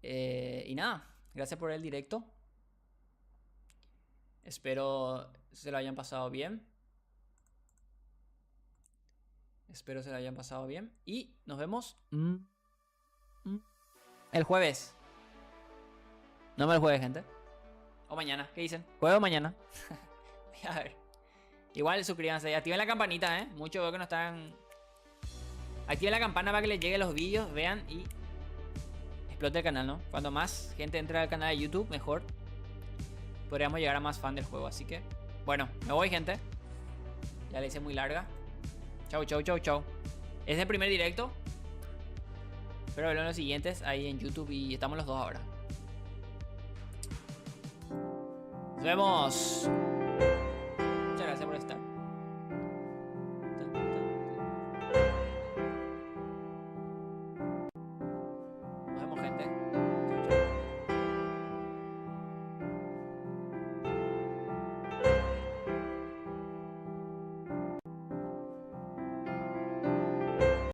Y nada, gracias por el directo. Espero se lo hayan pasado bien. Espero se lo hayan pasado bien. Y nos vemos el jueves. No me el jueves, gente. O mañana, ¿qué dicen? ¿Jueves o mañana? A ver. Igual suscríbanse y activen la campanita, ¿eh? Muchos veo que no están... Activen la campana para que les lleguen los vídeos, vean y... explote el canal, ¿no? Cuando más gente entre al canal de YouTube, mejor. Podríamos llegar a más fan del juego, así que... Bueno, me voy, gente. Ya la hice muy larga. Chau, chau, chau, chau. Es el primer directo. Espero verlo en los siguientes ahí en YouTube y estamos los dos ahora. Nos vemos.